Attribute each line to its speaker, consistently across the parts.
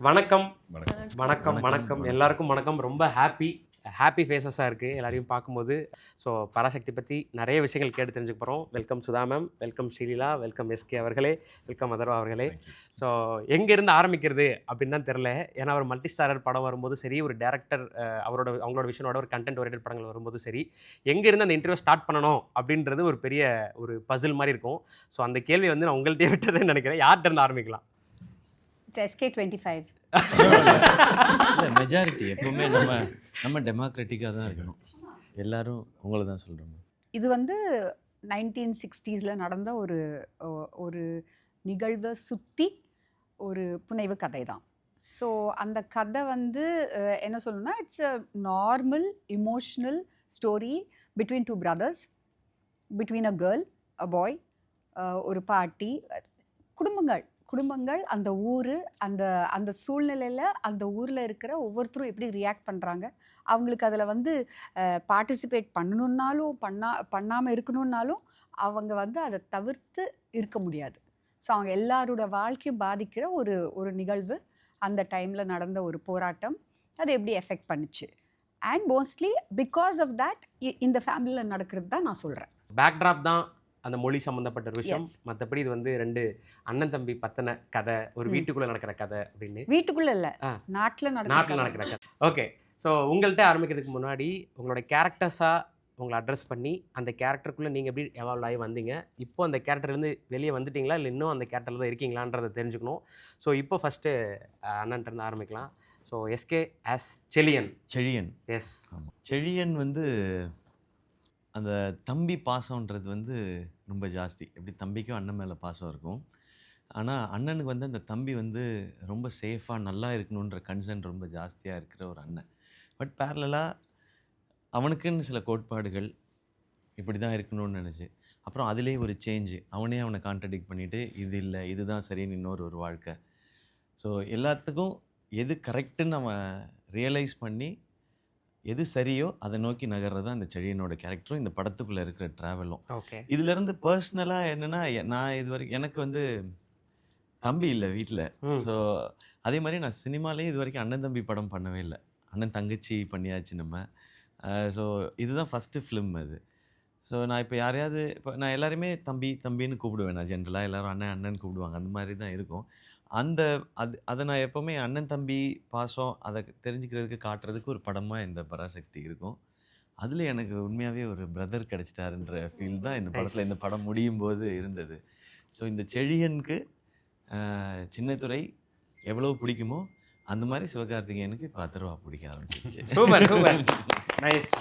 Speaker 1: வணக்கம்
Speaker 2: வணக்கம்.
Speaker 1: வணக்கம் வணக்கம் எல்லாருக்கும் வணக்கம். ரொம்ப ஹாப்பி ஃபேஸஸாக இருக்குது எல்லாரையும் பார்க்கும்போது. ஸோ பராசக்தி பற்றி நிறைய விஷயங்கள் கேட்டு தெரிஞ்சுக்க போகிறோம். Welcome Sudha ma'am, welcome Sreeleela, welcome SK அவர்களே, வெல்கம் அதர்வா அவர்களே. ஸோ எங்கேருந்து ஆரம்பிக்கிறது அப்படின்னு தான் தெரில. ஏன்னா ஒரு மல்டி ஸ்டாரர் படம் வரும்போது சரி, ஒரு டேரக்டர் அவங்களோட விஷனோட ஒரு கண்டென்ட் ஓரியன்டட் படங்கள் வரும்போது சரி, எங்கேருந்து அந்த இன்டர்வியூ ஸ்டார்ட் பண்ணணும் அப்படின்றது ஒரு பெரிய ஒரு பசில் மாதிரி இருக்கும். ஸோ அந்த கேள்வி வந்து நான் உங்கள்கிட்டயே விட்டுறேன்னு நினைக்கிறேன். யார்கிட்ட இருந்து ஆரம்பிக்கலாம்?
Speaker 3: SK25.
Speaker 2: இல்லை, மெஜாரிட்டி எப்பவுமே நம்ம டெமோக்ராட்டிக்காக தான் இருக்கணும். எல்லாரும் உங்களை தான் சொல்கிறோம்.
Speaker 3: இது வந்து 1960s நடந்த ஒரு நிகழ்வை சுற்றி ஒரு புனைவு கதை தான். ஸோ அந்த கதை வந்து என்ன சொல்லணும்னா, it's a normal emotional story between two brothers, between a girl, a boy, ஒரு பாட்டி, குடும்பங்கள், அந்த ஊர், அந்த சூழ்நிலையில் அந்த ஊரில் இருக்கிற ஒவ்வொருத்தரும் எப்படி ரியாக்ட் பண்ணுறாங்க, அவங்களுக்கு அதில் வந்து பார்ட்டிசிபேட் பண்ணணுன்னாலும் பண்ணாமல் இருக்கணுன்னாலும் அவங்க வந்து அதை தவிர்த்து இருக்க முடியாது. ஸோ அவங்க எல்லாரோட வாழ்க்கையும் பாதிக்கிற ஒரு நிகழ்வு, அந்த டைமில் நடந்த ஒரு போராட்டம், அது எப்படி எஃபெக்ட் பண்ணுச்சு. And mostly because of that இந்த ஃபேமிலியில் நடக்கிறது தான் நான் சொல்கிறேன்.
Speaker 1: பேக்ட்ராப் தான் அந்த மொழி சம்மந்தப்பட்ட ஒரு விஷயம். மற்றபடி இது வந்து 2 அண்ணன் தம்பி பத்தின கதை, ஒரு வீட்டுக்குள்ளே நடக்கிற கதை அப்படின்னு.
Speaker 3: வீட்டுக்குள்ளே இல்லை, நாட்டில் நடக்கிற கதை.
Speaker 1: ஓகே. ஸோ உங்கள்கிட்ட ஆரம்பிக்கிறதுக்கு முன்னாடி உங்களோட கேரக்டர்ஸாக உங்களை அட்ரஸ் பண்ணி அந்த கேரக்டருக்குள்ளே நீங்கள் எப்படி எவால்வ் ஆகி வந்தீங்க, இப்போ அந்த கேரக்டர்லேருந்து வெளியே வந்துட்டீங்களா இல்லை இன்னும் அந்த கேரக்டரில் தான் இருக்கீங்களான்றதை தெரிஞ்சுக்கணும். ஸோ இப்போ ஃபஸ்ட்டு அண்ணன்ட்டு ஆரம்பிக்கலாம். So SK as Chezhiyan. Yes,
Speaker 2: Chezhiyan வந்து அந்த தம்பி பாசம்ன்றது வந்து ரொம்ப ஜாஸ்தி. எப்படி தம்பிக்கும் அண்ணன் மேலே பாசம் இருக்கும், ஆனால் அண்ணனுக்கு வந்து அந்த தம்பி வந்து ரொம்ப சேஃபாக நல்லா இருக்கணுன்ற கன்சர்ன் ரொம்ப ஜாஸ்தியாக இருக்கிற ஒரு அண்ணன். பட் பேரலாக அவனுக்குன்னு சில கோட்பாடுகள் இப்படி தான் இருக்கணும்னு நினச்சி, அப்புறம் அதிலே ஒரு சேஞ்சு, அவனை கான்ட்ரடிக்ட் பண்ணிவிட்டு இது இல்லை இதுதான் சரின்னு இன்னொரு வாழ்க்கை. ஸோ எல்லாத்துக்கும் எது கரெக்டுன்னு அவன் ரியலைஸ் பண்ணி எது சரியோ அதை நோக்கி நகர்றது அந்த செழியனோட கேரக்டரும் இந்த படத்துக்குள்ளே இருக்கிற ட்ராவலும்.
Speaker 1: ஓகே.
Speaker 2: இதுலேருந்து பர்சனலாக என்னென்னா, நான் இது வரைக்கும் எனக்கு வந்து தம்பி இல்லை வீட்டில். ஸோ அதே மாதிரி நான் சினிமாலேயும் இது வரைக்கும் அண்ணன் தம்பி படம் பண்ணவே இல்லை. அண்ணன் தங்கச்சி பண்ணியாச்சு நம்ம. ஸோ இதுதான் ஃபஸ்ட்டு ஃபிலிம் அது. ஸோ நான் இப்போ யாரையாவது நான் எல்லாருமே தம்பின்னு கூப்பிடுவேன். நான் ஜென்ரலாக எல்லோரும் அண்ணன் கூப்பிடுவாங்க, அந்த மாதிரி தான் இருக்கும். அதை நான் எப்போவுமே அண்ணன் தம்பி பாசம் அதை தெரிஞ்சுக்கிறதுக்கு காட்டுறதுக்கு ஒரு படமாக இந்த பராசக்தி இருக்கும். அதில் எனக்கு உண்மையாகவே ஒரு பிரதர் கிடச்சிட்டாருன்ற ஃபீல் தான் இந்த படத்தில், இந்த படம் முடியும் போது இருந்தது. ஸோ இந்த செழியனுக்கு சின்னத்துரை எவ்வளோ பிடிக்குமோ அந்த மாதிரி சிவகார்த்திகேயனுக்கு இப்போ அதர்வா பிடிக்க ஆரம்பிச்சிருச்சு.
Speaker 1: Super nice.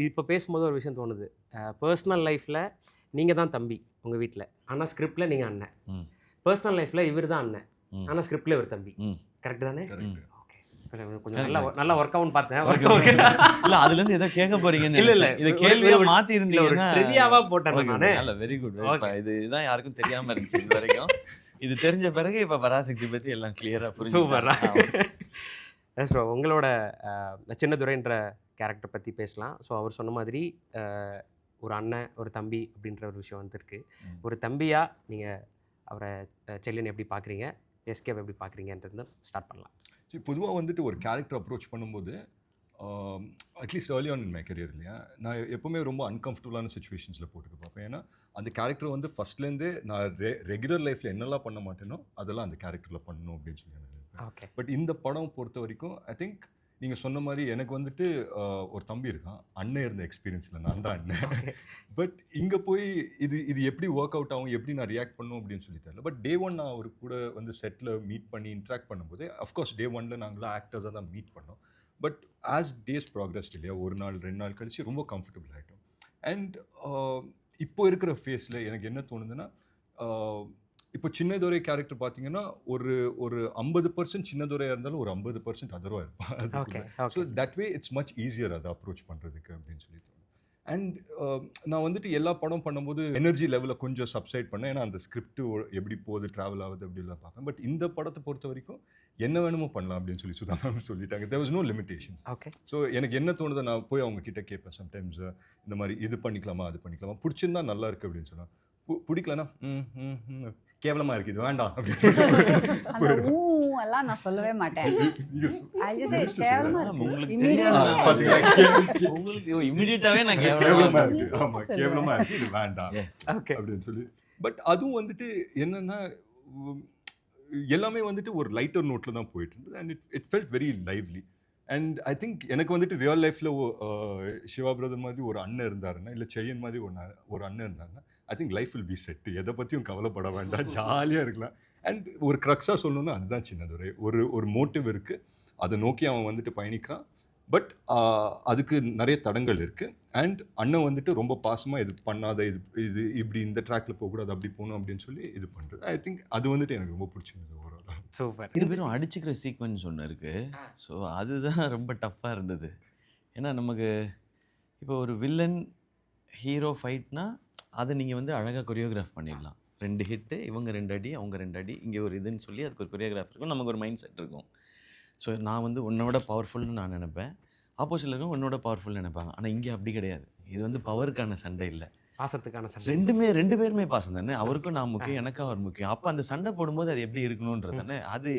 Speaker 1: இப்போ பேசும்போது ஒரு விஷயம் தோணுது. பர்சனல் லைஃப்பில் நீங்கள் தான் தம்பி உங்கள் வீட்டில், ஆனால் ஸ்கிரிப்டில் நீங்கள் அண்ணன். பர்சனல் லைஃப்பில் இவர் தான் அண்ணன், ஆனால் ஸ்கிரிப்டில் இவர் தம்பி. கரெக்ட் தானே? ஓகே. கொஞ்சம் நல்லா ஒர்க் அவுட் பார்த்தேன்.
Speaker 2: இல்லை, அதுலேருந்து ஏதோ கேட்க போறீங்கன்னு இல்லை இதை கேள்வியை மாற்றி இருந்தீங்கன்னா
Speaker 1: ட்ரிவியாவா போட்டேன் நான்.
Speaker 2: இல்லை, வெரி குட். இதுதான் யாருக்கும் தெரியாமல் இருந்துச்சு இது வரைக்கும். இது தெரிஞ்ச பிறகு இப்போ பராசக்தி பற்றி எல்லாம் கிளியராக புரிஞ்சு.
Speaker 1: சூப்பரா. ஸோ உங்களோட சின்னதுரைன்ற கேரக்டர் பற்றி பேசலாம். ஸோ அவர் சொன்ன மாதிரி ஒரு அண்ணன் ஒரு தம்பி அப்படின்ற ஒரு விஷயம் வந்துருக்கு. ஒரு தம்பியாக நீங்கள் அவரை செல்லியன் எப்படி பார்க்குறீங்க, எஸ்கேவை எப்படி பார்க்குறீங்கன்றது ஸ்டார்ட் பண்ணலாம்.
Speaker 4: சரி, பொதுவாக வந்துட்டு ஒரு கேரக்டர் அப்ரோச் பண்ணும்போது at least early on in my career இல்லையா, நான் எப்போவுமே ரொம்ப அன்கம்ஃபர்டபுளான சுச்சுவேஷன்ஸில் போட்டுட்டு பார்ப்பேன். ஏன்னா அந்த கேரக்டர் வந்து ஃபஸ்ட்லேருந்தே நான் ரெகுலர் லைஃப்பில் என்னெல்லாம் பண்ண மாட்டேனோ அதெல்லாம் அந்த கேரக்டரில் பண்ணணும் அப்படின்னு சொல்லி நினைக்கிறேன்.
Speaker 1: ஓகே.
Speaker 4: பட் இந்த படம் பொறுத்த வரைக்கும் ஐ திங்க் நீங்கள் சொன்ன மாதிரி எனக்கு வந்துட்டு ஒரு தம்பி இருக்கான், அண்ணன் இருந்த எக்ஸ்பீரியன்ஸில் நான் தான் அண்ணன். பட் இங்கே போய் இது எப்படி ஒர்க் அவுட் ஆகும், எப்படி நான் ரியாக்ட் பண்ணும் அப்படின்னு சொல்லி தெரியல. பட் டே 1 நான் அவர் கூட வந்து செட்டில் மீட் பண்ணி இன்ட்ராக்ட் பண்ணும்போது, அஃப்கோர்ஸ் டே 1 நாங்களாம் ஆக்டர்ஸாக தான் மீட் பண்ணோம். பட் ஆஸ் டேஸ் ப்ராக்ரஸ்ட் இல்லையா, ஒரு நாள் 2 நாள் கழிச்சு ரொம்ப கம்ஃபர்டபுள் ஆகிட்டோம். அண்ட் இப்போ இருக்கிற ஃபேஸில் எனக்கு என்ன தோணுதுன்னா, இப்போ சின்னதுரை கேரக்டர் பார்த்தீங்கன்னா ஒரு 50% சின்னதுரையாக இருந்தாலும் ஒரு 50% அதர்வா இருப்பான். So that way it's much easier அதை அப்ரோச் பண்ணுறதுக்கு அப்படின்னு சொல்லி தோணும். அண்ட் நான் வந்துட்டு எல்லா படம் பண்ணும்போது எனர்ஜி லெவலில் கொஞ்சம் சப்சைட் பண்ணேன். ஏன்னா அந்த ஸ்கிரிப்ட் எப்படி போகுது, ட்ராவல் ஆகுது அப்படிலாம் பார்ப்பேன். பட் இந்த படத்தை பொறுத்த வரைக்கும் என்ன வேணுமோ பண்ணலாம் அப்படின்னு சொல்லி சுதா மேம் சொல்லிட்டாங்க. There was no limitations.
Speaker 1: Okay.
Speaker 4: So எனக்கு என்ன தோணுதோ நான் போய் அவங்க கிட்ட கேட்பேன். சம்டைம்ஸ் இந்த மாதிரி இது பண்ணிக்கலாமா அது பண்ணிக்கலாமா, பிடிச்சிருந்தா நல்லா இருக்குது அப்படின்னு சொன்னால், பிடிக்கலன்னா கேவலமாக இருக்குது இது வேண்டாம் அப்படின்னு சொல்லி
Speaker 3: எல்லாம் நான் சொல்லவே மாட்டேன். I just say
Speaker 4: Minister
Speaker 3: கேவலமா
Speaker 2: ஆமா,
Speaker 3: இருக்கு.
Speaker 2: உங்களுக்கு
Speaker 3: Immediately
Speaker 2: தெரியாது.
Speaker 3: yes.
Speaker 4: பாத்தீங்களா?
Speaker 2: உங்களுக்கு இமிடியேட்டாவே நான்
Speaker 4: கேவலமா
Speaker 2: கேவலமா
Speaker 4: இருக்கு. ஆமா, கேவலமா இருக்கு. இது வேண்டாம்
Speaker 2: எஸ்
Speaker 1: ஓகே
Speaker 4: அப்படின்னு சொல்லி. பட் அதுவும் வந்துட்டு என்னன்னா உம், எல்லாமே வந்துட்டு ஒரு லைட்டர் நோட்ல தான் போயிட்டு இருந்தது. And it felt very lively. And I think எனக்கு வந்துட்டு ரியல் லைஃப்ல சிவா பிரதர் மாதிரி ஒரு அண்ணன் இருந்தாருன்னா, இல்லை செழியன் மாதிரி ஒரு அண்ணன் இருந்தாருன்னா, I think life will be set. எதை பற்றியும் கவலைப்பட வேண்டாம், ஜாலியாக இருக்கலாம். அண்ட் ஒரு க்ரக்ஸாக சொல்லணும்னா அதுதான் சின்னதுரை. ஒரு மோட்டிவ் இருக்குது, அதை நோக்கி அவன் வந்துட்டு பயணிக்கிறான். பட் அதுக்கு நிறைய தடங்கள் இருக்குது. அண்ட் அண்ணன் வந்துட்டு ரொம்ப பாசமாக இது பண்ணாத, இது இப்படி இந்த ட்ராக்ல போகக்கூடாது, அப்படி போகணும் அப்படின்னு சொல்லி இது பண்ணுறது. ஐ திங்க் அது வந்துட்டு எனக்கு ரொம்ப பிடிச்சிருந்தது ஓவரால்.
Speaker 1: சூப்பர்.
Speaker 2: இரு பேரும் அடிச்சுக்கிற சீக்வன்ஸ் ஒன்று இருக்குது. ஸோ அதுதான் ரொம்ப டஃப்பாக இருந்தது. ஏன்னா நமக்கு இப்போ ஒரு வில்லன் ஹீரோ ஃபைட்னா அதை நீங்கள் வந்து அழகாக கொரியோகிராஃப் பண்ணிடலாம். 2 ஹிட்டு, இவங்க 2 அடி, அவங்க 2 அடி, இங்கே ஒரு இதுன்னு சொல்லி அதுக்கு ஒரு கொரியோகிராஃப் இருக்கும், நமக்கு ஒரு மைண்ட் செட் இருக்கும். ஸோ நான் வந்து உன்னோட பவர்ஃபுல்னு நான் நினைப்பேன், ஆப்போசிட்டில் இருக்கவங்க உன்னோட பவர்ஃபுல்னு நினைப்பாங்க. ஆனால் இங்கே அப்படி கிடையாது. இது வந்து பவருக்கான சண்டை இல்லை,
Speaker 1: பாசத்துக்கான சண்டை.
Speaker 2: ரெண்டு பேருமே பாசம் தானே. அவருக்கும் நான் முக்கியம், எனக்கும் அவர் முக்கியம். அப்போ அந்த சண்டை போடும்போது அது எப்படி இருக்கணுன்றது தானே. அது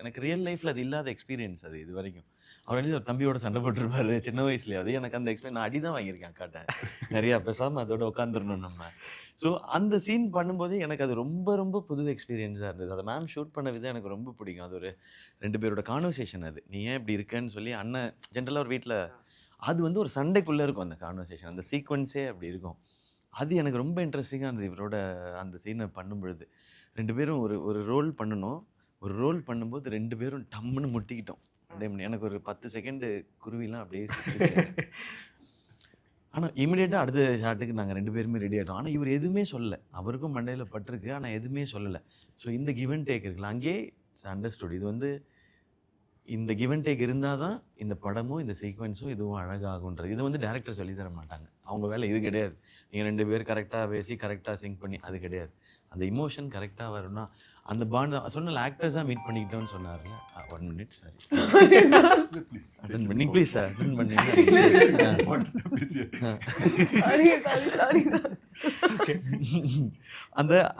Speaker 2: எனக்கு ரியல் லைஃப்பில் அது இல்லாத எக்ஸ்பீரியன்ஸ் அது இது வரைக்கும். அவர் வந்து ஒரு தம்பியோட சண்டை போட்டிருப்பாரு சின்ன வயசுலேயே. அது எனக்கு அந்த எக்ஸ்பீரியன், நான் அடி தான் வாங்கியிருக்கேன் அக்காட்ட நிறையா. பேசாமல் அதோட உட்காந்துடணும் நம்ம. ஸோ அந்த சீன் பண்ணும்போது எனக்கு அது ரொம்ப ரொம்ப புது எக்ஸ்பீரியன்ஸாக இருந்தது. அதை மேம் ஷூட் பண்ண விதம் எனக்கு ரொம்ப பிடிக்கும். அது ஒரு 2 பேரோட கான்வர்சேஷன். அது நீ ஏன் இப்படி இருக்கேன்னு சொல்லி அண்ணன் ஜென்ரலாக ஒரு வீட்டில் அது வந்து ஒரு சண்டைக்குள்ளே இருக்கும் அந்த கான்வர்சேஷன், அந்த சீக்வன்ஸே அப்படி இருக்கும். அது எனக்கு ரொம்ப இன்ட்ரெஸ்டிங்காக இருந்தது இவரோட அந்த சீனை பண்ணும்பொழுது. 2 பேரும் ஒரு ரோல் பண்ணணும். ஒரு ரோல் பண்ணும்போது 2 பேரும் டம்முன்னு முட்டிக்கிட்டோம். எனக்கு ஒரு 10 செகண்டு குருவிலாம் அப்படியே சுத்துச்சு. ஆனால் இமீடியட்டாக அடுத்த ஷாட்டுக்கு நாங்கள் 2 பேருமே ரெடி ஆகிட்டோம். ஆனால் இவர் எதுவுமே சொல்லலை. அவருக்கும் மண்டையில் பட்டிருக்கு, ஆனால் எதுவுமே சொல்லலை. ஸோ இந்த கிவ் அண்ட் டேக் இருக்குல்ல, அங்கேயே அண்டர்ஸ்டுட். இது வந்து இந்த கிவ் அண்ட் டேக் இருந்தால் தான் இந்த படமும் இந்த சீக்வன்ஸும் இதுவும் அழகாகுன்றது. இது வந்து டேரக்டர் சொல்லி தர மாட்டாங்க, அவங்க வேலை இது கிடையாது. நீங்கள் 2 பேர் கரெக்டாக பேசி கரெக்டாக சிங்க் பண்ணி அது கிடையாது. அந்த இமோஷன் கரெக்டாக வரணும்னா அந்த பாண்ட் சொன்ன ஆக்டர்ஸாக மீட் பண்ணிக்கிட்டோன்னு சொன்னார்ல. 1 மினிட் சாரி அட்டன் பண்ணி ப்ளீஸ் சார் அட்டன் பண்ணி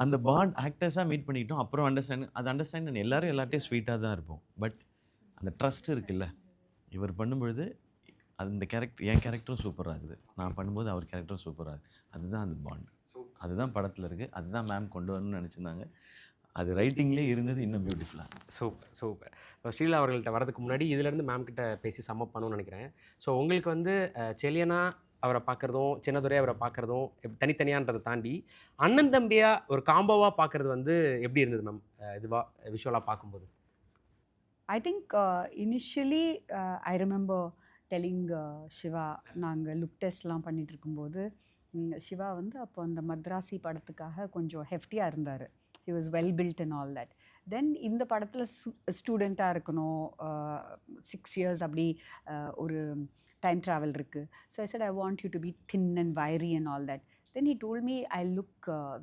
Speaker 2: அந்த பாண்ட் ஆக்டர்ஸாக மீட் பண்ணிக்கிட்டோம். அப்புறம் அண்டர்ஸ்டாண்ட் எல்லாரும் எல்லார்ட்டையும் ஸ்வீட்டாக தான் இருப்போம். பட் அந்த ட்ரஸ்ட் இருக்குல்ல, இவர் பண்ணும்பொழுது அந்த கேரக்டர், என் கேரக்டரும் சூப்பராக இருக்குது, நான் பண்ணும்போது அவர் கேரக்டரும் சூப்பராக இருக்குது. அதுதான் அந்த பாண்ட், அதுதான் படத்தில் இருக்குது. அதுதான் மேம் கொண்டு வரணும்னு நினச்சிருந்தாங்க. அது ரைட்டிங்லேயே இருந்தது இன்னும் பியூட்டிஃபுல்லாக.
Speaker 1: Super super. இப்போ ஸ்ரீலா அவர்கள்ட்ட வரதுக்கு முன்னாடி இதிலேருந்து மேம் கிட்ட பேசி சம்மப் பண்ணணும்னு நினைக்கிறேன். ஸோ உங்களுக்கு வந்து செலியனா அவரை பார்க்குறதும், சின்னதுரை அவரை பார்க்குறதும் தனித்தனியான்றதை தாண்டி அண்ணன் தம்பியாக ஒரு காம்போவாக பார்க்குறது வந்து எப்படி இருந்தது மேம் இதுவாக விஷுவலாக பார்க்கும்போது?
Speaker 3: I think initially I remember telling Shiva, நாங்கள் லுக் டெஸ்ட்லாம் பண்ணிட்டு இருக்கும்போது சிவா வந்து அப்போ அந்த மத்ராசி படத்துக்காக கொஞ்சம் ஹெஃப்டியாக இருந்தார். He was well built and all that. Then இந்த படத்தில் ஸ்டூடெண்ட்டாக இருக்கணும், 6 years அப்படி ஒரு டைம் ட்ராவல் இருக்குது. So I said I want you to be thin and wiry and all that. Then he told me I look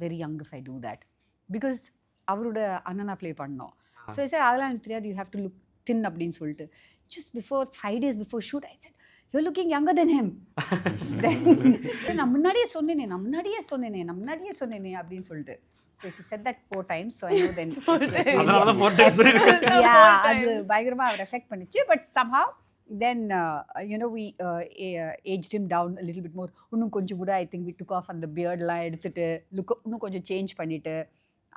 Speaker 3: very young if I do that, because அவரோட அண்ணனா play பண்ணோம். So I said அதெல்லாம் எனக்கு தெரியாது, you have to look தின் அப்படின்னு சொல்லிட்டு. Just before 5 days before shoot I said you're looking younger than him. நான் முன்னாடியே சொன்னேனே அப்படின்னு சொல்லிட்டு. So he said that 4 times, so I know then.
Speaker 1: அதனால தான் 4 times சொல்லிருக்கேன்.
Speaker 3: Yeah, அது பயங்கரமா அவர் எஃபெக்ட் பண்ணிச்சு. But somehow then we aged him down a little bit more. இன்னும் கொஞ்சம் கூட I think we took off அந்த beardலாம் எடுத்துட்டு லுக் இன்னும் கொஞ்சம் சேஞ்ச் பண்ணிட்டு,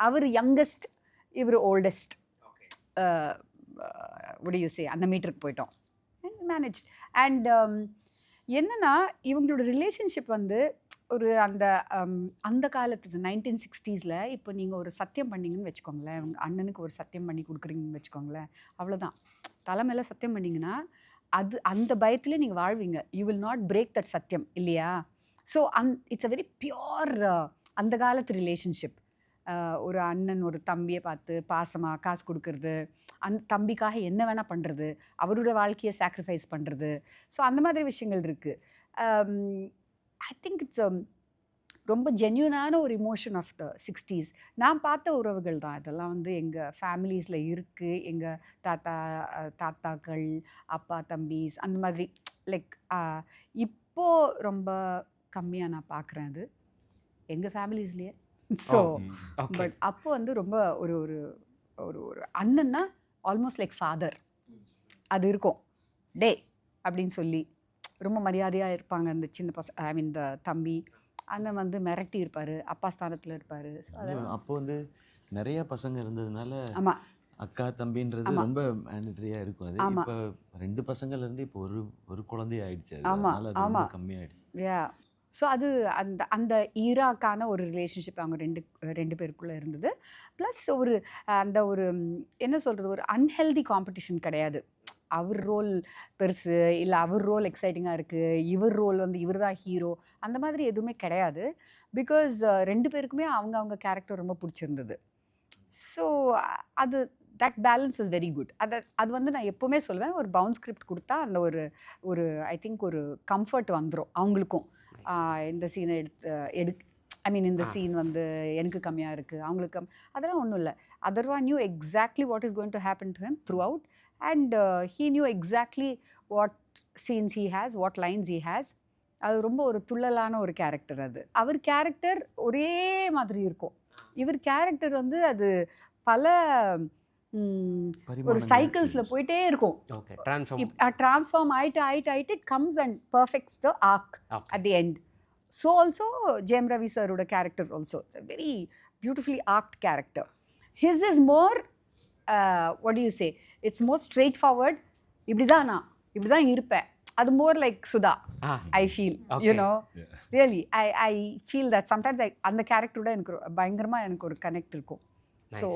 Speaker 3: அவர் யங்கஸ்ட் இவர் oldest what do you say அந்த மீட்டருக்கு போயிட்டோம். And managed. And என்னன்னா இவங்களோட ரிலேஷன்ஷிப் வந்து ஒரு அந்த காலத்து 1960s இப்போ நீங்கள் ஒரு சத்தியம் பண்ணிங்கன்னு வச்சுக்கோங்களேன், உங்கள் அண்ணனுக்கு ஒரு சத்தியம் பண்ணி கொடுக்குறீங்கன்னு வச்சுக்கோங்களேன், அவ்வளோதான். தலைமையில் சத்தியம் பண்ணிங்கன்னா அது அந்த பயத்துலேயே நீங்கள் வாழ்வீங்க. You will not break that சத்தியம், இல்லையா? So it's a very pure அந்த காலத்து ரிலேஷன்ஷிப். ஒரு அண்ணன் ஒரு தம்பியை பார்த்து பாசமாக காசு கொடுக்கறது, அந்த தம்பிக்காக என்ன வேணால் பண்ணுறது, அவரோட வாழ்க்கையை சாக்ரிஃபைஸ் பண்ணுறது. ஸோ அந்த மாதிரி விஷயங்கள் இருக்குது. ஐ திங்க் இட்ஸ் ரொம்ப ஜென்யூனான ஒரு இமோஷன் ஆஃப் த 60s. நான் பார்த்த உறவுகள் தான் இதெல்லாம் வந்து எங்கள் ஃபேமிலிஸில் இருக்குது. எங்கள் தாத்தாக்கள், அப்பா தம்பிஸ், அந்த மாதிரி லைக் இப்போது ரொம்ப கம்மியாக நான் பார்க்குறேன் அது எங்கள் ஃபேமிலிஸ்லேயே. ஸோ பட் அப்போ வந்து ரொம்ப ஒரு ஒரு ஒரு ஒரு அண்ணன்னா ஆல்மோஸ்ட் லைக் ஃபாதர். அது இருக்கும். டே அப்படின்னு சொல்லி ரொம்ப மரியாதையாக இருப்பாங்க அந்த சின்ன ஐ மீன் த தம்பி. அண்ணன் வந்து மிரட்டி இருப்பார், அப்பா ஸ்தானத்தில் இருப்பார்.
Speaker 2: அப்போ வந்து நிறைய பசங்க இருந்ததுனால
Speaker 3: ஆமாம்
Speaker 2: அக்கா தம்பின்றது ரொம்ப மேண்டட்ரியாக இருக்கும். அது இப்போ 2 பசங்கள்லேருந்து இப்போ ஒரு குழந்தைய ஆயிடுச்சு. அதனால அது ரொம்ப கம்மியாயிடுச்சு.
Speaker 3: யா ஸோ அது அந்த அந்த ஈராக்கான ஒரு ரிலேஷன்ஷிப் அவங்க ரெண்டு பேருக்குள்ளே இருந்தது. ப்ளஸ் ஒரு அந்த ஒரு என்ன சொல்கிறது, ஒரு அன்ஹெல்தி காம்படிஷன் கிடையாது. அவர் ரோல் பெருசு இல்லை அவர் ரோல் எக்ஸைட்டிங்காக இருக்குது, இவர் ரோல் வந்து இவர் தான் ஹீரோ, அந்த மாதிரி எதுவுமே கிடையாது. பிகாஸ் 2 பேருக்குமே அவங்க கேரக்டர் ரொம்ப பிடிச்சிருந்தது. ஸோ அது that balance was very good. அது வந்து நான் எப்போவுமே சொல்லுவேன், ஒரு பவுன் ஸ்கிரிப்ட் கொடுத்தா அந்த ஒரு ஐ திங்க் ஒரு கம்ஃபர்ட் வந்துடும் அவங்களுக்கும். இந்த சீனை ஐ மீன் இந்த சீன் வந்து எனக்கு கம்மியாக இருக்குது, அவங்களுக்கு அதெல்லாம் ஒன்றும் இல்லை. Atharva knew exactly what is going to happen to him throughout, and he knew exactly what scenes he has, what lines he has. அது ரொம்ப ஒரு துள்ளலான ஒரு கேரக்டர். அது அவர் கேரக்டர் ஒரே மாதிரி இருக்கும். இவர் கேரக்டர் வந்து அது பல ஒரு சைக்கிள்ஸில் போயிட்டே இருக்கும். ட்ரான்ஸ்ஃபார்ம் ஆயிட்டு it comes and perfects the arc at the end. So also Jayam Ravi சரோட character also very beautifully arced character. His is more what do you say, it's more straightforward. இப்படி தான் இருப்பேன். அது more like Sudha. I feel you know really I feel that sometimes அந்த கேரக்டரோட எனக்கு பயங்கரமாக எனக்கு ஒரு கனெக்ட் இருக்கும். So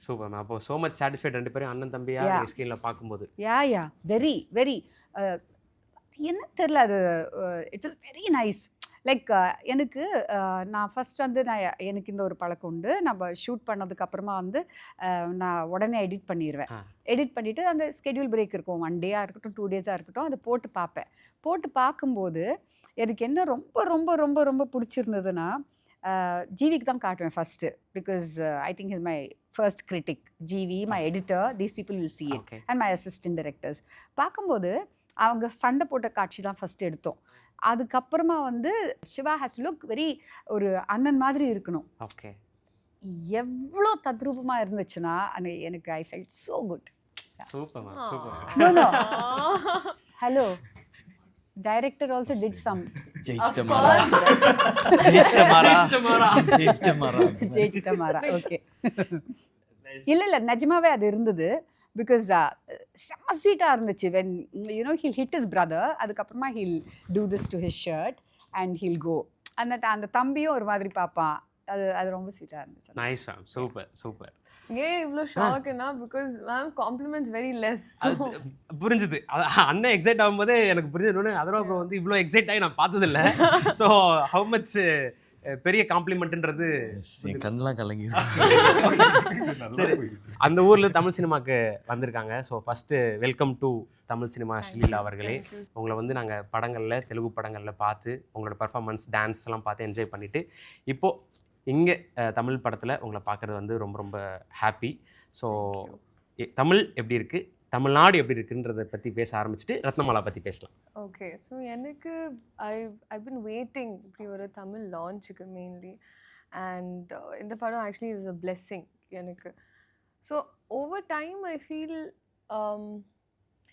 Speaker 1: super ma'am. அப்போ சோ மச் சாட்டிஸ்ஃபைட் ரெண்டு பேரும் அண்ணன் தம்பியா ஸ்கிரீன்ல பாக்கும்போது.
Speaker 3: யா வெரி வெரி என்ன தெரியல, அது it was very nice. Like எனக்கு நான் ஃபர்ஸ்ட் வந்து எனக்கு இந்த ஒரு பழக்கம் உண்டு. நம்ம ஷூட் பண்ணதுக்கு அப்புறமா வந்து நான் உடனே எடிட் பண்ணிடுவேன். எடிட் பண்ணிவிட்டு அந்த ஸ்கெடியூல் பிரேக் இருக்கும், 1 டேயாக இருக்கட்டும் 2 டேஸாக இருக்கட்டும், அதை போட்டு பார்ப்பேன். போட்டு பார்க்கும்போது எனக்கு என்ன ரொம்ப ரொம்ப ரொம்ப ரொம்ப பிடிச்சிருந்ததுன்னா, ஜிவிக்கு தான் காட்டுவேன் first. Because I think is my first critic. GV, my editor, these people will see it, and my assistant directors. பார்க்கும்போது அவங்க சண்டை போட்ட காட்சி தான் ஃபஸ்ட்டு எடுத்தோம். அதுக்கப்புறமா வந்து Siva has to look very ஒரு அண்ணன் மாதிரி இருக்கணும்.
Speaker 1: ஓகே,
Speaker 3: எவ்வளோ தத்ரூபமாக இருந்துச்சுன்னா எனக்கு I felt so good.
Speaker 1: Super ma'am, super.
Speaker 3: Hello, director also did some okay. இல்லை நிஜமாவே அது இருந்தது. பிகாஸ் செம்ம ஸ்வீட்டாக இருந்துச்சு. When you know he'll hit his brother, அதுக்கப்புறமா he'll do this to his shirt and he'll go. அந்த தம்பியும் ஒரு மாதிரி பார்ப்பான். அது ரொம்ப ஸ்வீட்டாக இருந்துச்சு.
Speaker 1: Nice ma'am, super super.
Speaker 5: ஏன் இவ்வளோ ஷாக்குன்னா, because ma'am compliments very less.
Speaker 1: புரிஞ்சுது. அண்ணன் எக்ஸைட் ஆகும்போதே எனக்கு புரிஞ்சது. அதோட அப்புறம் வந்து இவ்வளோ எக்ஸைட் ஆகி நான் பார்த்ததில்ல. ஸோ ஹவு மச் பெரிய காம்ப்ளிமெண்ட்ன்றது
Speaker 2: கண்ணெலாம் கலங்கி.
Speaker 1: சரி, அந்த ஊரில் தமிழ் சினிமாவுக்கு வந்திருக்காங்க. So first welcome to Tamil cinema Sreeleela அவர்களே. உங்களை வந்து நாங்கள் படங்களில், தெலுங்கு படங்களில் பார்த்து உங்களோட பர்ஃபார்மன்ஸ், டான்ஸ் எல்லாம் பார்த்து என்ஜாய் பண்ணிவிட்டு இப்போது இங்கே தமிழ் படத்தில் உங்களை பார்க்குறது வந்து ரொம்ப ரொம்ப ஹாப்பி. ஸோ தமிழ் எப்படி இருக்குது, தமிழ்நாடு எப்படி இருக்குன்றதை பற்றி பேச ஆரம்பிச்சுட்டு ரத்னமாலா பற்றி பேசலாம்.
Speaker 5: ஓகே, ஸோ எனக்கு ஐ பின் வெயிட்டிங் இப்படி ஒரு தமிழ் லான்ச்சுக்கு மெயின்லி. அண்ட் இந்த படம் ஆக்சுவலி இஸ் அ பிளெஸ்ஸிங் எனக்கு. So over time I feel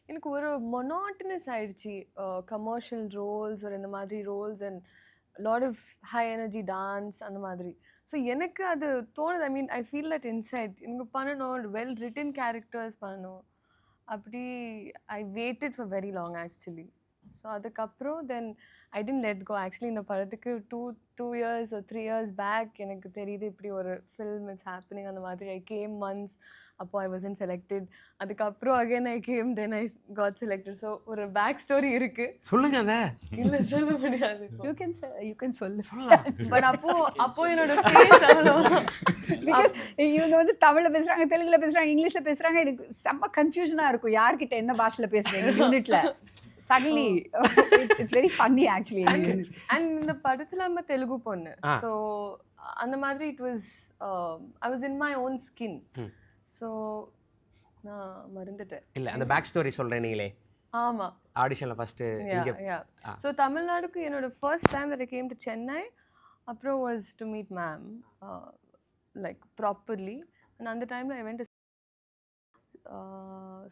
Speaker 5: எனக்கு ஒரு மொனாட்டனஸ் ஆயிடுச்சு. கமர்ஷியல் ரோல்ஸ் ஒரு இந்த மாதிரி roles and lot of high energy dance அந்த மாதிரி. ஸோ எனக்கு அது தோணுது. I mean I feel that inside எனக்கு பண்ணணும், வெல் ரிட்டன் கேரக்டர்ஸ் பண்ணணும். அப்படி I waited for very long actually. So அதுக்கப்புறம் then I didn't let go. Actually இந்த படத்துக்கு 2 years or 3 years பேக் எனக்கு தெரியுது இப்படி ஒரு ஃபில்ம் இட்ஸ் ஹேப்பனிங் அந்த மாதிரி. ஐ கேம் ஒன்ஸ், அப்போ ஐ வாசன்ட் செலக்டட். அதுக்கப்புறம் again I came, then I got selected. So ஒரு பேக் ஸ்டோரி இருக்கு.
Speaker 1: சொல்லுங்க. அதை
Speaker 5: இல்லை சொல்ல முடியாது.
Speaker 3: யூ கேன் சொல்லு.
Speaker 5: பட் அப்போ என்னோட ஃபேஸ் அவ்வளோ.
Speaker 3: இவங்க வந்து தமிழ்ல பேசுறாங்க, தெலுங்குல பேசுறாங்க, இங்கிலீஷ்ல பேசுறாங்க. எனக்கு செம்ம கன்ஃபியூஷனா இருக்கும் யார்கிட்ட என்ன பாஷையில பேசுறீங்க யூனிட்ல. Suddenly it's very funny actually.
Speaker 5: And இந்த படத்துல நம்ம தெலுங்கு பொண்ணு. So அந்த மாதிரி it was I was in my own skin. So நான் மறந்துட்டேன்.
Speaker 1: இல்ல அந்த பேக் ஸ்டோரி சொல்றேன் நீங்களே.
Speaker 5: ஆமா,
Speaker 1: ஆடிஷன்ல ஃபர்ஸ்ட் இங்க.
Speaker 5: So தமிழ்நாடுக்கு என்னோட first time that I came to Chennai அப்புறம் was to meet ma'am like properly. And அந்த டைம்ல I went to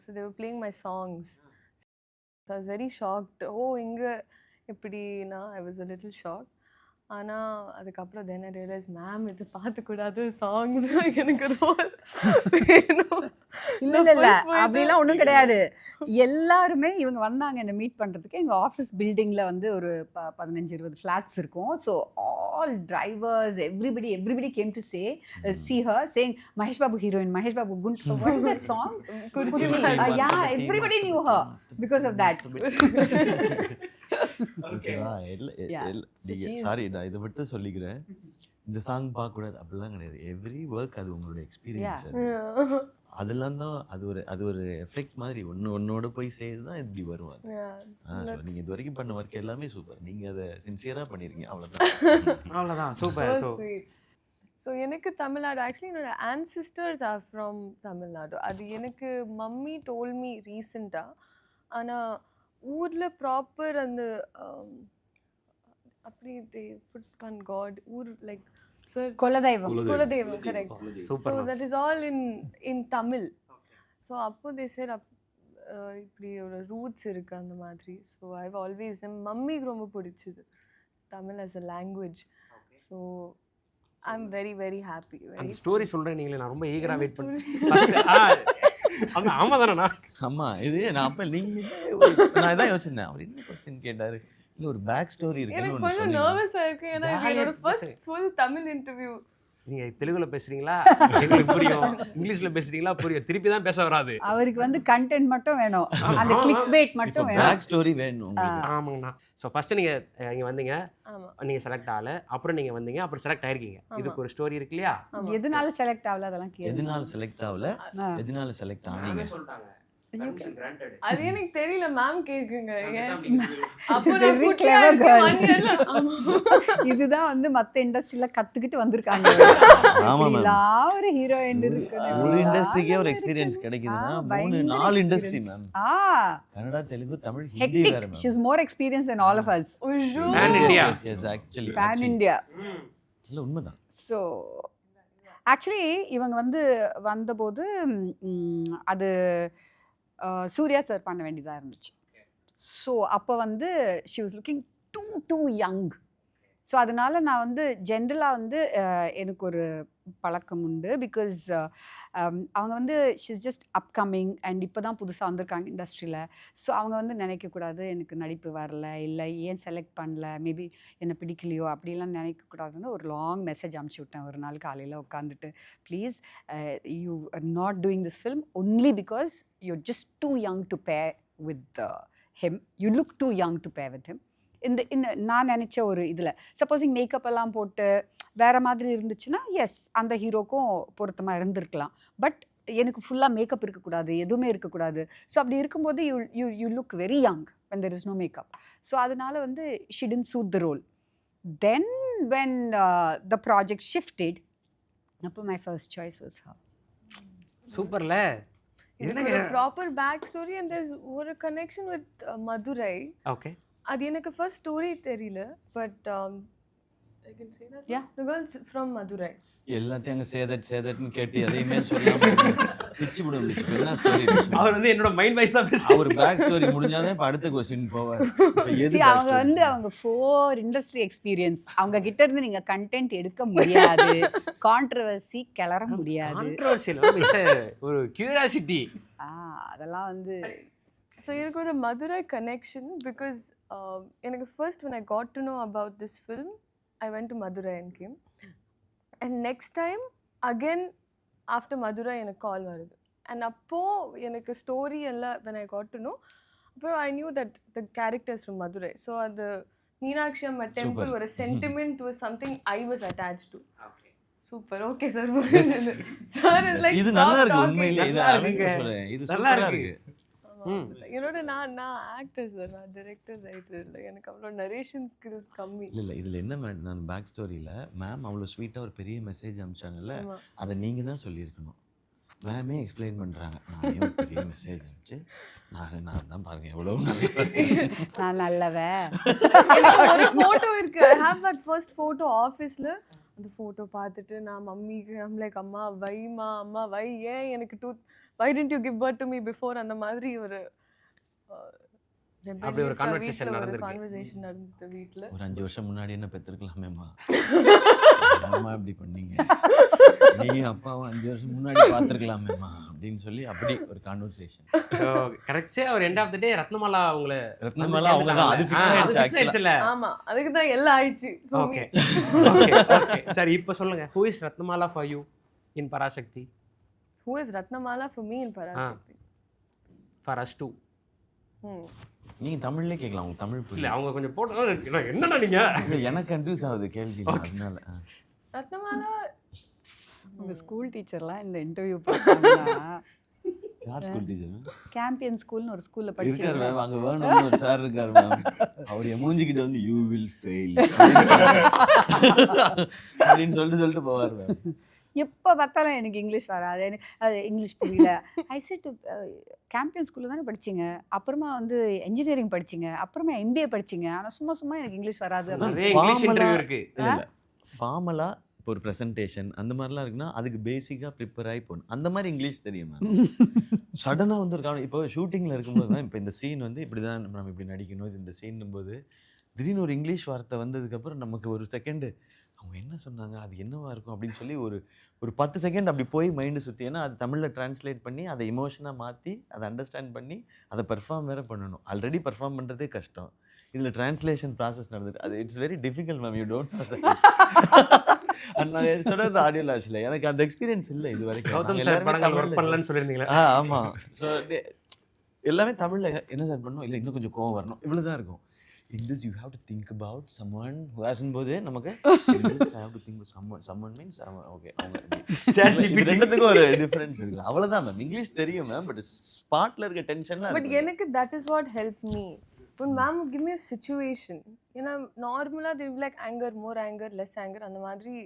Speaker 5: so they were playing my songs. So I was very shocked. Oh, inga eppadina, I was a little shocked. ஆனா அதுக்கப்புறம் then I realized ma'am இது பார்த்துக்கூடாது songs எனக்கு role வேணும்.
Speaker 3: இல்ல இல்ல இல்ல அப்படிலாம் ஒன்றும் கிடையாது. எல்லாருமே இவங்க வந்தாங்க என்னை மீட் பண்ணுறதுக்கு. எங்கள் ஆஃபீஸ் பில்டிங்கில் வந்து ஒரு 15-20 ஃப்ளாட்ஸ் இருக்கும். So all drivers everybody came to see her saying Mahesh Babu heroine, Mahesh Babu குண்ட், what is that song? Yeah, everybody knew her because of that.
Speaker 2: ஓகேவா? சாரி, நான் இதை மட்டும் சொல்லிக்கிறேன். இந்த சாங் பார்க்கக்கூடாது அப்படிலாம் கிடையாது. எவ்ரி ஒர்க் அது உங்களோட எக்ஸ்பீரியன்ஸ். அதெல்லாம் தான் அது ஒரு எஃபெக்ட் மாதிரி ஒன்னோட போய் செய்து தான் இப்படி வரும். அது நீங்கள் இது வரைக்கும் பண்ண ஒர்க் எல்லாமே சூப்பர். நீங்கள் அதை சின்சியராக பண்ணியிருக்கீங்க.
Speaker 1: அவ்வளோதான் சூப்பர்.
Speaker 5: ஸோ எனக்கு தமிழ்நாடு ஆக்சுவலி என்னோட ancestors are from தமிழ்நாடு. அது எனக்கு மம்மி டோல் மீ ரீசெண்டாக. ஆனால் ஊரில் ப்ராப்பர் அந்த அப்படி தே புட் ஒன் காட் ஊர் லைக் சார் குலதெய்வம் correct. So that is all in Tamil. So அப்போ தே சேர் இப்படி ஒரு ரூட்ஸ் இருக்குது அந்த மாதிரி. ஸோ ஐவ் ஆல்வேஸ் என் மம்மிக்கு ரொம்ப பிடிச்சிது Tamil as a language. So I am very very happy.
Speaker 1: அந்த ஸ்டோரி சொல்கிறேன் நீங்களே, நான் ரொம்ப ஈகராக வெயிட் பண்ணேன். ஆமாம் தானேண்ணா?
Speaker 2: ஆமாம், இது நான் அப்போ நீங்கள் நான் இதான் யோசிச்சேன். அவர் என்ன கொஸ்டின் கேட்டார், இல்லை ஒரு பேக் ஸ்டோரி
Speaker 5: எனக்கு
Speaker 2: இருக்குன்னு
Speaker 5: கொஞ்சம் நர்வஸாக இருக்குது. ஏன்னா என்னோட ஃபர்ஸ்ட் ஃபுல் தமிழ் இன்டர்வியூ.
Speaker 1: நீங்கள் தெலுங்குல பேசுகிறீங்களா எங்களுக்கு புரியும், இங்கிலீஷில் பேசுகிறீங்களா புரியும், திருப்பி தான் பேச வராது.
Speaker 3: அவருக்கு வந்து கண்டென்ட் மட்டும் வேணும், அந்த கிளிக் பேட் மட்டும் வேணும்,
Speaker 2: பேக் ஸ்டோரி வேணும்.
Speaker 1: ஆமாங்கண்ணா. ஸோ ஃபஸ்ட்டு நீங்கள் இங்கே வந்தீங்க, நீங்கள் செலக்ட் ஆகல, அப்புறம் நீங்கள் வந்தீங்க, அப்புறம் செலக்ட் ஆயிருக்கீங்க. இதுக்கு ஒரு ஸ்டோரி இருக்கு இல்லையா?
Speaker 3: எதனால செலக்ட் ஆகல அதெல்லாம் கேளு.
Speaker 2: எதனால செலக்ட் ஆகல, எதனால செலக்ட் ஆனீங்க
Speaker 1: சொல்லிட்டாங்க.
Speaker 5: அது எனக்கு தெரியல, மேம் கேக்குங்க.
Speaker 3: இதுதான் வந்து மத்த இண்டஸ்ட்ரியில கத்துக்கிட்டு வந்திருக்காங்க. ஒரு ஹீரோயின் இருக்கு,
Speaker 2: ஒரு இண்டஸ்ட்ரிக்கே ஒரு எக்ஸ்பீரியன்ஸ் கிடைக்குதுன்னா 3-4 இண்டஸ்ட்ரி மேம். கன்னடா, தெலுங்கு, தமிழ், ஹிந்தி வேற ma'am.
Speaker 3: She is more experienced than all of us.
Speaker 1: Pan India.
Speaker 2: Yes, actually.
Speaker 3: Pan India.
Speaker 2: இல்ல உண்மைதான்.
Speaker 3: So actually இவங்க வந்து வந்தபோது அது சூர்யா சார் பண்ண வேண்டியதாக இருந்துச்சு. ஸோ அப்போ வந்து she was looking too young. So அதனால நான் வந்து ஜென்ரலாக வந்து எனக்கு ஒரு பழக்கம் உண்டு. பிகாஸ் அவங்க வந்து she is just upcoming and இப்போ தான் புதுசாக வந்திருக்காங்க இண்டஸ்ட்ரியில். ஸோ அவங்க வந்து நினைக்கக்கூடாது எனக்கு நடிப்பு வரல, இல்லை ஏன் செலக்ட் பண்ணல, மேபி என்னை பிடிக்கலையோ அப்படிலாம் நினைக்கக்கூடாதுன்னு ஒரு லாங் மெசேஜ் அனுப்பிச்சி விட்டேன் ஒரு நாள் காலையில் உட்காந்துட்டு. Please you are not doing this film only because you're just too young to pair with him. You look too young to pair with him. இந்த நான் நினச்ச ஒரு இதில் சப்போஸிங் மேக்கப் எல்லாம் போட்டு வேறு மாதிரி இருந்துச்சுன்னா எஸ் அந்த ஹீரோக்கும் பொருத்தமாக இருந்திருக்கலாம். பட் எனக்கு ஃபுல்லாக மேக்கப் இருக்கக்கூடாது, எதுவுமே இருக்கக்கூடாது. ஸோ அப்படி இருக்கும்போது you look very young when there is no makeup. So அதனால வந்து she didn't suit the role. Then when the project shifted, அப்போ my first choice was her.
Speaker 1: சூப்பர்ல.
Speaker 5: இதுக்கு ஒரு proper back story and there's ஒரு connection with Madurai.
Speaker 1: Okay,
Speaker 5: அது எனக்கு first story தெரியல. But I can say that the girls from Madurai
Speaker 2: எல்லாத்தையும் அங்கே சேதட்னு கேட்டு எதையுமே சொல்லாம பிச்சு விடும். என்ன ஸ்டோரி?
Speaker 1: அவர் வந்து என்னோட மைண்ட் வைஸா பேச
Speaker 2: அவர் பேக் ஸ்டோரி முடிஞ்சாதான் இப்போ அடுத்த கொஸ்டின் போவார்.
Speaker 3: அவங்க வந்து அவங்க 4 இண்டஸ்ட்ரி எக்ஸ்பீரியன்ஸ், அவங்க கிட்ட இருந்து நீங்க கண்டென்ட் எடுக்க முடியாது, கான்ட்ரோவர்சி கிளற முடியாது.
Speaker 1: கான்ட்ரோவர்சி இல்ல, ஒரு கியூரியாசிட்டி.
Speaker 3: அதெல்லாம் வந்து
Speaker 5: ஸோ எனக்கு ஒரு மதுரை கனெக்ஷன். பிகாஸ் எனக்கு first when I got to know about this film, I went to Madurai and came. And next time again after Madurai எனக்கு கால் வருது. And அப்போ எனக்கு ஸ்டோரி எல்லாம் when I got to know, அப்போ I knew that the characters from Madurai. So the Meenakshi Amma temple ஒரு sentiment was something I was attached to. Okay. Super. Okay sir. Sir is like
Speaker 2: இது நல்லா இருக்கு உண்மையிலே. இது அழகா சொல்றேன். இது சூப்பரா இருக்கு.
Speaker 5: என்னோட நான் ஆக்டர் சார், நான் டைரக்டர் ரைட்டர் இல்லை, எனக்கு அவ்வளோ நரேஷன் ஸ்கில்ஸ் கம்மி.
Speaker 2: இல்லை இதில் என்ன நான் பேக் ஸ்டோரியில் மேம் அவ்வளோ ஸ்வீட்டாக ஒரு பெரிய மெசேஜ் அனுப்பிச்சாங்கல்ல, அதை நீங்கள் தான் சொல்லியிருக்கணும். மேமே எக்ஸ்பிளைன் பண்ணுறாங்க, நான் ஒரு பெரிய மெசேஜ் அனுப்பிச்சு நான் தான் பாருங்க எவ்வளோ
Speaker 3: நான் நல்லவே.
Speaker 5: ஒரு ஃபோட்டோ இருக்கு, I have that first photo ஆஃபீஸில். அந்த ஃபோட்டோ பார்த்துட்டு நான் மம்மிக்கு லைக் அம்மா வைமா, அம்மா வை, ஏன் எனக்கு why didn't you give birth to me before அந்த மாதிரி ஒரு
Speaker 1: அப்படி ஒரு conversation நடந்திருக்கு.
Speaker 5: கான்வர்சேஷன் நடந்தது வீட்ல.
Speaker 2: ஒரு 5 வருஷம் முன்னாடி என்ன பெற்றிருக்கலாமேம்மா, அம்மா இப்படி பண்ணீங்க, நீ அப்பாவும் 5 வருஷம் முன்னாடி பார்த்துருக்கலாமேம்மா அப்படின்னு சொல்லி அப்படி ஒரு கான்வர்சேஷன்.
Speaker 1: கரெக்டா ஒரு எண்ட் ஆஃப் த டே ரத்னமாலா உங்களை
Speaker 2: ரத்னமாலா அவங்க தான் அது ஃபிக்ஸ் ஆயிடுச்சு
Speaker 1: ஆயிடுச்சுல.
Speaker 5: ஆமா, அதுக்கு தான் எல்லாம் ஆயிடுச்சு.
Speaker 1: ஓகே ஓகே ஓகே சரி, இப்போ சொல்லுங்க, who is Ratnamala for you in Parasakthi?
Speaker 5: Who is Ratnamala for me in Parasakti?
Speaker 1: for us too.
Speaker 2: நீங்க தமிழ்லயே கேட்கலாம், உங்க தமிழ்
Speaker 1: இல்ல
Speaker 2: புரியல.
Speaker 1: அவங்க கொஞ்சம் போட்டு என்னடா நீங்க
Speaker 2: இல்ல, எனக்கு கன்ஃபியூஸ் ஆகுது கேள்வி, அதனால
Speaker 5: Ratnamala,
Speaker 3: உங்க ஸ்கூல் டீச்சர்லாம் இந்த இன்டர்வியூ பார்த்தாங்கன்னா
Speaker 2: யார் ஸ்கூல் டீச்சர்
Speaker 3: கேம்பியன் ஸ்கூல்னு ஒரு ஸ்கூல்ல
Speaker 2: இருக்காரு
Speaker 3: படிச்சிருக்காங்க.
Speaker 2: மேம், அங்க வேணும்னு ஒரு சார் இருக்காரு மேம், அவர் என் மூஞ்சிக்கிட்ட வந்து யூ வில் ஃபெயில் அப்படின்னு சொல்லிட்டு போவார் மேம்.
Speaker 3: எப்போ பார்த்தாலும் எனக்கு இங்கிலீஷ் வராது, எனக்கு அது இங்கிலீஷ் புரியல. ஐ செட் கேம்பியன் ஸ்கூலில் தானே படிச்சிங்க, அப்புறமா வந்து இன்ஜினியரிங் படிச்சிங்க, அப்புறமா எம்பிஏ படிச்சிங்க, ஆனால் சும்மா சும்மா எனக்கு இங்கிலீஷ் வராது அப்படின்னு.
Speaker 1: நிறைய இங்கிலீஷ் இன்டர்வியூ இருக்கு.
Speaker 2: இல்ல ஃபார்மலா இப்போ ஒரு ப்ரெசன்டேஷன் அந்த மாதிரிலாம் இருக்குன்னா அதுக்கு பேசிக்காக ப்ரிப்பேர் ஆகி போகணும். அந்த மாதிரி இங்கிலீஷ் தெரியும் மேம். சடனாக வந்து ஒரு இப்போ ஷூட்டிங்கில் இருக்கும்போது தான், இப்போ இந்த சீன் வந்து இப்படி தான் நம்ம இப்படி நடிக்கணும், இது இந்த சீன் போது திடீர்னு ஒரு இங்கிலீஷ் வார்த்தை வந்ததுக்கப்புறம் நமக்கு ஒரு செகண்டு அவங்க என்ன சொன்னாங்க, அது என்னவா இருக்கும் அப்படின்னு சொல்லி ஒரு 10 செகண்ட் அப்படி போய் மைண்டு சுற்றி, ஏன்னா அது தமிழில் ட்ரான்ஸ்லேட் பண்ணி அதை இமோஷனாக மாற்றி அதை அண்டர்ஸ்டாண்ட் பண்ணி அதை பெர்ஃபார்ம் வேறு பண்ணணும். ஆல்ரெடி பெர்ஃபார்ம் பண்ணுறதே கஷ்டம், இதில் ட்ரான்ஸ்லேஷன் ப்ராசஸ் நடந்துட்டு அது it's very difficult ma'am. You don't நான் சொல்கிறது ஆடியோ லாஸ்ல எனக்கு அந்த எக்ஸ்பீரியன்ஸ் இல்லை இது வரைக்கும்.
Speaker 1: கௌதம் சார் படங்கள் ஒர்க் பண்ணலன்னு சொல்லியிருந்தீங்களா?
Speaker 2: ஆமாம். ஸோ எல்லாமே தமிழில் என்ன சார் பண்ணணும், இல்லை இன்னும் கொஞ்சம் கோவம் வரணும், இவ்வளோ தான் இருக்கும். In this you have to think about someone who has போது நமக்கு in this I have to think about someone means okay அவங்க ரெண்டுத்துக்கும் ஒரு டிஃபரன்ஸ் இருக்கு, அவ்வளவுதான் மேம். இங்கிலீஷ் தெரியும் மேம், பட் ஸ்பாட்ல இருக்க டென்ஷன்ல
Speaker 5: but எனக்கு that is what helped me. When ma'am would give me a situation, ஏன்னா நார்மலா they will be like anger, more anger, less anger, அந்த மாதிரி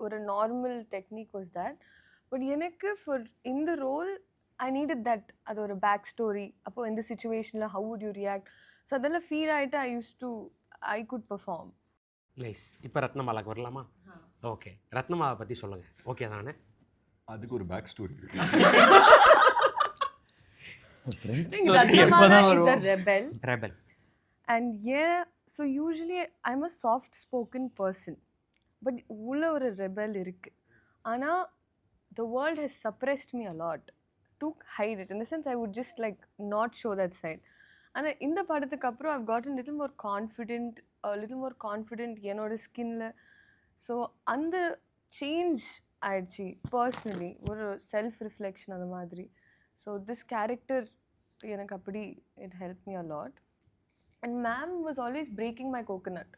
Speaker 5: ஒரு normal technique was that. but எனக்கு for in the role I needed that, அது ஒரு back story. அப்போ இந்த சிச்சுவேஷன்ல how would you react, so அதெல்லாம் ஃபீல் ஆகிட்டு I could perform.
Speaker 1: நைஸ். இப்போ ரத்னமாலாக்கு வரலாமா? ஓகே, ரத்னமாலா பற்றி சொல்லுங்க. ஓகே தானே?
Speaker 4: அதுக்கு ஒரு பேக் ஸ்டோரி இருக்கு.
Speaker 5: Ratnamala is a rebel.
Speaker 1: Rebel.
Speaker 5: And yeah, so usually I'm a soft spoken person, but உள்ள ஒரு rebel இருக்கு. ஆனா the world has suppressed me a lot to hide it. In the sense I would just like not show that side. ஆனால் இந்த படத்துக்கு அப்புறம் I've gotten little more confident என்னோட ஸ்கின்ல. ஸோ அந்த சேஞ்ச் ஆயிடுச்சு பர்சனலி, ஒரு செல்ஃப் ரிஃப்ளெக்ஷன் அந்த மாதிரி. ஸோ திஸ் கேரக்டர் எனக்கு அப்படி it help me a lot. And ma'am was always breaking my coconut.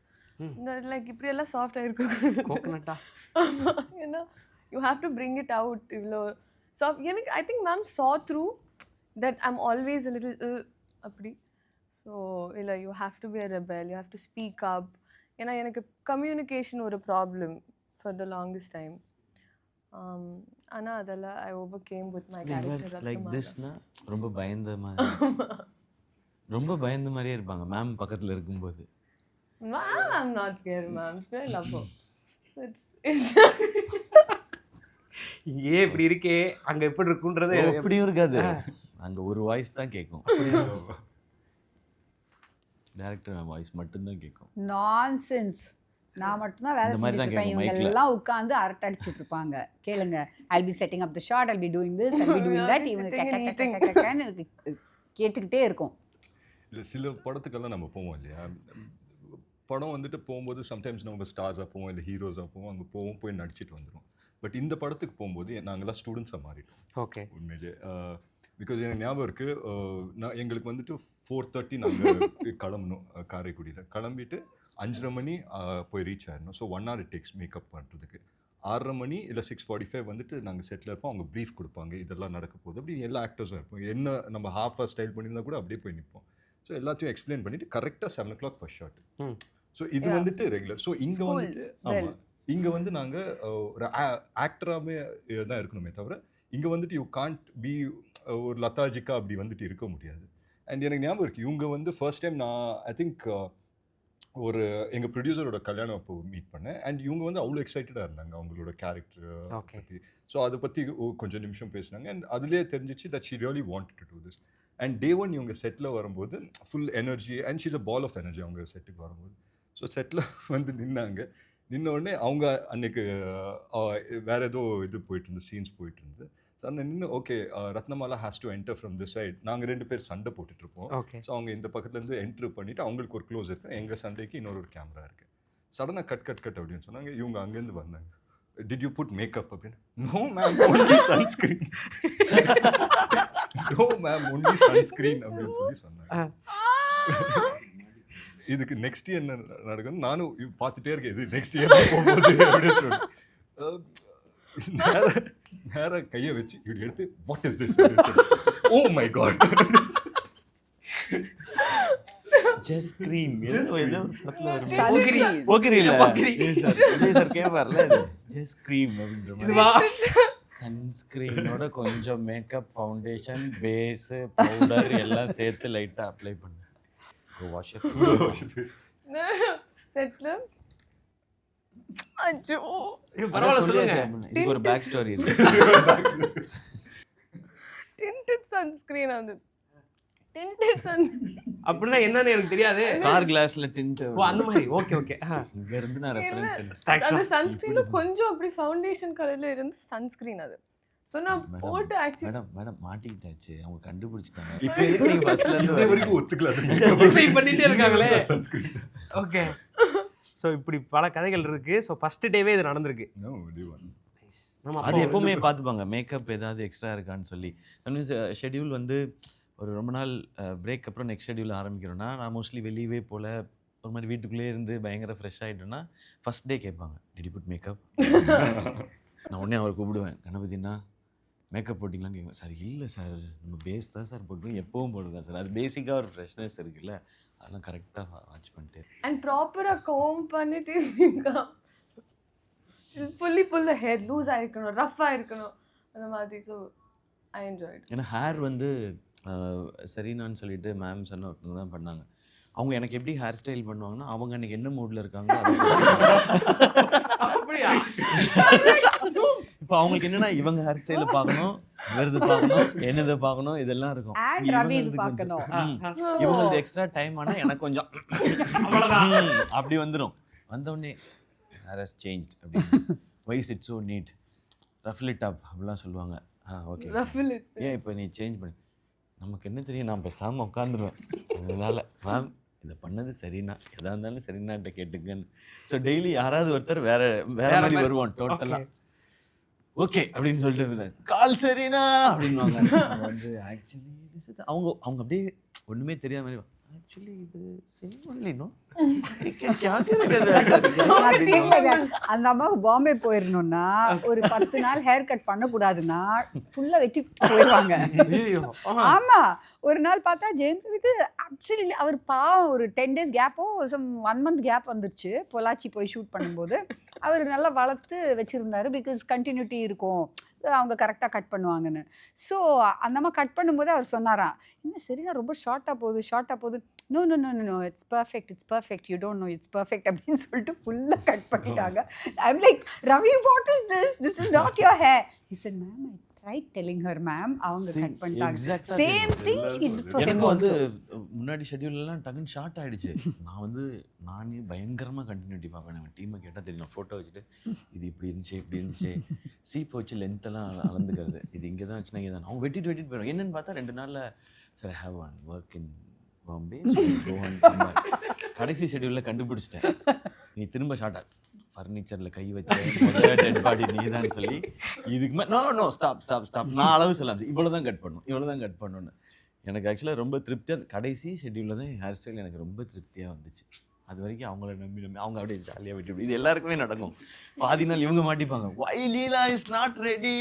Speaker 5: இந்த லைக் இப்படியெல்லாம் சாஃப்டாக இருக்கும்
Speaker 1: கோகனட்டா,
Speaker 5: ஏன்னா you have to bring it out. இவ்வளோ சாஃப்ட் எனக்கு I think ma'am saw through that I'm always a little அப்படி. ஸோ இல்லை, you have to be a rebel, you have to speak up. ஏன்னா எனக்கு கம்யூனிகேஷன் ஒரு problem for the longest time. ஆனால் அதெல்லாம் I over game with my character.
Speaker 2: Like திஸ்னா ரொம்ப பயந்த மாதிரியே இருப்பாங்க மேம் பக்கத்தில் இருக்கும்போது.
Speaker 5: Ma'am I'm not scared ma'am, still love her. So it's
Speaker 1: இங்கே இப்படி இருக்கே அங்கே எப்படி இருக்குன்றது
Speaker 2: எப்படியும் இருக்காது, அங்கே ஒரு வாய்ஸ் தான் கேட்கும், டைரக்டர் வாய்ஸ் மட்டும்தான் கேட்கும்.
Speaker 3: நான்சென்ஸ். நான் மட்டும்தான் வேலை செஞ்சுட்டு இருப்பேன், இவங்க எல்லாம் உட்காந்து அரட்டை அடிச்சுட்டு இருப்பாங்க. கேளுங்க, I'll be setting up the shot, I'll be doing this, I'll be doing that. இவங்க எனக்கு கேட்டுக்கிட்டே இருக்கும்.
Speaker 4: இல்லை, சில படத்துக்கெல்லாம் நம்ம போவோம் இல்லையா, படம் வந்துட்டு போகும்போது சம்டைம்ஸ் நம்ம ஸ்டார்ஸாக போவோம், இல்லை ஹீரோஸாக போவோம், அங்கே போய் நடிச்சிட்டு வந்துடும். பட் இந்த படத்துக்கு போகும்போது நாங்கள்லாம் ஸ்டூடெண்ட்ஸாக மாறிட்டோம்.
Speaker 1: ஓகே,
Speaker 4: உண்மையிலே பிகாஸ் எனக்கு ஞாபகம் இருக்குது, எங்களுக்கு வந்துட்டு 4:30 நாங்கள் கிளம்பணும் காரைக்குடியில். கிளம்பிட்டு 5:30 மணி போய் ரீச் ஆகிடணும். So 1 hour it takes makeup பண்ணுறதுக்கு. 6:30 மணி இல்லை 6:45 வந்துட்டு நாங்கள் செட்டில் இருப்போம். அவங்க ப்ரீஃப் கொடுப்பாங்க, இதெல்லாம் நடக்க போகுது அப்படி. எல்லா ஆக்டர்ஸும் இருப்போம், என்ன நம்ம ஹாஃபாக ஸ்டைல் பண்ணியிருந்தா கூட அப்படியே போய் நிற்போம். ஸோ எல்லாத்தையும் எக்ஸ்பிளைன் பண்ணிவிட்டு கரெக்டாக 7 o'clock ஃபர்ஸ்ட் ஷாட். ஸோ இது வந்துட்டு ரெகுலர். ஸோ இங்கே வந்துட்டு ஆமாம், இங்கே வந்து நாங்கள் ஒரு ஆக்டராகவே தான் இருக்கணுமே தவிர, இங்கே வந்துட்டு யூ கான்ட் பி ஒரு லத்தாஜிக்கா அப்படி வந்துட்டு இருக்க முடியாது. அண்ட் எனக்கு ஞாபகம் இருக்குது, இவங்க வந்து ஃபர்ஸ்ட் டைம் நான் ஐ திங்க் ஒரு எங்கள் ப்ரொடியூசரோட கல்யாணம் அப்போ மீட் பண்ணேன். அண்ட் இவங்க வந்து அவ்வளோ எக்ஸைட்டடாக இருந்தாங்க அவங்களோட கேரக்டர்
Speaker 1: Okay.
Speaker 4: பற்றி. ஸோ அதை பற்றி கொஞ்சம் நிமிஷம் பேசினாங்க. அண்ட் அதுலேயே தெரிஞ்சிச்சு that she really wanted to do this. And day one இவங்க செட்டில் வரும்போது full energy and she's a ball of energy அவங்க செட்டுக்கு வரும்போது. ஸோ செட்டில் வந்து நின்னாங்க. நின்ன உடனே அவங்க அன்னைக்கு வேற ஏதோ இது போயிட்டு இருந்து சீன்ஸ் போயிட்டு இருந்தது. ஸோ அந்த நின்று okay Ratnamala has to enter from this side. நாங்கள் 2 பேர் சண்டை போட்டுட்டு இருப்போம்.
Speaker 1: ஓகே.
Speaker 4: ஸோ அவங்க இந்த பக்கத்துலேருந்து என்ட்ரு பண்ணிவிட்டு அவங்களுக்கு ஒரு க்ளோஸ் இருக்குது, எங்கள் சண்டைக்கு இன்னொரு கேமரா இருக்குது. சடனாக கட் அப்படின்னு சொன்னாங்க. இவங்க அங்கேருந்து வந்தாங்க. டிட் யூ புட் மேக்கப் அப்படின்னு. No ma'am only sunscreen. No ma'am only sunscreen அப்படின்னு சொல்லி சொன்னாங்க. இதுக்கு நெக்ஸ்ட் என்ன நடக்கும்னு நானும் பார்த்துட்டே இருக்கேன். இது நெக்ஸ்ட் இயர் போகும்போது அப்படின்னு சொல்லி நேர கையை வச்சு இப்படி எடுத்து what is this. Oh my God.
Speaker 2: Just screen ஏதோ ஏதோ படத்துல வருமே.
Speaker 3: Sunscreen.
Speaker 2: போகிரி இல்ல
Speaker 1: போகிரி.
Speaker 2: விஜய் சார் கேட்பார்ல ஜஸ்ட் ஸ்கிரீன் அப்படின்ற மாதிரி.
Speaker 1: இதுவா?
Speaker 2: சன்ஸ்கிரீனோட கொஞ்சம் மேக்கப், ஃபவுண்டேஷன், பேஸ், பவுடர் எல்லாம் சேர்த்து லைட்டா அப்ளை பண்ணு. Go wash your face.
Speaker 5: செட்ல அச்சோ
Speaker 1: பரவாயில்ல சொல்லுங்க.
Speaker 2: இதுக்கு ஒரு பேக் ஸ்டோரி இருக்கு.
Speaker 5: டிண்டட் சன்ஸ்கிரீன் அது டிண்டட் சன்
Speaker 1: அப்படின்னா என்னன்னு எனக்கு தெரியாது.
Speaker 2: கார் கிளாஸ்ல டிண்ட்.
Speaker 1: ஓ அந்த மாதிரி. Okay okay.
Speaker 2: இங்க இருந்து நான் ரெஃபரன்ஸ்
Speaker 5: அந்த சன்ஸ்கிரீன்ல கொஞ்சம் அப்படி ஃபவுண்டேஷன் கலர்ல இருந்து சன்ஸ்கிரீன் அது. ஸோ நான் போட்டு ஆக்சுவலி
Speaker 2: மேடம் மாட்டிக்கிட்டாச்சு, அவங்க கண்டுபிடிச்சிட்டாங்க. இப்போ எதுக்கு நீங்க ஃபர்ஸ்ட்ல இருந்து
Speaker 4: இது வரைக்கும் ஒத்துக்கல.
Speaker 1: ஜஸ்டிஃபை பண்ணிட்டே இருக்காங்களே.
Speaker 4: சன்ஸ்க்ரீன்.
Speaker 1: ஓகே. ஸோ இப்படி பல கதைகள் இருக்கு. ஸோ ஃபர்ஸ்ட் டேவே இது நடந்திருக்கு.
Speaker 4: No, day one.
Speaker 2: அது எப்பவுமே பார்த்துப்பாங்க மேக்கப் ஏதாவது எக்ஸ்ட்ரா இருக்கான்னு சொல்லி. மீன்ஸ் ஷெட்யூல் வந்து ஒரு ரொம்ப நாள் பிரேக் அப்புறம் நெக்ஸ்ட் ஷெட்யூல் ஆரம்பிக்கிறோன்னா நான் மோஸ்ட்லி வெளியவே போல் ஒரு மாதிரி வீட்டுக்குள்ளே இருந்து பயங்கர ஃப்ரெஷ் ஆகிட்டோன்னா ஃபஸ்ட் டே கேட்பாங்க டிட் யூ புட் மேக்கப். நான் உடனே அவர் கூப்பிடுவேன், கணபதினா மேக்கப் போட்டிங்களான்னு கேட்குவேன். சார் இல்லை சார் நம்ம பேஸ் தான் சார் போட்டுருவோம், எப்பவும் போட்டுருக்கேன் சார். அது பேசிக்காக ஒரு ஃப்ரெஷ்னஸ் இருக்குல்ல, அதெல்லாம் கரெக்டாக வாட்ச் பண்ணிட்டு
Speaker 5: அண்ட் ப்ராப்பரா கோம் பண்ணிட்டு ஃபுல்லி புல் த ஹேர் லூஸா இருக்கணும், ரஃப்பா இருக்கணும் அந்த மாதிரி. So I enjoyed.
Speaker 2: ஏன்னா ஹேர் வந்து சரினான்னு சொல்லிட்டு மேம் சொன்ன ஒருத்தவங்க தான் பண்ணாங்க. அவங்க எனக்கு எப்படி ஹேர் ஸ்டைல் பண்ணுவாங்கன்னா அவங்க அன்னைக்கு என்ன மூடில் இருக்காங்க
Speaker 1: அப்படியா?
Speaker 2: இப்போ அவங்களுக்கு என்னன்னா இவங்க ஹேர் ஸ்டைல பார்க்கணும், இவரது பார்க்கணும், என்னது பார்க்கணும், இதெல்லாம் இருக்கும்.
Speaker 3: And ரவி இது பார்க்கணும்.
Speaker 2: இவங்களுக்கு எக்ஸ்ட்ரா டைம் ஆனால் எனக்கு கொஞ்சம் அப்படி வந்துடும். வந்தோடனே ஹேர் ஹஸ் சேஞ்ச்ட் அப்படின்னு why's it so need ruffle it up அப்படிலாம் சொல்லுவாங்க. ஓகே
Speaker 5: ரஃபில்
Speaker 2: ஏன் இப்போ நீ சேஞ்ச் பண்ணி நமக்கு என்ன தெரியும், நான் பேசாமல் உட்காந்துருவேன். அதனால மேம் இதை பண்ணது சரிண்ணா, எதாக இருந்தாலும் சரிண்ணாட்ட கேட்டுங்கன்னு. ஸோ டெய்லி யாராவது ஒருத்தர் வேற மாதிரி வருவான் டோட்டலாக. ஓகே அப்படின்னு சொல்லிட்டு கால் சரிண்ணா அப்படின்வாங்க. வந்து ஆக்சுவலி அவங்க அப்படியே ஒன்றுமே தெரியாத மாதிரி ஆக்சுவலி இது செய்யணும்.
Speaker 3: அந்த அம்மாவுக்கு பாம்பே போயிடணும்னா ஒரு 10 நாள் ஹேர் கட் பண்ணக்கூடாதுன்னா ஃபுல்லா வெட்டி போயிடுவாங்க. ஆமா, ஒரு நாள் பார்த்தா ஜெயந்த்க்கு அப்சல்யூட்லி அவர் பாவம் ஒரு 10 days கேப்போ 1 month கேப் வந்துருச்சு பொள்ளாச்சி போய் ஷூட் பண்ணும்போது. அவர் நல்லா வளர்த்து வச்சுருந்தாரு, பிகாஸ் கண்டினியூட்டி இருக்கும், அவங்க கரெக்டாக கட் பண்ணுவாங்கன்னு. ஸோ அந்த அம்மா கட் பண்ணும்போது அவர் சொன்னாராம், இன்னும் சரினா ரொம்ப ஷார்ட்டாக போகுது. No no no no it's perfect you don't know it's perfect அப்படின்னு சொல்லிட்டு ஃபுல்லாக கட் பண்ணிட்டாங்க. I am like Ravi what is this is not your hair. He said ma'am I tried telling her ma'am, அவங்க கட் பண்ணிட்டாங்க. Same thing she did for him
Speaker 2: எனக்கு வந்து
Speaker 3: also.
Speaker 2: முன்னாடி ஷெட்யூல்லாம் டக்குன்னு ஷார்ட் ஆகிடுச்சு. நானே பயங்கரமாக கண்டினியூட்டி பார்ப்பேன். நம்ம டீமை கேட்டால் தெரியும், ஃபோட்டோ வச்சுட்டு இது இப்படி இருந்துச்சு சீப்பை வச்சு லென்த்தெல்லாம் அளந்துக்கிறது, இது இங்கே தான் வச்சுனா இங்கே தான். அவங்க வெட்டிட்டு போயிடும். என்னென்னு பார்த்தா 2 நாளில் sir have one work in Bombay கடைசி ஷெட்யூலில் கண்டுபிடிச்சிட்டேன். நீ திரும்ப ஷார்ட்டாக ஃபர்னிச்சரில் கை வச்ச முதல்ல டெட் பாடி நீ தான் சொல்லி இதுக்கு மேலே நோ ஸ்டாப் நான் அளவு சொல்லலாம், இவ்வளோ தான் கட் பண்ணணும்னு. எனக்கு ஆக்சுவலாக ரொம்ப திருப்தியாக கடைசி ஷெட்யூலில் தான் ஹேர் ஸ்டைல் எனக்கு ரொம்ப திருப்தியாக வந்துச்சு. அது வரைக்கும் அவங்கள நம்பி அவங்க அப்படியே ஜாலியாக விட்டு இது எல்லாருக்குமே நடக்கும். பாதி நாள் இவங்க மாட்டிப்பாங்க, why Leela is not ready.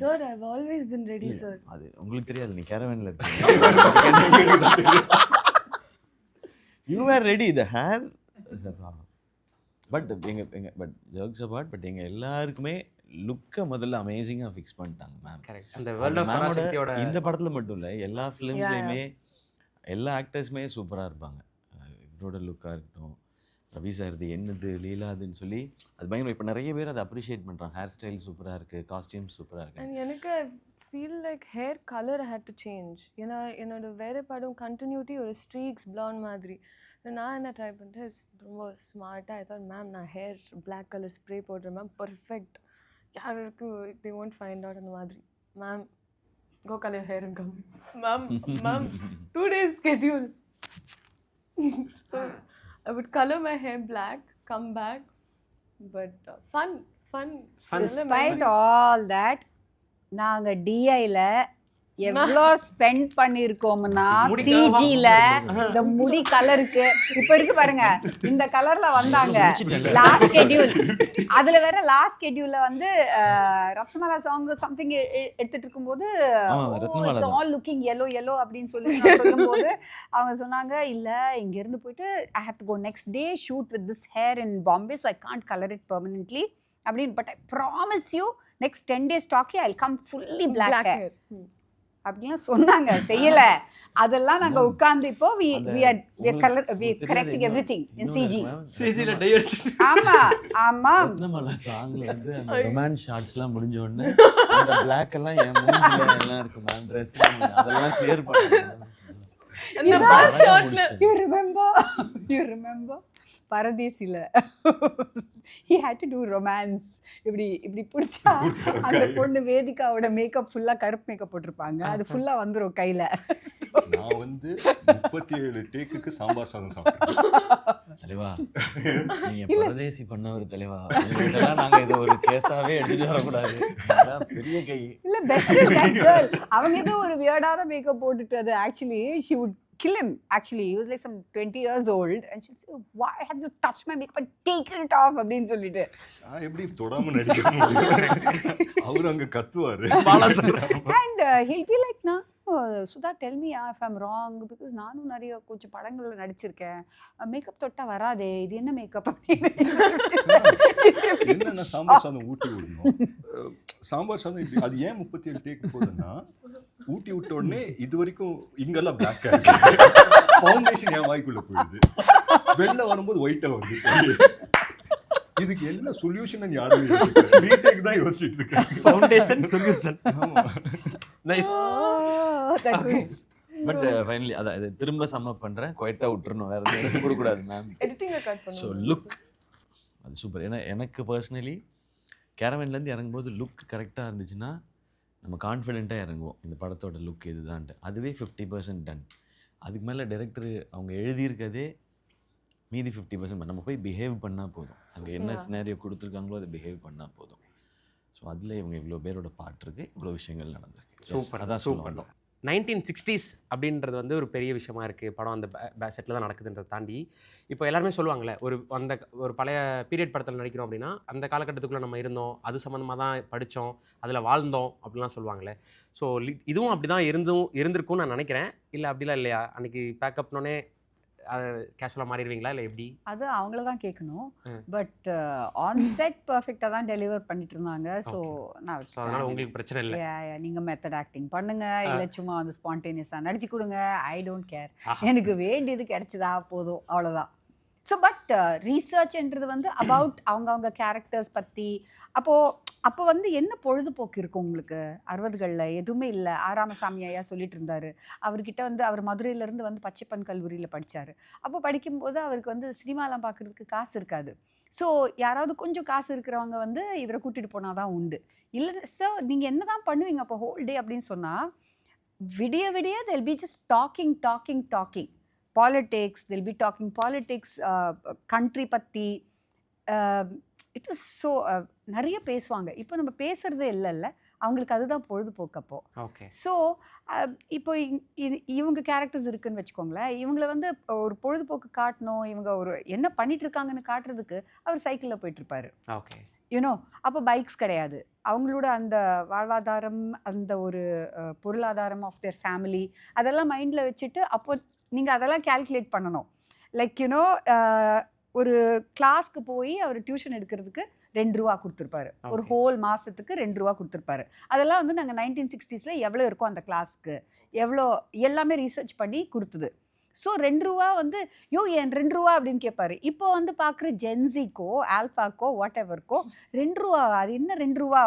Speaker 5: Sir I have always been ready sir.
Speaker 2: அது உங்களுக்கு தெரியாது, நீ கேரவேனில் இருக்கீங்க. You are ready, the hair is a problem. But jokes apart, but எங்கள் எல்லாருக்குமே லுக்கை முதல்ல அமேசிங்காக ஃபிக்ஸ் பண்ணிட்டாங்க மேம்.
Speaker 1: கரெக்ட். அந்த வேர்ல்ட் ஆஃப் பராசக்தியோட
Speaker 2: இந்த படத்தில் மட்டும் இல்லை, எல்லா ஃபிலிம்ஸ்லையுமே எல்லா ஆக்டர்ஸுமே சூப்பராக இருப்பாங்க. டேரக்டரோட லுக்காக இருக்கட்டும், ரவி சார் இது என்னது லீலாதுன்னு சொல்லி அது பயங்கரம். இப்போ நிறைய பேர் அதை அப்ரிஷியேட் பண்ணுறாங்க. ஹேர் ஸ்டைல் சூப்பராக இருக்குது, காஸ்டியூம் சூப்பராக இருக்குது.
Speaker 5: அண்ட் எனக்கு I feel like hair colour had to change. ஏன்னா என்னோட வேறு படம் கண்டினியூட்டி ஒரு ஸ்ட்ரீக்ஸ் ப்ளாண்ட் மாதிரி. நான் என்ன ட்ரை பண்ணிட்டேன், ரொம்ப ஸ்மார்ட்டாக ஐ தாட் மேம் நான் ஹேர் பிளாக் கலர் ஸ்ப்ரே போடுறேன் மேம், பர்ஃபெக்ட், யாருக்கு தே ஒன்ட் ஃபைண்ட் அவுட் அந்த மாதிரி. Ma'am go color your hair and come. Mom, 2 days schedule. So I would color my hair black, come back, but fun.
Speaker 3: Despite all that, நாங்க டிஐல எவ்வளோ spend பண்ணியிருக்கோம்னா சிஜியில் இந்த முடி கலருக்கு இப்போ இருக்கு பாருங்க, இந்த கலர்ல வந்தாங்க லாஸ்ட் ஸ்கெட்யூல். அதுல வேற லாஸ்ட் ஸ்கெட்யூல்ல வந்து ரத்னமாலா சாங் சம்திங் எடுத்துட்டு இருக்கும்போது ஆல் லுக்கிங் yellow அப்படின்னு சொல்லி நான் சொல்லும்போது அவங்க சொன்னாங்க இல்ல இங்க இருந்து போயிட்டு I have to go next day shoot with this hair in Bombay, so I can't colour it permanently அப்படின்னு. But I promise you next 10 days டாக்கி I will come fully black hair அப்படிலாம் சொன்னாங்க. செய்யல. அதெல்லாம் நாங்க உட்கார்ந்து இப்போ we are correcting everything in CG.
Speaker 1: சிஜில டை அடிச்சு.
Speaker 3: ஆமா
Speaker 2: ரத்னமாலா சாங்ல வந்து அந்த ரொமான்ஸ் ஷாட்ஸ்லாம் முடிஞ்ச உடனே அந்த பிளாக் எல்லாம் என் மூஞ்சில எல்லாம் இருக்கு மேம், Dress அதெல்லாம் கிளியர் பண்ணுங்க.
Speaker 5: அந்த பஸ் ஷாட்ல
Speaker 3: you remember பரதேசில he had to do romance. இப்படி பிடிச்சா அந்த பொண்ணு வேதிகாவோட மேக்கப் ஃபுல்லா கருப்பு மேக்கப் போட்டிருப்பாங்க, அது ஃபுல்லா வந்துரும் கையில.
Speaker 4: நான் வந்து 37 டேக்குக்கு சாம்பார் சாதம் சாப்பிட்டேன்.
Speaker 2: தலைவா நீங்க பரதேசி பண்ணவர் தலைவா, இதெல்லாம் நாங்க இதை ஒரு கேஸாவே எடுத்துட்டு வரக்கூடாது, பெரிய கை
Speaker 3: இல்ல பெஸ்ட் கேர்ள். அவங்க ஏதோ ஒரு வியர்டான மேக்கப் போட்டுட்டு அது actually she would kill him. Actually he was like some 20 years old and she'd say why have you touched my makeup and taken it off அப்படின்னு சொல்லிட்டு
Speaker 4: நான் எப்படி தொடாம நடிக்க முடியும்? அவர் அங்க கத்துவாரு.
Speaker 3: and he'll be like na Sudha tell me if I'm wrong because நானும் நிறைய கொஞ்சம் படங்கள்ல நடிச்சிருக்கேன், மேக்கப் தொட்டா வராதே, இது என்ன மேக்கப் அப்படின்னு.
Speaker 4: என்னன்னா சாம்பார் சாதம் ஊட்டி விடணும். சாம்பார் சாதம் இப்படி அது ஏன் 37 டேக் போகுதுன்னா, ஊட்டி விட்ட உடனே இது வரைக்கும் இங்கெல்லாம் பிளாக்கா இருக்கு, ஃபவுண்டேஷன் என் வாய்க்குள்ள போயிடுது, வெளில வரும்போது ஒயிட்டா வந்து. இதுக்கு என்ன சொல்யூஷன் யாரும் ரீடேக் தான் யோசிச்சுட்டு இருக்காங்க.
Speaker 1: Foundation solution. Nice.
Speaker 2: But finally அதை திரும்ப சம்மப் பண்றேன், குவைட்டா விட்டுறணும், வேற எதுவும் எடுத்து கொடுக்கூடாது மேம்.
Speaker 5: எடிட்டிங்க கட்
Speaker 2: ஸோ
Speaker 5: பண்ணுங்க.
Speaker 2: லுக் அது சூப்பர். ஏன்னா எனக்கு பர்சனலி கேரவன்லேருந்து இறங்கும்போது லுக் கரெக்டாக இருந்துச்சுன்னா நம்ம கான்ஃபிடென்ட்டாக இறங்குவோம், இந்த படத்தோட லுக் இதுதான்ட்டு. அதுவே 50% டன். அதுக்கு மேலே டைரக்டர் அவங்க எழுதியிருக்கதே மீதி 50% நம்ம போய் பிஹேவ் பண்ணால் போதும். அங்கே என்ன சினாரியோ கொடுத்துருக்காங்களோ அதை பிஹேவ் பண்ணால் போதும். ஸோ அதில் இவங்க இவ்வளோ பேரோட பாட்டு இருக்குது, இவ்வளோ விஷயங்கள் நடந்திருக்கு.
Speaker 1: சூப்பர்.
Speaker 2: அதான்
Speaker 1: சூப்பர். 1960s அப்படின்றது வந்து ஒரு பெரிய விஷயமா இருக்குது. படம் அந்த செட்டில் தான் நடக்குதுன்றதை தாண்டி இப்போ எல்லாருமே சொல்லுவாங்கள்ல, ஒரு பழைய பீரியட் படத்தில் நடிக்கிறோம் அப்படின்னா அந்த காலகட்டத்துக்குள்ளே நம்ம இருந்தோம், அது சம்மந்தமாக தான் படித்தோம், அதில் வாழ்ந்தோம் அப்படிலாம் சொல்லுவாங்களே. ஸோ இதுவும் அப்படி தான் இருந்திருக்கும்னு நான் நினைக்கிறேன். இல்லை அப்படிலாம் இல்லையா? அன்றைக்கி பேக்கப்னோடனே கேஷுவலாக மாறிடுவீங்களா இல்லை எப்படி?
Speaker 3: அது அவங்கள தான் கேட்கணும். பட் ஆன் செட் பர்ஃபெக்டாக தான் டெலிவர் பண்ணிட்டு இருந்தாங்க. ஸோ நான்
Speaker 1: அதனால் உங்களுக்கு பிரச்சனை இல்லை.
Speaker 3: நீங்கள் மெத்தட் ஆக்டிங் பண்ணுங்க, இல்லை சும்மா வந்து ஸ்பான்டேனியஸாக நடிச்சு கொடுங்க, ஐ டோன்ட் கேர், எனக்கு வேண்டியது கிடைச்சதா போதும், அவ்வளோதான். ஸோ பட் ரீசர்ச்ன்றது வந்து அபவுட் அவங்க கேரக்டர்ஸ் பற்றி. அப்போ வந்து என்ன பொழுதுபோக்கு இருக்கும் உங்களுக்கு? 60களில் எதுவுமே இல்லை. ராமசாமி ஐயா சொல்லிட்டு இருந்தார், அவர்கிட்ட வந்து அவர் மதுரையிலேருந்து வந்து பச்சைப்பன் கல்லூரியில் படித்தார். அப்போ படிக்கும்போது அவருக்கு வந்து சினிமாலாம் பார்க்குறதுக்கு காசு இருக்காது. ஸோ யாராவது கொஞ்சம் காசு இருக்கிறவங்க வந்து இவரை கூட்டிகிட்டு போனால் தான் உண்டு. இல்லை சார் நீங்கள் என்ன தான் பண்ணுவீங்க அப்போ ஹோல் டே அப்படின்னு சொன்னால், விடிய they'll be just talking politics, they'll be talking politics, country பற்றி. இட் வாஸ் ஸோ நிறைய பேசுவாங்க. இப்போ நம்ம பேசுகிறதே இல்லைல்ல, அவங்களுக்கு அதுதான் பொழுதுபோக்கு அப்போ.
Speaker 1: ஓகே.
Speaker 3: ஸோ இப்போ இவங்க கேரக்டர்ஸ் இருக்குன்னு வச்சுக்கோங்களேன், இவங்களை வந்து ஒரு பொழுதுபோக்கு காட்டணும், இவங்க ஒரு என்ன பண்ணிட்டு இருக்காங்கன்னு காட்டுறதுக்கு அவர் சைக்கிளில் போயிட்டுருப்பாரு.
Speaker 1: ஓகே.
Speaker 3: யூனோ அப்போ பைக்ஸ் கிடையாது. அவங்களோட அந்த வாழ்வாதாரம், அந்த ஒரு பொருளாதாரம் ஆஃப் தேர் ஃபேமிலி, அதெல்லாம் மைண்டில் வச்சுட்டு அப்போ நீங்கள் அதெல்லாம் கேல்குலேட் பண்ணணும். லைக் யூனோ ஒரு கிளாஸ்க்கு போய் அவர் டியூஷன் எடுக்கிறதுக்கு 2 ரூபா கொடுத்துருப்பாரு, ஒரு ஹோல் மாதத்துக்கு 2 ரூபா கொடுத்துருப்பாரு. அதெல்லாம் வந்து நாங்கள் 1960s எவ்வளோ இருக்கோ அந்த கிளாஸ்க்கு எவ்வளோ எல்லாமே ரீசர்ச் பண்ணி கொடுத்தது. ஸோ 2 ரூபா வந்து என் 2 ரூபா அப்படின்னு கேட்பாரு. இப்போ வந்து பார்க்குற ஜென்சிக்கோ ஆல்ஃபாக்கோ வாட் எவர்க்கோ 2 ரூபா அது என்ன 2 ரூபா,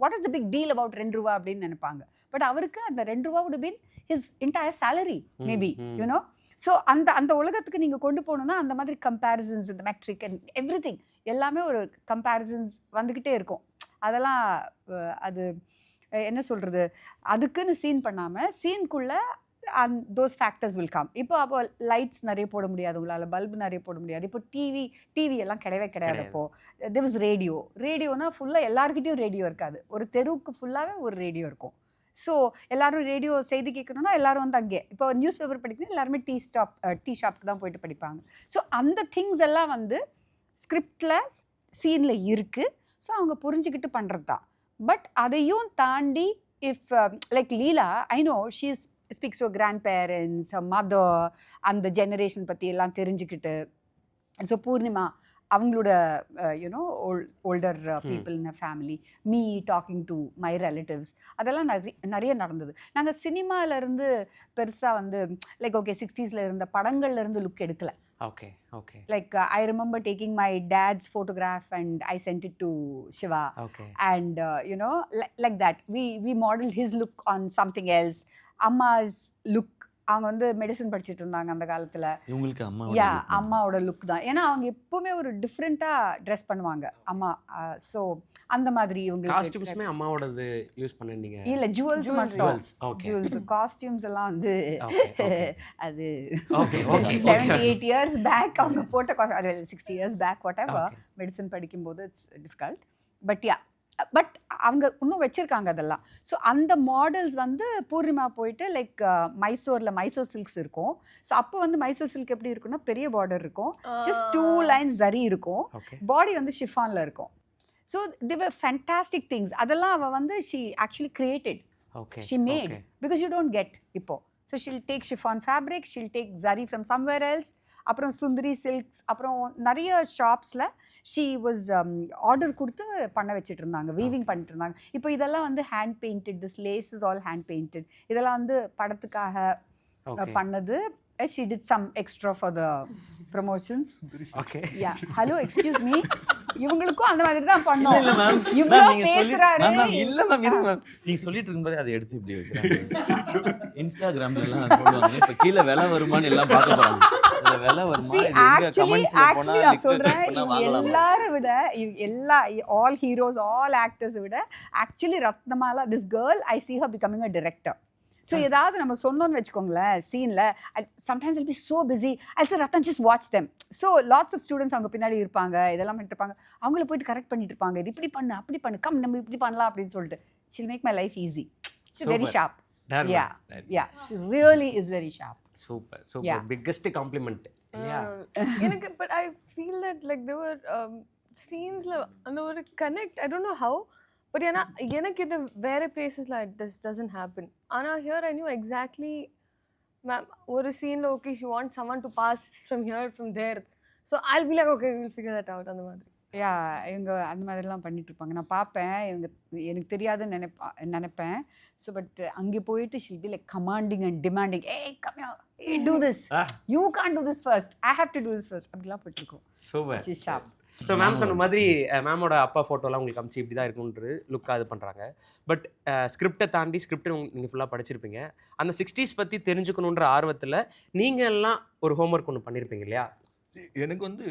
Speaker 3: what is the big deal about 2 ரூபா அப்படின்னு நினைப்பாங்க. பட் அவருக்கு அந்த 2 ரூபா would have been his entire salary maybe you know. So அந்த அந்த உலகத்துக்கு நீங்கள் கொண்டு போகணுன்னா அந்த மாதிரி கம்பேரிசன்ஸ், இந்த மெட்ரிக் அண்ட் எவ்ரிதிங் எல்லாமே ஒரு கம்பேரிசன்ஸ் வந்துக்கிட்டே இருக்கும். அதெல்லாம் அது என்ன சொல்கிறது, அதுக்குன்னு சீன் பண்ணாமல் சீனுக்குள்ளே தோஸ் ஃபேக்டர்ஸ் வில் கம். அப்போ லைட்ஸ் நிறைய போட முடியாது உங்களால், பல்பு நிறைய போட முடியாது. இப்போ டிவி எல்லாம் கிடையவே கிடையாது. அப்போது there was ரேடியோனா ஃபுல்லாக எல்லாருக்கிட்டையும் ரேடியோ இருக்காது. ஒரு தெருவுக்கு ஃபுல்லாகவே ஒரு ரேடியோ இருக்கும். ஸோ எல்லாரும் ரேடியோ செய்தி கேட்கணுன்னா எல்லாரும் வந்து அங்கே, இப்போ நியூஸ் பேப்பர் படிக்கணும் எல்லாருமே டீ ஷாப்க்கு தான் போயிட்டு படிப்பாங்க. ஸோ அந்த திங்ஸ் எல்லாம் வந்து ஸ்கிரிப்டில் சீனில் இருக்குது. ஸோ அவங்க புரிஞ்சுக்கிட்டு பண்ணுறது தான். பட் அதையும் தாண்டி if like Leela, I know she speaks to grandparents, mother, அந்த ஜெனரேஷன் பற்றி எல்லாம் தெரிஞ்சுக்கிட்டு. ஸோ பூர்ணிமா அவங்களோட you know older people in a family, me talking to my relatives, அதெல்லாம் நிறைய நடந்தது. நாங்கள் சினிமாவிலேருந்து பெருசாக வந்து லைக் ஓகே 60s இருந்த படங்கள்லேருந்து லுக் எடுக்கலை.
Speaker 1: Okay okay.
Speaker 3: Like I remember taking my dad's photograph and I sent it to Shiva.
Speaker 1: Okay.
Speaker 3: And you know, like that we modeled his look on something else. Amma's look, அவங்க வந்து medicine படிச்சுட்டு இருந்தாங்க அந்த காலத்தில்.
Speaker 2: இவங்களுக்கு
Speaker 3: அம்மாவோட look தான். ஏன்னா அவங்க எப்பவுமே ஒரு டிஃப்ரெண்ட்டாக ட்ரெஸ் பண்ணுவாங்க அம்மா. ஸோ அந்த மாதிரி இவங்களுக்கு
Speaker 1: காஸ்டியூம்ஸ்மே அம்மாவோடது யூஸ் பண்ணீங்க?
Speaker 3: இல்லை, ஜுவல்ஸ் மட்டும். ஜுவல்ஸ் காஸ்டியூம்ஸ் எல்லாம் வந்து அது 78 years பேக் அவங்க போட்ட 60 years back whatever. Medicine படிக்கும்போது இட்ஸ் டிஃபிகல்ட். பட் அவங்க இன்னும் வச்சுருக்காங்க அதெல்லாம். ஸோ அந்த மாடல்ஸ் வந்து பூர்ணிமா போயிட்டு லைக் மைசூர் சில்க்ஸ் இருக்கும். ஸோ அப்போ வந்து மைசூர் சில்க் எப்படி இருக்குன்னா பெரிய பார்டர் இருக்கும், ஜஸ்ட் 2 lines ஜரி இருக்கும், பாடி வந்து ஷிஃபானில் இருக்கும். So they were fantastic things. அதெல்லாம் அவள் வந்து she actually created, she made, because you don't get இப்போ. So she'll take chiffon fabric, she'll take zari from somewhere else. அப்புறம் சுந்தரி சில்க்ஸ், அப்புறம் நிறைய ஷாப்ஸில் ஷீ வாஸ் ஆர்டர் கொடுத்து பண்ண வச்சுட்டு இருந்தாங்க, வீவிங் பண்ணிட்டு இருந்தாங்க. இப்போ இதெல்லாம் வந்து hand painted, this lace is all hand painted. இதெல்லாம் வந்து படத்துக்காக பண்ணது. She did some extra for the promotions.
Speaker 1: Okay.
Speaker 3: Yeah. Hello, excuse me. இவங்களுக்கும் அந்த மாதிரி தான் பண்ணோம்.
Speaker 2: இல்ல மேம்,
Speaker 3: இவ்ளோ
Speaker 2: நீங்க
Speaker 3: பேசுறாரு.
Speaker 2: இல்ல மேம், இருங்க மேம். நீங்க சொல்லிட்டு இருக்கும்போது அதை எடுத்து இப்படி வைக்கிறாங்க. இன்ஸ்டாகிராம்ல எல்லாம் போடுவாங்க. இப்ப கீழ விலை வருமான்னு எல்லாம் பார்க்க போறாங்க. இந்த விலை வருமா, இது எங்க கமெண்ட்ஸ்ல போனா
Speaker 3: நான் சொல்றேன், எல்லாரும் விட all heroes, all actors விட actually ரத்னமாலா, this girl I see her becoming a director. So ஏதாவது நம்ம சொன்னோன்னு வச்சுக்கோங்களேன் சீனில், sometimes will be so busy, I say Rathan just watch them. So lots of students அவங்க பின்னாடி இருப்பாங்க, இதெல்லாம் பண்ணிட்டு இருப்பாங்க, அவங்கள போயிட்டு கரெக்ட் பண்ணிட்டு இருப்பாங்க, இது இப்படி பண்ணு அப்படி பண்ணு, கம் நம்ம இப்படி பண்ணலாம் அப்படின்னு சொல்லிட்டு. She'll make my life easy. Very sharp. Yeah, she really is very sharp.
Speaker 1: Super. Biggest compliment.
Speaker 5: எனக்கு but I feel that like there were scenesல அந்த ஒரு connect, I don't know how, but எனக்கு இது வேற places-ல this doesn't happen. ஆனா here I knew exactly, ma'am, ஒரு சீன்ல okay she wants someone to pass from here from there, so I'll be like okay we'll figure that out. அந்த மாதிரி
Speaker 3: இவங்க அந்த மாதிரிலாம் பண்ணிட்டு இருப்பாங்க. நான் பார்ப்பேன், இவங்க எனக்கு தெரியாதுன்னு நினைப்பேன். ஸோ பட் அங்கே போயிட்டு she'll be like commanding and demanding, come here, do this, you can't do this first, I have to do this first, அப்படிலாம் போயிட்டுருக்கோம்.
Speaker 1: சூப்பர்.
Speaker 3: ஷார்ப்.
Speaker 1: ஸோ மேம் சொன்ன மாதிரி மேமோட அப்பா ஃபோட்டோலாம் உங்களுக்கு அமிச்சு இப்படி தான் இருக்குன்றது லுக்காக இது பண்ணுறாங்க. பட் ஸ்கிரிப்டை தாண்டி ஸ்கிரிப்டை நீங்கள் ஃபுல்லாக படிச்சிருப்பீங்க. அந்த 60s பற்றி தெரிஞ்சுக்கணுன்ற ஆர்வத்தில் நீங்கள் எல்லாம் ஒரு ஹோம்ஒர்க் ஒன்று பண்ணியிருப்பீங்க இல்லையா?
Speaker 4: எனக்கு வந்து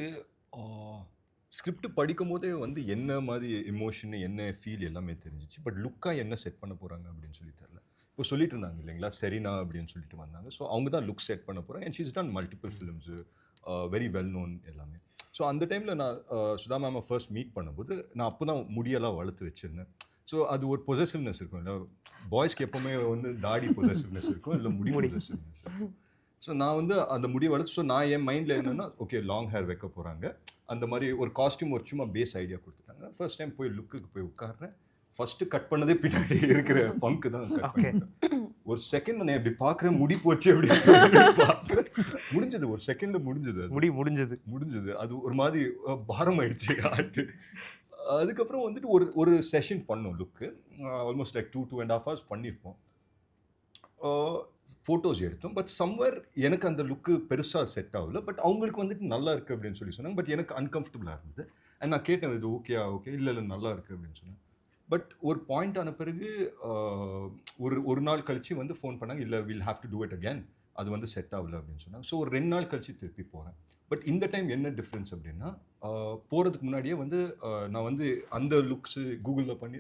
Speaker 4: ஸ்கிரிப்ட் படிக்கும் போதே வந்து என்ன மாதிரி எமோஷன், என்ன ஃபீல் எல்லாமே தெரிஞ்சிச்சு. பட் லுக்காக என்ன செட் பண்ண போகிறாங்க அப்படின்னு சொல்லி தெரில. இப்போ சொல்லிட்டு இருந்தாங்க இல்லைங்களா, சரினா அப்படின்னு சொல்லிட்டு வந்தாங்க. ஸோ அவங்க தான் லுக் செட் பண்ண போகிறாங்க. And she's ton multiple films, very well known எல்லாமே. ஸோ அந்த டைமில் நான் சுதா மேமை ஃபர்ஸ்ட் மீட் பண்ணும்போது நான் அப்போ தான் முடியெல்லாம் வளர்த்து வச்சுருந்தேன். ஸோ அது ஒரு பொசசிவ்னஸ் இருக்கும் இல்லை, பாய்ஸ்க்கு எப்போவுமே வந்து தாடி பொசசிவ்னஸ் இருக்கும், இல்லை முடி பொசசிவ்னஸ் இருக்கும். ஸோ நான் வந்து அந்த முடியை வளர்த்து, ஸோ நான் என் மைண்டில் என்னென்னா ஓகே லாங் ஹேர் வைக்க போகிறாங்க, அந்த மாதிரி ஒரு காஸ்டியூம் ஒரு சும்மா பேஸ் ஐடியா கொடுத்துட்டாங்க. ஃபர்ஸ்ட் டைம் போய் லுக்குக்கு போய் உட்கார்றேன். ஃபஸ்ட்டு கட் பண்ணதே பின்னாடி இருக்கிற ஃபங்க்கு தான் கட் பண்ணிட்டேன். ஒரு செகண்ட் நான் எப்படி பார்க்குறேன், முடி போச்சு அப்படின்னு பார்க்குறேன். முடிஞ்சது, ஒரு செகண்டில் முடிஞ்சது, முடிஞ்சது. அது ஒரு மாதிரி பாரம் ஆயிடுச்சு ஆட்டு. அதுக்கப்புறம் வந்துட்டு ஒரு செஷன் பண்ணோம் லுக்கு, ஆல்மோஸ்ட் லைக் 2.5 hours பண்ணியிருப்போம். ஃபோட்டோஸ் எடுத்தோம். பட் சம்வேர் எனக்கு அந்த லுக்கு பெருசாக செட் ஆகல. பட் அவங்களுக்கு வந்துட்டு நல்லா இருக்குது அப்படின்னு சொல்லி சொன்னாங்க. பட் எனக்கு அன்கம்ஃபர்டபுளாக இருந்தது. அண்ட் நான் கேட்டேன், இது ஓகே இல்லை இல்லை நல்லா இருக்குது அப்படின்னு சொன்னேன். பட் ஒரு பாயிண்ட் ஆன பிறகு ஒரு நாள் கழிச்சு வந்து ஃபோன் பண்ணாங்க, இல்லை will have to do it again, அது வந்து செட் ஆகல அப்படின்னு சொன்னாங்க. ஸோ ஒரு 2 நாள் கழிச்சு திருப்பி போகிறேன். பட் இந்த டைம் என்ன டிஃப்ரென்ஸ் அப்படின்னா, போகிறதுக்கு முன்னாடியே வந்து நான் வந்து அந்த லுக்ஸு கூகுளில் பண்ணி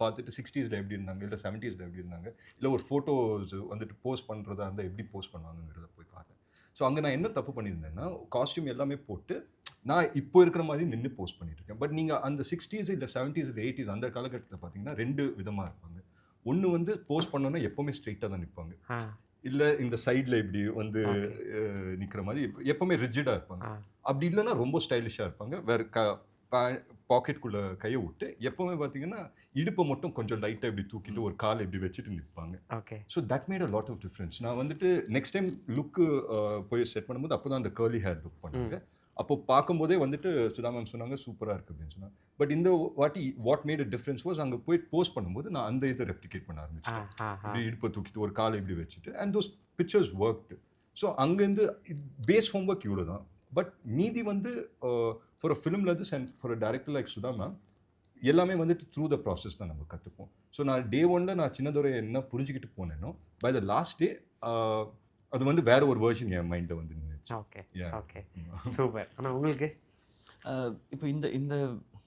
Speaker 4: பார்த்துட்டு 60s எப்படி இருந்தாங்க, இல்லை 70s எப்படி இருந்தாங்க, இல்லை ஒரு ஃபோட்டோஸ் வந்துட்டு போஸ்ட் பண்ணுறதா இருந்தால் எப்படி போஸ்ட் பண்ணுவாங்கங்கிறத போய் பார்த்தேன். ஸோ அங்கே நான் என்ன தப்பு பண்ணியிருந்தேன்னா, காஸ்டியூம் எல்லாமே போட்டு நான் இப்போ இருக்கிற மாதிரி நின்று போஸ்ட் பண்ணிட்டு இருக்கேன். பட் நீங்கள் அந்த 60s இல்லை 70s இல்லை 80s அந்த காலகட்டத்தில் பார்த்தீங்கன்னா 2 விதமாக இருப்பாங்க. ஒன்று வந்து போஸ்ட் பண்ணோன்னா எப்போவுமே ஸ்ட்ரெயிட்டாக தான் நிற்பாங்க, இல்லை இந்த சைடில் இப்படி வந்து நிற்கிற மாதிரி எப்போவுமே ரிஜிடாக இருப்பாங்க. அப்படி இல்லைன்னா ரொம்ப ஸ்டைலிஷாக இருப்பாங்க. வேறு பாக்கெட்டுக்குள்ளே கையை விட்டு எப்போவுமே பார்த்தீங்கன்னா இடுப்பை மட்டும் கொஞ்சம் லைட்டாக இப்படி தூக்கிட்டு ஒரு காலை இப்படி வச்சுட்டு நிற்பாங்க.
Speaker 1: Okay.
Speaker 4: So that made a lot of difference. நான் வந்துட்டு நெக்ஸ்ட் டைம் லுக்கு போய் செட் பண்ணும்போது அப்போ தான் அந்த கர்லி ஹேர் லுக் பண்ணாங்க. அப்போ பார்க்கும்போதே வந்துட்டு சுதா மேம் சொன்னாங்க சூப்பராக இருக்குது அப்படின்னு சொன்னாங்க. பட் இந்த வாட்டி what made a difference was, அங்கே போய் போஸ்ட் பண்ணும்போது நான் அந்த இதை ரெப்ளிகேட் பண்ண ஆரம்பிச்சேன். இப்படி இடுப்பை தூக்கிட்டு ஒரு காலை இப்படி வச்சுட்டு and those pictures worked. So அங்கேருந்து பேஸ் ஹோம்ஒர்க் இவ்வளோ தான். பட் மீதி வந்து ஃபார் அ ஃபிலிமில் இது and for a director like Sudha ma'am எல்லாமே வந்துட்டு த்ரூ த ப்ராசஸ் தான் நம்ம கற்றுப்போம். ஸோ நான் டே 1 நான் சின்னதுரை என்ன புரிஞ்சுக்கிட்டு போனேனோ பை த லாஸ்ட் டே அது வந்து வேற ஒரு வெர்ஷன் என் மைண்டில் வந்து நின்றுச்சு.
Speaker 1: Okay okay super. ஆனால் உங்களுக்கு
Speaker 2: இப்போ இந்த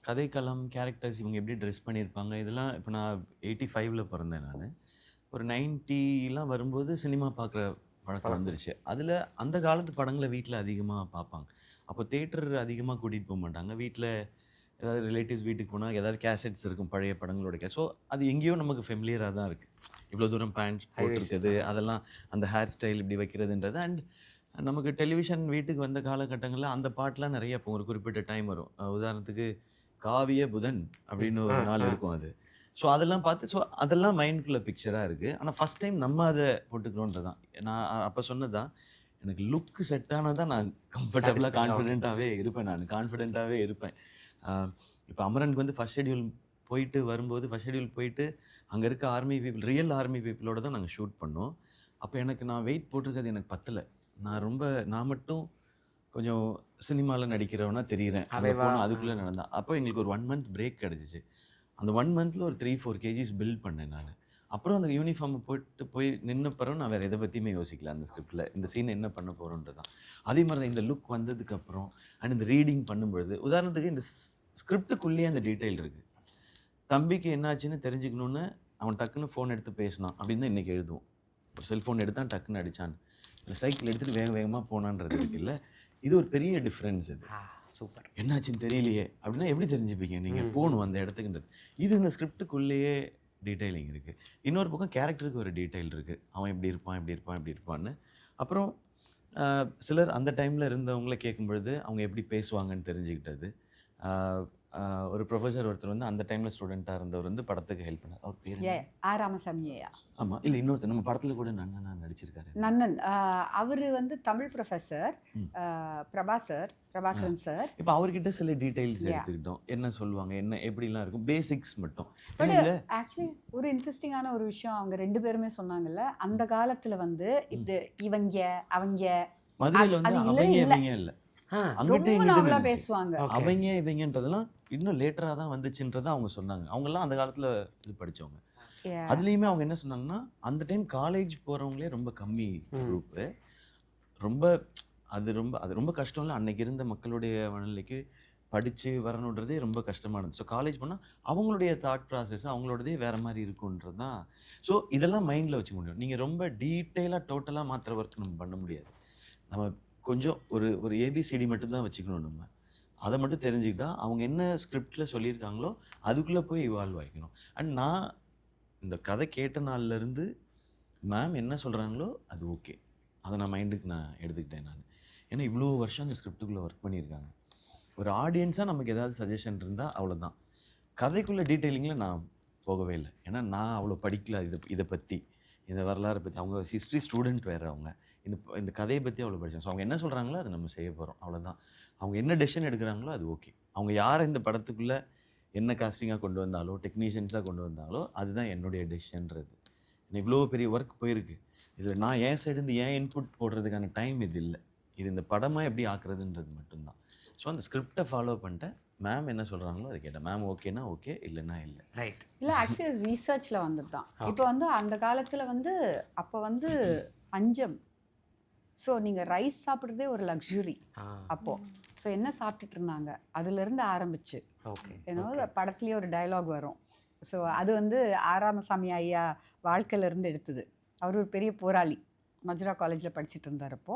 Speaker 2: கதைக்களம் கேரக்டர்ஸ் இவங்க எப்படி ட்ரெஸ் பண்ணியிருப்பாங்க இதெல்லாம் இப்போ நான் 85ல் பிறந்தேன். நான் ஒரு 90லாம் வரும்போது சினிமா பார்க்குற பழக்கம் வந்துருச்சு. அதில் அந்த காலத்து படங்களை வீட்டில் அதிகமாக பார்ப்பாங்க. அப்போ தேட்டர் அதிகமாக கூட்டிகிட்டு போக மாட்டாங்க. வீட்டில் ஏதாவது ரிலேட்டிவ்ஸ் வீட்டுக்கு போனால் ஏதாவது கேசட்ஸ் இருக்கும் பழைய படங்களோட. ஸோ அது எங்கேயோ நமக்கு ஃபெமிலியராக தான் இருக்குது. இவ்வளோ தூரம் பேண்ட்ஸ் போட்டிருக்குது, அதெல்லாம் அந்த ஹேர் ஸ்டைல் இப்படி வைக்கிறதுன்றது. அண்ட் நமக்கு டெலிவிஷன் வீட்டுக்கு வந்த காலகட்டங்களில் அந்த பாட்டெலாம் நிறைய இப்போ ஒரு குறிப்பிட்ட டைம் வரும். உதாரணத்துக்கு காவிய புதன் அப்படின்னு ஒரு நாள் இருக்கும் அது. ஸோ அதெல்லாம் பார்த்து அதெல்லாம் மைண்டுக்குள்ளே பிக்சராக இருக்குது. ஆனால் ஃபஸ்ட் டைம் நம்ம அதை போட்டுக்கிறோன்றது தான். நான் அப்போ சொன்னது தான், எனக்கு லுக்கு செட் ஆனால் தான் நான் கம்ஃபர்டபுளாக கான்ஃபிடென்ட்டாகவே இருப்பேன். இப்போ அமரனுக்கு வந்து ஃபஸ்ட் ஷெட்யூல் போயிட்டு அங்கே இருக்க ஆர்மி பீப்புள், ரியல் ஆர்மி பீப்புளோட தான் நாங்கள் ஷூட் பண்ணோம். அப்போ நான் வெயிட் போட்டிருக்கிறது எனக்கு பத்தலை. நான் மட்டும் கொஞ்சம் சினிமாவில் நடிக்கிறவனா தெரிகிறேன். அதுக்குள்ளே நடந்தேன். அப்போ எங்களுக்கு ஒரு 1 month பிரேக் கிடச்சிச்சு. அந்த 1 monthல ஒரு 3-4 kgs பில்ட் பண்ணேன் நான். அப்புறம் அந்த யூனிஃபார்மை போய் நின்ன பிறகு நான் வேறு எதை பற்றியுமே யோசிக்கல. அந்த ஸ்கிரிப்டில் இந்த சீன் என்ன பண்ண போகிறோன்றது தான். அதே மாதிரி தான் இந்த லுக் வந்ததுக்கப்புறம் அண்ட் இந்த ரீடிங் பண்ணும்பொழுது, உதாரணத்துக்கு இந்த ஸ்கிரிப்டுக்குள்ளேயே அந்த டீட்டெயில் இருக்குது. தம்பிக்கு என்னாச்சுன்னு தெரிஞ்சுக்கணுன்னு அவன் டக்குன்னு ஃபோன் எடுத்து பேசினான் அப்படின்னு தான் இன்றைக்கி எழுதுவோம். ஒரு செல்ஃபோன் எடுத்தான் டக்குன்னு அடித்தான், இல்லை சைக்கிள் எடுத்துகிட்டு வேகமாக போனான்றது இருக்குல்ல. இது ஒரு பெரிய டிஃப்ரென்ஸ். இது
Speaker 1: சூப்பர்.
Speaker 2: என்னாச்சுன்னு தெரியலையே அப்படின்னா எப்படி தெரிஞ்சுப்பீங்க நீங்கள் போகணும் அந்த இடத்துக்குன்றது. இது இந்த ஸ்கிரிப்டுக்குள்ளேயே டீட்டெயிலிங் இருக்குது. இன்னொரு பக்கம் கேரக்டருக்கு ஒரு டீட்டெயில் இருக்குது. அவன் இப்படி இருப்பான்னு. அப்புறம் சிலர் அந்த டைமில் இருந்தவங்கள கேட்கும்பொழுது அவங்க எப்படி பேசுவாங்கன்னு தெரிஞ்சுக்கிட்டது. ஒரு ப்ரொஃபஸர் ஒருத்தர் வந்து அந்த டைமில் ஸ்டூடெண்ட்டாக இருந்தவர் வந்து படத்துக்கு ஹெல்ப் பண்ணார். அவர் பேர்
Speaker 3: ராமசாமியா?
Speaker 2: ஆமாம், இல்லை இன்னொருத்தர் நம்ம படத்தில் கூட நன்னனா நடிச்சிருக்காரு.
Speaker 3: நன்னன் அவர் வந்து தமிழ் ப்ரொஃபஸர் பிரபாகரன் சார்.
Speaker 2: இப்போ அவர்கிட்ட சில டீட்டெயில்ஸ் எடுத்துக்கிட்டோம். என்ன சொல்லுவாங்க, என்ன எப்படிலாம் இருக்கும், பேசிக்ஸ் மட்டும்.
Speaker 3: பட் ஆக்சுவலி ஒரு இன்ட்ரெஸ்டிங்கான ஒரு விஷயம் அவங்க 2 பேருமே சொன்னாங்கல்ல, அந்த காலத்தில் வந்து இப்படி இவங்க அவங்க
Speaker 2: மதுரையில் வந்து அவங்க இல்லை
Speaker 3: ரொம்ப பேசுவாங்க.
Speaker 2: அவங்க இவங்கன்றதெல்லாம் இன்னும் லேட்டராக தான் வந்துச்சுன்றதை அவங்க சொன்னாங்க. அவங்கெல்லாம் அந்த காலத்தில் இது படித்தவங்க. அதுலேயுமே அவங்க என்ன சொன்னாங்கன்னா, அந்த டைம் காலேஜ் போகிறவங்களே ரொம்ப கம்மி குரூப்பு. அது ரொம்ப கஷ்டம் இல்லை. அன்னைக்கு இருந்த மக்களுடைய மனநிலைக்கு படித்து வரணுன்றதே ரொம்ப கஷ்டமாக இருந்துச்சு. ஸோ காலேஜ் போனால் அவங்களுடைய தாட் ப்ராசஸ் அவங்களோடதே வேறு மாதிரி இருக்குன்றது தான். ஸோ இதெல்லாம் மைண்டில் வச்சுக்க முடியும். நீங்கள் ரொம்ப டீட்டெயிலாக டோட்டலாக மாத்திர ஒர்க் நம்ம பண்ண முடியாது. நம்ம கொஞ்சம் ஒரு ஏபிசிடி மட்டும்தான் வச்சுக்கணும். நம்ம அதை மட்டும் தெரிஞ்சுக்கிட்டா அவங்க என்ன ஸ்கிரிப்டில் சொல்லியிருக்காங்களோ அதுக்குள்ளே போய் இவால்வ் ஆகிக்கணும். அண்ட் நான் இந்த கதை கேட்ட நாள்லேருந்து மேம் என்ன சொல்கிறாங்களோ அது ஓகே, அதை நான் மைண்டுக்கு எடுத்துக்கிட்டேன் நான். ஏன்னா இவ்வளோ வருஷம் அந்த ஸ்கிரிப்டுக்குள்ளே ஒர்க் பண்ணியிருக்காங்க. ஒரு ஆடியன்ஸாக நமக்கு ஏதாவது சஜஷன் இருந்தால் அவ்வளோதான். கதைக்குள்ளே டீட்டெயிலிங்கில் நான் போகவே இல்லை. ஏன்னா நான் அவ்வளோ படிக்கல இதை பற்றி, இந்த வரலாறை பற்றி. அவங்க ஹிஸ்ட்ரி ஸ்டூடெண்ட் வேறு. அவங்க இந்த கதையை பற்றி அவ்வளோ படித்தாங்க. ஸோ அவங்க என்ன சொல்கிறாங்களோ அதை நம்ம செய்ய போகிறோம், அவ்வளோதான். அவங்க என்ன டெசிஷன் எடுக்கிறாங்களோ அது ஓகே. அவங்க யாரை இந்த படத்துக்குள்ளே என்ன காஸ்டிங்காக கொண்டு வந்தாலோ டெக்னீஷியன்ஸாக கொண்டு வந்தாலோ அதுதான் என்னுடைய டெசிஷன்றது. இவ்வளோ பெரிய ஒர்க் போயிருக்கு. இதில் நான் என் சைடுந்து ஏன் இன்புட் போடுறதுக்கான டைம் இது இல்லை. இது இந்த படமாக எப்படி ஆக்குறதுன்றது மட்டும்தான். ஸோ அந்த ஸ்கிரிப்டை ஃபாலோ பண்ணிட்டேன். மேம் என்ன சொல்கிறாங்களோ அதை கேட்டேன். மேம் ஓகேனா ஓகே, இல்லைன்னா இல்லை.
Speaker 1: ரைட்.
Speaker 3: இல்லை ஆக்சுவலி ரீசர்ச்சில் வந்தது தான். இப்போ வந்து அந்த காலத்தில் வந்து அப்போ வந்து பஞ்சம். ஸோ நீங்கள் ரைஸ் சாப்பிட்றதே ஒரு லக்ஸுரி அப்போது. ஸோ என்ன சாப்பிட்டுட்டு இருந்தாங்க அதுலேருந்து ஆரம்பிச்சு
Speaker 1: ஓகே.
Speaker 3: ஏன்னா படத்துலேயே ஒரு டயலாக் வரும். ஸோ அது வந்து ஆராமசாமி ஐயா வாழ்க்கையிலேருந்து எடுத்தது. அவர் ஒரு பெரிய போராளி, மஜ்ரா காலேஜில் படிச்சுட்டு இருந்தாரப்போ.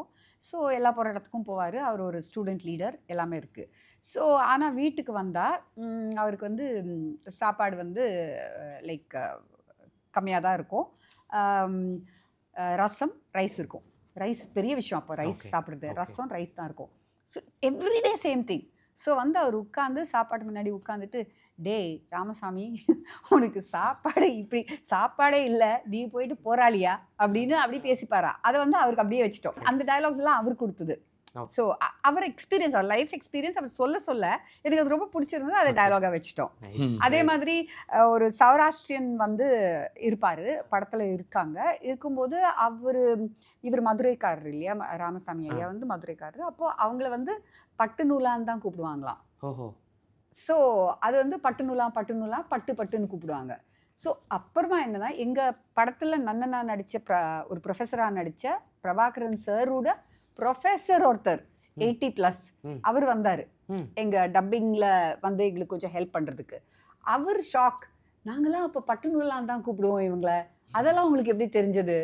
Speaker 3: ஸோ எல்லா போராட்டத்துக்கும் போவார். அவர் ஒரு ஸ்டூடெண்ட் லீடர், எல்லாமே இருக்குது. ஸோ ஆனால் வீட்டுக்கு வந்தால் அவருக்கு வந்து சாப்பாடு வந்து லைக் கம்மியாக தான் இருக்கும். ரசம் ரைஸ் இருக்கும். ரைஸ் பெரிய விஷயம் அப்போ, ரைஸ் சாப்பிட்றது. ரசம் ரைஸ் தான் இருக்கும். So everyday same thing. So வந்து அவர் உட்காந்து சாப்பாடு முன்னாடி உட்காந்துட்டு, டேய் ராமசாமி, உனக்கு சாப்பாடு இப்படி சாப்பாடே இல்லை, நீ போயிட்டு போராளியா அப்படின்னு அப்படி பேசிப்பாரா. அதை வந்து அவருக்கு அப்படியே வச்சுட்டோம். அந்த டயலாக்ஸ் எல்லாம் அவர் கொடுத்தது. ஸோ அவர் எக்ஸ்பீரியன்ஸ், அவர் லைஃப் எக்ஸ்பீரியன்ஸ் அவர் சொல்ல எனக்கு அது ரொம்ப பிடிச்சிருந்தது. அதை டயலாகாக வச்சுட்டோம். அதே மாதிரி ஒரு சௌராஷ்டிரியன் வந்து இருப்பார், படத்தில் இருக்கும்போது இவர் மதுரைக்காரர் இல்லையா, ராமசாமி ஐயா வந்து மதுரைக்காரர். அப்போது அவங்கள வந்து பட்டு நூலான்னு தான் கூப்பிடுவாங்களாம்.
Speaker 1: ஓஹோ.
Speaker 3: ஸோ அது வந்து பட்டு நூலா பட்டுன்னு கூப்பிடுவாங்க. ஸோ அப்புறமா என்னன்னா, எங்கள் படத்தில் நன்னனா நடித்த ஒரு ப்ரொஃபஸராக நடித்த பிரபாகரன் சாரோட ப்ரொஃபஸர் ஒருத்தர் 80+ அவர் வந்தார் எங்கள் டப்பிங்கில் வந்து எங்களுக்கு கொஞ்சம் ஹெல்ப் பண்ணுறதுக்கு. அவர் ஷாக், நாங்களாம் அப்போ பட்டு நூலான்னு தான் கூப்பிடுவோம் இவங்கள, அதெல்லாம் உங்களுக்கு எப்படி தெரிஞ்சது?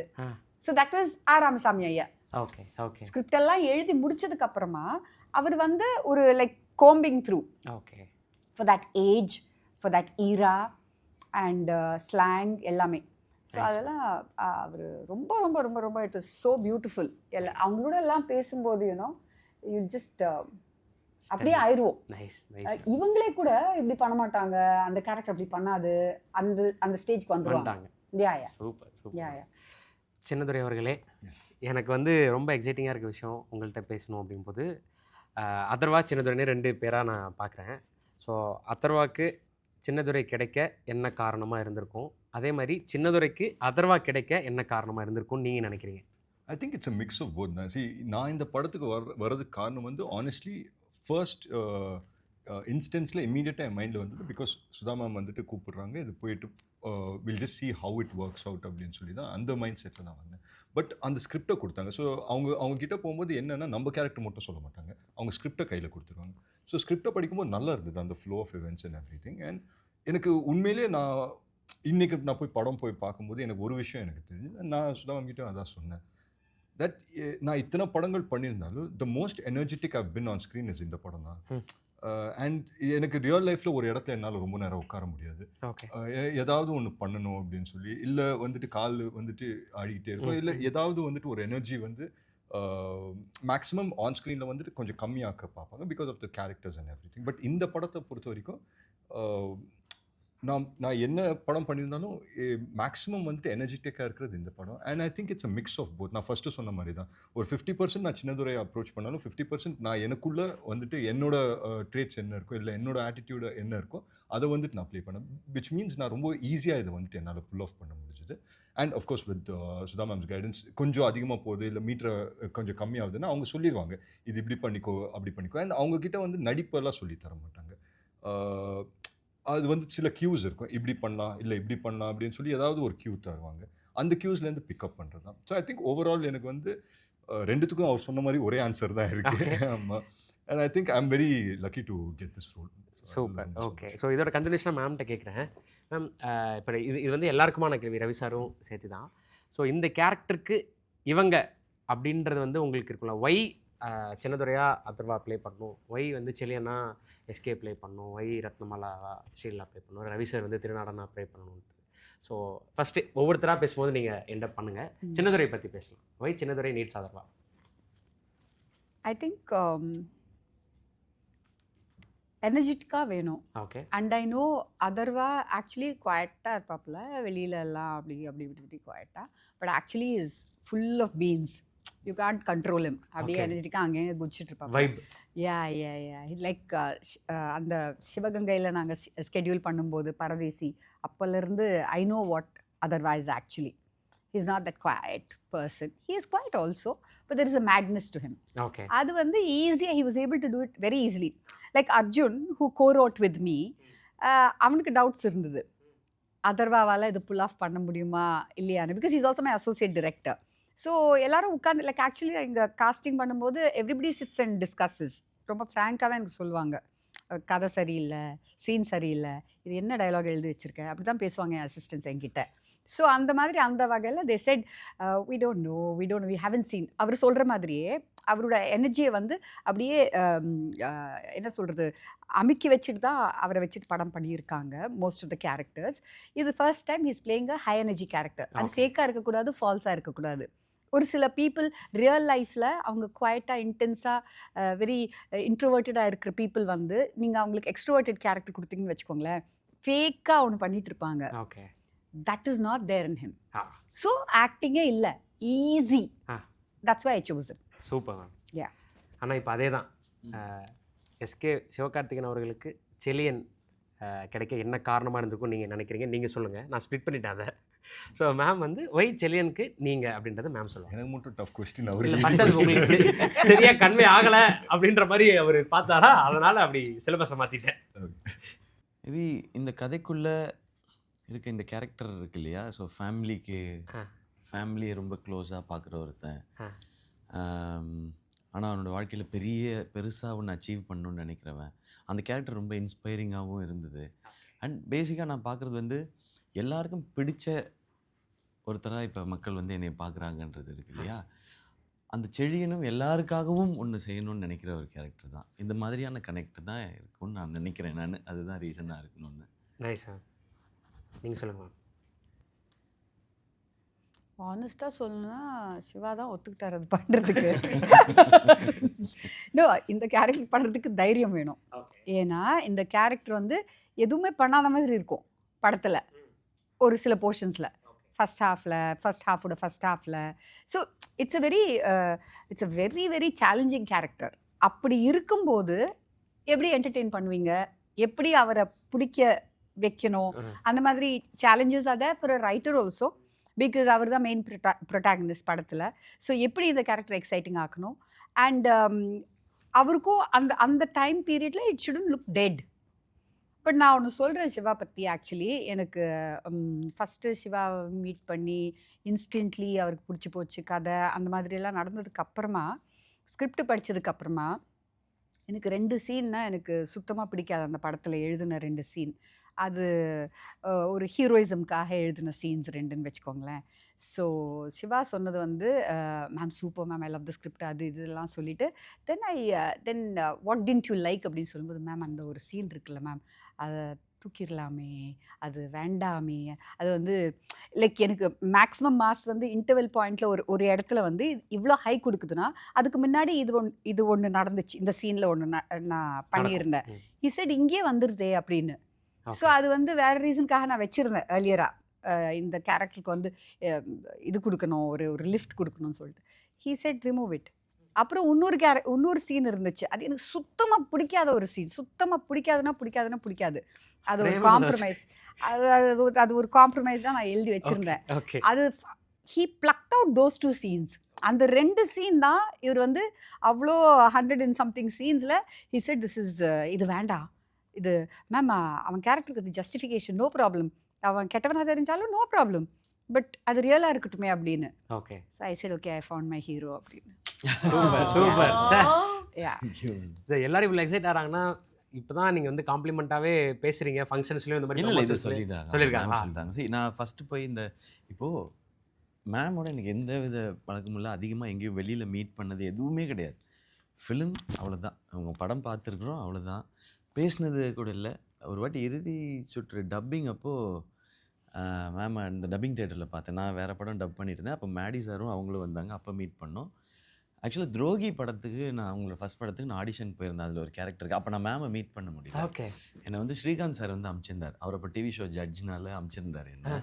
Speaker 3: ஸோ தட் வாஸ் ராமசாமி ஐயா.
Speaker 1: Okay okay.
Speaker 3: ஸ்கிரிப்ட் எல்லாம் எழுதி முடிச்சதுக்கு அப்புறமா அவர் வந்து ஒரு like combing through
Speaker 1: okay
Speaker 3: for that age, for that era and slang எல்லாமே. ஸோ அதெல்லாம் அவர் ரொம்ப ரொம்ப ரொம்ப ரொம்ப இட் வாஸ் ஸோ பியூட்டிஃபுல். அவங்களோட எல்லாம் பேசும்போது யூனோ யூ ஜஸ்ட் அப்படியே ஆயிடுவோம். இவங்களே கூட இப்படி பண்ண மாட்டாங்க, அந்த கேரக்டர் அப்படி பண்ணாது, அந்த ஸ்டேஜ்க்கு வந்துருவாங்க.
Speaker 1: Super super. சின்னதுரை அவர்களே, எனக்கு வந்து ரொம்ப எக்ஸைட்டிங்காக இருக்க விஷயம் உங்கள்கிட்ட பேசணும் அப்படிங்கும்போது, அதர்வா சின்னதுரைன்னு 2 பேராக நான் பார்க்குறேன். ஸோ அதர்வாக்கு சின்னதுரை கிடைக்க என்ன காரணமாக இருந்திருக்கும், அதே மாதிரி சின்னதுரைக்கு அதர்வா கிடைக்க என்ன காரணமாக இருந்திருக்கும் நீங்கள் நினைக்கிறீங்க?
Speaker 4: I think it's a mix of both தான். நான் இந்த படத்துக்கு வர்றதுக்கு காரணம் வந்து ஆனஸ்ட்லி ஃபர்ஸ்ட் இன்ஸ்டன்ஸில் இம்மீடியட்டாக என் மைண்டில் வந்தது. பிகாஸ் சுதா மேம் வந்துட்டு கூப்பிடுறாங்க, இது போயிட்டு will just see how it works out அப்படின்னு சொல்லி தான் அந்த மைண்ட் செட்டில் தான் வந்தேன். பட் அந்த ஸ்கிரிப்டை கொடுத்தாங்க. ஸோ அவங்க கிட்ட போகும்போது என்னென்னா, நம்ம கேரக்டர் மட்டும் சொல்ல மாட்டாங்க, அவங்க ஸ்கிரிப்டை கையில் கொடுத்துருவாங்க. ஸோ ஸ்கிரிப்டை படிக்கும்போது நல்லா இருந்தது அந்த flow of events and everything. அண்ட் எனக்கு உண்மையிலேயே இன்றைக்கி நான் படம் போய் பார்க்கும்போது எனக்கு ஒரு விஷயம் எனக்கு தெரிஞ்சு, நான் சுதா மேம் கிட்ட அதான் சொன்னேன், தட் நான் இத்தனை படங்கள் பண்ணியிருந்தாலும் the most energetic I've pin on screen is இந்த படம் தான். அண்ட் எனக்கு ரியல் லைஃப்பில் ஒரு இடத்துல என்னால் ரொம்ப நேரம் உட்கார முடியாது. ஏதாவது ஒன்று பண்ணணும் அப்படின்னு சொல்லி, இல்லை வந்துட்டு கால் வந்துட்டு ஆடிக்கிட்டே இருக்கும், இல்லை ஏதாவது வந்துட்டு ஒரு எனர்ஜி வந்து மேக்ஸிமம் ஆன் ஸ்க்ரீனில் வந்துட்டு கொஞ்சம் கம்மியாக்க பார்ப்பாங்க because of the characters and everything. But இந்த படத்தை பொறுத்த வரைக்கும் நான் என்ன படம் பண்ணியிருந்தாலும் மேக்ஸிமம் வந்துட்டு எனர்ஜெட்டிக்காக இருக்கிறது இந்த படம். And I think it's a mix of both. நான் ஃபஸ்ட்டு சொன்ன மாதிரி தான், ஒரு 50% நான் சின்னதுரையை அப்ரோச் பண்ணாலும் 50% நான் எனக்குள்ளே வந்துட்டு என்னோட ட்ரேட்ஸ் என்ன இருக்கோ, இல்லை என்னோட ஆட்டிடியூடு என்ன இருக்கோ அதை வந்துட்டு நான் ப்ளே பண்ணேன். விச் மீன்ஸ் நான் ரொம்ப ஈஸியாக இதை வந்துட்டு என்னால் புல் ஆஃப் பண்ண முடிஞ்சுது. And of course with Sudha mams guidance, கொஞ்சம் அதிகமாக போகுது இல்லை மீட்டரை கொஞ்சம் கம்மியாகுதுன்னா அவங்க சொல்லிடுவாங்க, இது இப்படி பண்ணிக்கோ அப்படி பண்ணிக்கோ. அண்ட் அவங்கக்கிட்ட வந்து நடிப்பெல்லாம் சொல்லி தர மாட்டாங்க. அது வந்து சில கியூஸ் இருக்கும், இப்படி பண்ணலாம் இல்லை இப்படி பண்ணலாம் அப்படின்னு சொல்லி ஏதாவது ஒரு கியூ தருவாங்க. அந்த கியூஸ்லேருந்து பிக்கப் பண்ணுறது தான். ஸோ ஐ திங்க் ஓவரால் எனக்கு வந்து ரெண்டுத்துக்கும் அவர் சொன்ன மாதிரி ஒரே ஆன்சர் தான் இருக்குது. ஆமாம். And I think I am very lucky to get this role.
Speaker 1: Super. Okay. So இதோட கண்டினியூஷனாக மேம்கிட்ட கேட்குறேன். மேம், இப்போ இது வந்து எல்லாருக்குமான கேள்வி, ரவி சாரும் சேர்த்து தான். ஸோ இந்த கேரக்டருக்கு இவங்க அப்படின்றது வந்து உங்களுக்கு இருக்குல்ல, ஒய் சின்னதுரையா அதர்வா ப்ளே பண்ணணும், ஒய் வந்து செலியனா எஸ்கே ப்ளே பண்ணணும், ஒய் ரத்னமாலா ஷீலா ப்ளே பண்ணணும், ரவி சார் வந்து திருநாடனா ப்ளே பண்ணணும். ஸோ ஃபஸ்ட்டு ஒவ்வொருத்தராக பேசும்போது நீங்கள் எண்ட் அப் பண்ணுங்கள். சின்னதுரை பற்றி பேசலாம். Why Chinnadurai needs Atharva?
Speaker 3: I think எனர்ஜெட்டிக்காக வேணும்.
Speaker 1: Okay.
Speaker 3: And I know Atharva actually குவாய்ட்டாக இருப்பாப்புல, வெளியிலலாம் அப்படி இப்படி குவாய்ட்டாக, but actually is full of beans. You can't control him. அப்படியே எனர்ஜெட்டிக்காக அங்கேயே குதிச்சுட்டு இருப்பாங்க. யா லைக் அந்த சிவகங்கையில் நாங்கள் ஸ்கெடியூல் பண்ணும்போது பரதேசி அப்போலேருந்து I know what Atharva is actually. he's not that quiet person. He is quiet also, but there is a madness to him.
Speaker 1: Okay
Speaker 3: அது வந்து ஈஸியாக he was able to do it very easily. Like Arjun who co-wrote with me, அவனுக்கு doubts இருந்தது அதர்வாவால் இது புல் of பண்ண முடியுமா இல்லையான்னு, because is also my associate director. So எல்லாரும் உட்காந்து லைக் ஆக்சுவலி இங்கே காஸ்டிங் பண்ணும்போது எவ்ரிபடி சிட்ஸ் அண்ட் டிஸ்கஸஸ். ரொம்ப ஃப்ராங்காகவே எனக்கு சொல்லுவாங்க, கதை சரியில்லை, சீன் சரியில்லை, இது என்ன டயலாக் எழுதி வச்சுருக்க, அப்படி தான் பேசுவாங்க என் அசிஸ்டன்ஸ் என்கிட்ட. ஸோ அந்த மாதிரி அந்த வகையில் they said we don't know, we haven't seen. அவர் சொல்கிற மாதிரியே அவரோட எனர்ஜியை வந்து அப்படியே என்ன சொல்கிறது அமுக்கி வச்சுட்டு தான் அவரை வச்சுட்டு படம் பண்ணியிருக்காங்க மோஸ்ட் ஆஃப் த கேரக்டர்ஸ். இது first time he's playing a high energy character. அது ஃபேக்காக இருக்கக்கூடாது, ஃபால்ஸாக இருக்கக்கூடாது. ஒரு சில பீப்புள் ரியல் லைஃப்பில் அவங்க குவைட்டாக இன்டென்ஸாக வெரி இன்ட்ரோவர்ட்டடாக இருக்கிற பீப்புள் வந்து நீங்கள் அவங்களுக்கு எக்ஸ்ட்ரோவர்ட்டட் கேரக்டர் கொடுத்தீங்கன்னு வச்சுக்கோங்களேன், ஃபேக்காக ஒன்று பண்ணிட்டு இருப்பாங்க.
Speaker 1: Okay
Speaker 3: that is not there in him.
Speaker 1: Ah
Speaker 3: so ஆக்டிங்கே இல்லை, easy. That's why I choose it.
Speaker 1: Super ma'am.
Speaker 3: Yeah.
Speaker 1: ஆனால் இப்போ அதே தான் எஸ்கே சிவகார்த்திகேயன் அவர்களுக்கு செலியன் கிடைக்க என்ன காரணமாக இருந்திருக்கும் நீங்கள் நினைக்கிறீங்க? நீங்கள் சொல்லுங்கள், நான் ஸ்ப்ளிட் பண்ணிட்டேன் அதை. ஸோ மேம் வந்து ஒய் செலியனுக்கு நீங்கள் அப்படின்றத மேம் சொல்லுவாங்க.
Speaker 4: எனக்கு மட்டும் டஃப் கொஸ்டின்.
Speaker 1: இல்லை
Speaker 4: அவர்
Speaker 1: ஃபர்ஸ்ட் அது உங்களுக்கு சரியாக கன்வே ஆகலை அப்படின்ற மாதிரி அவர் பார்த்தாரா, அதனால் அப்படி சிலபஸை மாற்றிட்டேன்.
Speaker 2: மேபி இந்த கதைக்குள்ளே இருக்க இந்த கேரக்டர் இருக்கு இல்லையா, ஸோ ஃபேமிலியை ரொம்ப க்ளோஸாக பார்க்குற ஒருத்தன், ஆனால் அவனோட வாழ்க்கையில் பெருசாக ஒன்று அச்சீவ் பண்ணணுன்னு நினைக்கிறவன், அந்த கேரக்டர் ரொம்ப இன்ஸ்பைரிங்காகவும் இருந்தது. அண்ட் பேசிக்காக நான் பார்க்குறது வந்து எல்லாருக்கும் பிடிச்ச ஒருத்தராக இப்போ மக்கள் வந்து என்னை பார்க்குறாங்கன்றது இருக்கு இல்லையா, அந்த செழியனும் எல்லாருக்காகவும் ஒன்று செய்யணும்னு நினைக்கிற ஒரு கேரக்டர் தான். இந்த மாதிரியான கனெக்ட் தான் இருக்கும்னு நான் நினைக்கிறேன். நான் அதுதான் ரீசனாக இருக்கணும்னு.
Speaker 1: Nice ma'am. நீங்கள் சொல்லுங்கள் மேம்.
Speaker 3: ஆனஸ்ட்டாக சொல்லணும்னா சிவா தான் ஒத்துக்கிட்டார் அது பண்ணுறதுக்கு. நோ, இந்த கேரக்டர் பண்ணுறதுக்கு தைரியம் வேணும். ஏன்னா இந்த கேரக்டர் வந்து எதுவுமே பண்ணாத மாதிரி இருக்கும் படத்தில் ஒரு சில போர்ஷன்ஸில், ஃபஸ்ட் ஹாஃபில். So it's a very challenging character. அப்படி இருக்கும்போது எப்படி என்டர்டெயின் பண்ணுவீங்க, எப்படி அவரை பிடிக்க வைக்கணும், அந்த மாதிரி சேலஞ்சஸ் அதை for a writer also, because அவர் தான் மெயின் ப்ரொட்டாகனிஸ்ட் படத்தில். ஸோ எப்படி இந்த கேரக்டர் எக்ஸைட்டிங் ஆக்கணும், அண்ட் அவருக்கும் அந்த டைம் பீரியடில் it shouldn't look dead. But நான் ஒன்று சொல்கிறேன் சிவா பற்றி. ஆக்சுவலி எனக்கு ஃபஸ்ட்டு சிவாவை மீட் பண்ணி இன்ஸ்டன்ட்லி அவருக்கு பிடிச்சி போச்சு கதை, அந்த மாதிரியெல்லாம் நடந்ததுக்கப்புறமா, ஸ்கிரிப்ட் படித்ததுக்கப்புறமா எனக்கு 2 சீன்னா எனக்கு சுத்தமாக பிடிக்காது. அந்த படத்தில் எழுதின 2 சீன், அது ஒரு ஹீரோயிசம்காக எழுதின சீன்ஸ் 2ன்னு வச்சுக்கோங்களேன். ஸோ சிவா சொன்னது வந்து ma'am super ma'am, I love the script, அது இதெல்லாம் சொல்லிவிட்டு then what didn't you like அப்படின்னு சொல்லும்போது, மேம் அந்த ஒரு சீன் இருக்குல்ல மேம், அதை தூக்கிடலாமே, அது வேண்டாமே, அது வந்து லைக் எனக்கு மேக்ஸிமம் மாஸ் வந்து இன்டர்வெல் பாயிண்டில் ஒரு இடத்துல வந்து இவ்வளோ ஹை கொடுக்குதுன்னா அதுக்கு முன்னாடி இது ஒன்று நடந்துச்சு, இந்த சீனில் ஒன்று நான் பண்ணியிருந்தேன், இசட் இங்கே வந்துடுதே அப்படின்னு. ஸோ அது வந்து வேறு ரீசனுக்காக நான் வச்சுருந்தேன் ஏர்லியராக, இந்த கேரக்டருக்கு வந்து இது கொடுக்கணும், ஒரு லிஃப்ட் கொடுக்கணும்னு சொல்லிட்டு. He set remove it. அப்புறம் இன்னொரு சீன் இருந்துச்சு, அது எனக்கு சுத்தமாக பிடிக்காத ஒரு சீன். சுத்தமாக பிடிக்காதுன்னா பிடிக்காது. அது ஒரு காம்ப்ரமைஸ், அது ஒரு காம்ப்ரமைஸ் தான் நான் எழுதி வச்சுருந்தேன். அது he plugged out those 2 scenes. அந்த 2 சீன் தான் இவர் வந்து அவ்வளோ 100 and something சீன்ஸில் ஹீ செட் திஸ் இஸ், இது வேண்டாம், இது மேம் அவன் கேரக்டருக்கு இது ஜஸ்டிஃபிகேஷன், நோ ப்ராப்ளம், அவன் கெட்டவனாக தெரிஞ்சாலும் நோ ப்ராப்ளம், பட் அது ரியலாக இருக்கட்டுமே அப்படின்னு.
Speaker 1: Okay.
Speaker 3: So I set okay, I found my hero அப்படின்னு.
Speaker 1: சூப்பர்.
Speaker 3: யா,
Speaker 1: இது எல்லாரும் இவ்வளோ எக்ஸைட் ஆகிறாங்கன்னா இப்போ தான் நீங்கள் வந்து காம்ப்ளிமெண்ட்டாகவே பேசுகிறீங்க, ஃபங்க்ஷன்ஸ்லேயும் இந்த மாதிரி
Speaker 2: இல்லை இது
Speaker 1: சொல்லியிருக்காங்க.
Speaker 2: சொல்லிட்டாங்க. சரி, நான் ஃபஸ்ட்டு போய் இப்போது மேமோட எனக்கு எந்த வித பழக்கமும் இல்லை, அதிகமாக எங்கேயும் வெளியில் மீட் பண்ணது எதுவுமே கிடையாது. ஃபிலிம் அவ்வளோதான், அவங்க படம் பார்த்துருக்குறோம் அவ்வளோதான், பேசினது கூட இல்லை. ஒரு வாட்டி இறுதி சுற்று டப்பிங் அப்போது மேம் அந்த டப்பிங் தியேட்டரில் பார்த்தேன். நான் வேறு படம் டப் பண்ணியிருந்தேன். அப்போ மேடி சாரும் அவங்களும் வந்தாங்க, அப்போ மீட் பண்ணோம். ஆக்சுவலாக துரோகி படத்துக்கு நான் அவங்களோட ஃபஸ்ட் படத்துக்கு நான் ஆடிஷன் போயிருந்தேன், அதில் ஒரு கேரக்டருக்கு. அப்போ நான் மேமை மீட் பண்ண முடியல.
Speaker 1: ஓகே.
Speaker 2: என்னை வந்து ஸ்ரீகாந்த் சார் வந்து அனுப்பிச்சிருந்தார், அவர் அப்போ டிவி ஷோ ஜட்ஜினால அனுப்பிச்சிருந்தார் என்ன.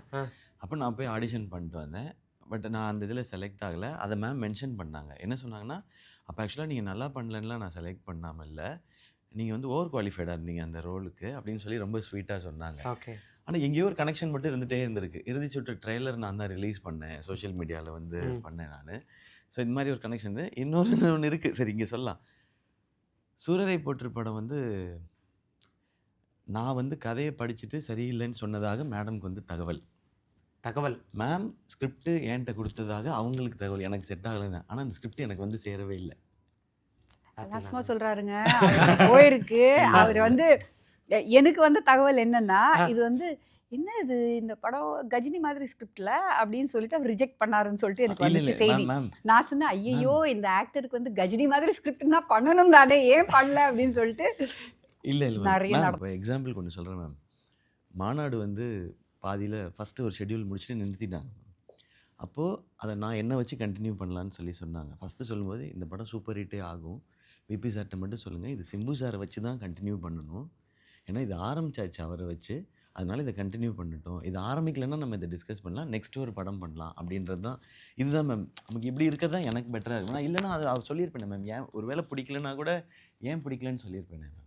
Speaker 2: அப்போ நான் போய் ஆடிஷன் பண்ணிட்டு வந்தேன். பட் நான் அந்த இதில் செலக்ட் ஆகலை. அதை மேம் மென்ஷன் பண்ணாங்க. என்ன சொன்னாங்கன்னா, அப்போ ஆக்சுவலாக நீங்கள் நல்லா பண்ணலன்னா நான் செலக்ட் பண்ணாமல் இல்லை, நீங்கள் வந்து ஓவர் குவாலிஃபைடாக இருந்தீங்க அந்த ரோலுக்கு அப்படின்னு சொல்லி ரொம்ப ஸ்வீட்டாக சொன்னாங்க.
Speaker 1: ஓகே.
Speaker 2: ஆனால் எங்கேயோ ஒரு கனெக்ஷன் மட்டும் இருந்துகிட்டே இருந்திருக்கு. இறுதி சுற்று ட்ரெய்லர் நான் தான் ரிலீஸ் பண்ணேன், சோஷியல் மீடியாவில் வந்து பண்ணேன் நான். ஸோ இந்த மாதிரி ஒரு கனெக்ஷன் ஒன்று இருக்குது. சரி, இங்கே சொல்லலாம். சூரரை போற்று படம் வந்து நான் வந்து கதையை படிச்சுட்டு சரியில்லைன்னு சொன்னதாக மேடம்க்கு வந்து தகவல். மேம் ஸ்கிரிப்ட் என்கிட்ட கொடுத்ததாக அவங்களுக்கு தகவல். எனக்கு செட் ஆகலைன்னு. ஆனால் அந்த ஸ்கிரிப்ட் எனக்கு வந்து சேரவே இல்லை.
Speaker 3: சும்மா சொல்றாருங்க. போயிருக்கு. அவர் வந்து எனக்கு வந்து தகவல் என்னன்னா, இது வந்து என்ன இது இந்த படம் கஜினி மாதிரி ஸ்கிரிப்ட்ல அப்படின்னு சொல்லிட்டு அவர் ரிஜெக்ட் பண்ணாருன்னு சொல்லிட்டு எனக்கு வந்துச்சு செய்தி. நான் சொன்னேன், ஐயோ இந்த ஆக்டருக்கு வந்து கஜினி மாதிரி ஸ்கிரிப்ட்னா பண்ணணும் தானே, ஏன் பண்ணல அப்படின்னு சொல்லிட்டு.
Speaker 2: இல்லை
Speaker 3: நிறைய
Speaker 2: இப்போ எக்ஸாம்பிள் கொண்டு சொல்கிறேன் மேம். மாநாடு வந்து பாதியில் ஃபஸ்ட்டு ஒரு ஷெட்யூல் முடிச்சுட்டு நிறுத்திட்டாங்க. அப்போது அதை நான் என்ன வச்சு கண்டினியூ பண்ணலான்னு சொல்லி சொன்னாங்க. ஃபஸ்ட்டு சொல்லும்போது இந்த படம் சூப்பர் ஹிட்டே ஆகும், விபி சார்கிட்ட மட்டும் சொல்லுங்கள், இது சிம்பு சாரை வச்சு தான் கண்டினியூ பண்ணணும், ஏன்னா இது ஆரம்பிச்சாச்சு அவரை வச்சு, அதனால இதை கண்டினியூ பண்ணிட்டோம், இது ஆரம்பிக்கலைன்னா நம்ம இதை டிஸ்கஸ் பண்ணலாம், நெக்ஸ்ட் ஒரு படம் பண்ணலாம் அப்படின்றது தான். இதுதான் மேம் நமக்கு இப்படி இருக்கிறது தான் எனக்கு பெட்டராக இருக்கும். நான் இல்லைன்னா அது அவர் சொல்லியிருப்பேன் மேம். ஏன் ஒரு வேளை பிடிக்கலன்னா கூட ஏன் பிடிக்கலன்னு சொல்லியிருப்பேன் மேம்.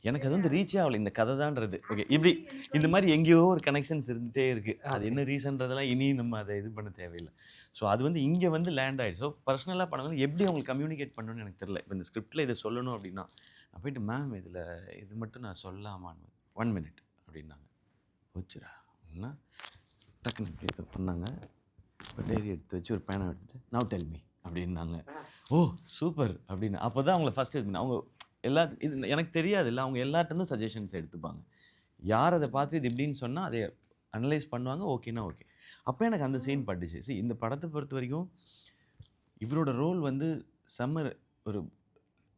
Speaker 2: எனக்கு அது வந்து ரீச்சே ஆகலை இந்த கதை தான்றது. ஓகே, இப்படி இந்த மாதிரி எங்கேயோ ஒரு கனெக்ஷன்ஸ் இருந்துகிட்டே இருக்குது. அது என்ன ரீசன்றதெல்லாம் இனி நம்ம அதை இது பண்ண தேவையில்லை. ஸோ அது வந்து இங்கே வந்து லேண்ட் ஆகிடுச்சு. ஸோ பர்சனலாக பண்ணும்போது எப்படி அவங்களுக்கு கம்யூனிகேட் பண்ணணும்னு எனக்கு தெரியல. இப்போ இந்த ஸ்கிரிப்டில் இதை சொல்லணும் அப்படின்னா நான் போயிட்டு மேம் இதில் இது மட்டும் நான் சொல்லாமான்னு 1 minute அப்படின்னாங்க. போச்சுரா அப்படின்னா டக்குன்னு இப்படி இதை பண்ணாங்க. இப்போ டைரி எடுத்து வச்சு ஒரு பேனை எடுத்துட்டு நவ் டெல் மீ அப்படின்னாங்க. ஓ சூப்பர் அப்படின்னு. அப்போ தான் அவங்கள ஃபஸ்ட்டு இது பண்ணி அவங்க இது எனக்கு தெரியாது இல்லை, அவங்க எல்லார்ட்டேருந்தும் சஜஷன்ஸ் எடுத்துப்பாங்க. யார் அதை பார்த்து இது எப்படின்னு சொன்னால் அதை அனலைஸ் பண்ணுவாங்க. ஓகேனா ஓகே. அப்போ எனக்கு அந்த சீன் பட்டுச்சு. சரி, இந்த படத்தை பொறுத்த வரைக்கும் இவரோட ரோல் வந்து செம்ம ஒரு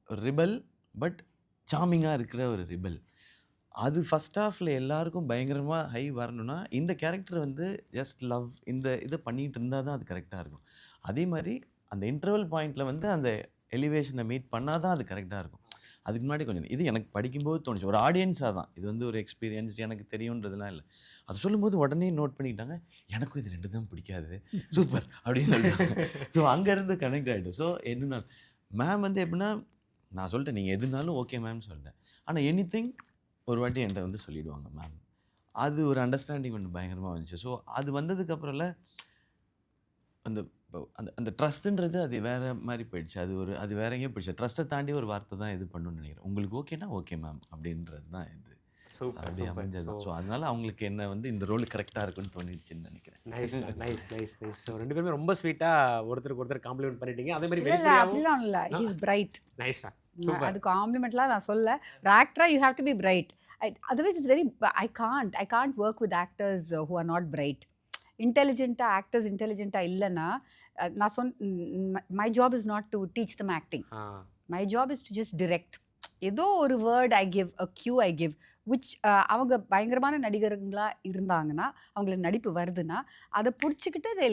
Speaker 2: ரிபல், பட் சாமிங்காக இருக்கிற ஒரு ரிபல். அது ஃபஸ்ட் ஹாஃபில் எல்லாருக்கும் பயங்கரமாக ஹை வரணும்னா இந்த கேரக்டர் வந்து ஜஸ்ட் லவ் இந்த இதை பண்ணிகிட்டு இருந்தால் தான் அது கரெக்டாக இருக்கும். அதே மாதிரி அந்த இன்டர்வல் பாயிண்டில் வந்து அந்த எலிவேஷனை மீட் பண்ணால் தான் அது கரெக்டாக இருக்கும். அதுக்கு முன்னாடி கொஞ்சம் இது எனக்கு படிக்கும்போது தோணுச்சு. ஒரு ஆடியன்ஸாக தான் இது வந்து ஒரு எக்ஸ்பீரியன்ஸ் எனக்கு தெரியுன்றதுலாம் இல்லை. அது சொல்லும்போது உடனே நோட் பண்ணிக்கிட்டாங்க, எனக்கும் இது 2 தான் பிடிக்காது, சூப்பர் அப்படின்னு சொல்லிட்டாங்க. ஸோ அங்கேருந்து கனெக்ட் ஆகிடும். ஸோ என்னன்னா மேம் வந்து எப்படின்னா நான் சொல்லிட்டேன் நீங்கள் எதுனாலும் ஓகே மேம் சொல்லிட்டேன். ஆனால் எனிதிங் ஒரு வாட்டி என்கிட்ட வந்து சொல்லிவிடுவாங்க மேம். அது ஒரு அண்டர்ஸ்டாண்டிங் ஒன்று பயங்கரமாக வந்துச்சு. ஸோ அது வந்ததுக்கப்புறம்ல அந்த அந்த அந்த ட்ரஸ்ட்டுன்றது அது வேறு மாதிரி போயிடுச்சு. அது வேற எங்கேயும் போயிடுச்சு. ட்ரஸ்ட்டை தாண்டி ஒரு வார்த்தை தான் இது பண்ணணும்னு நினைக்கிறேன். உங்களுக்கு ஓகேனா ஓகே மேம் அப்படின்றது தான் இது. அப்படி அமைஞ்சது. ஸோ அதனால அவங்களுக்கு என்ன வந்து இந்த ரோல் கரெக்டாக இருக்குன்னு தோணிடுச்சுன்னு நினைக்கிறேன்.
Speaker 1: நைஸ். ஸோ 2 பேருமே ரொம்ப ஸ்வீட்டாக ஒருத்தர் காம்ப்ளிமெண்ட் பண்ணிட்டீங்க. அதே மாதிரி
Speaker 3: அப்படிலாம் இல்லை, ஹி இஸ் பிரைட்.
Speaker 1: நைஸ்டா.
Speaker 3: அது காம்ப்ளிமெண்ட்லாம் நான் சொல்ல. ஒரு ஆக்டரா you have to be bright. Otherwise it's very I can't work with actors who are not bright. இன்டெலிஜென்ட்டாக ஆக்டர்ஸ் இன்டெலிஜென்ட்டாக இல்லைன்னா நான் my job is not to teach them acting. My job is to just direct. ஏதோ ஒரு word I give, a cue I give, which அவங்க பயங்கரமான நடிகர்களாக இருந்தாங்கன்னா, அவங்களுக்கு நடிப்பு வருதுன்னா அதை பிடிச்சிக்கிட்டு they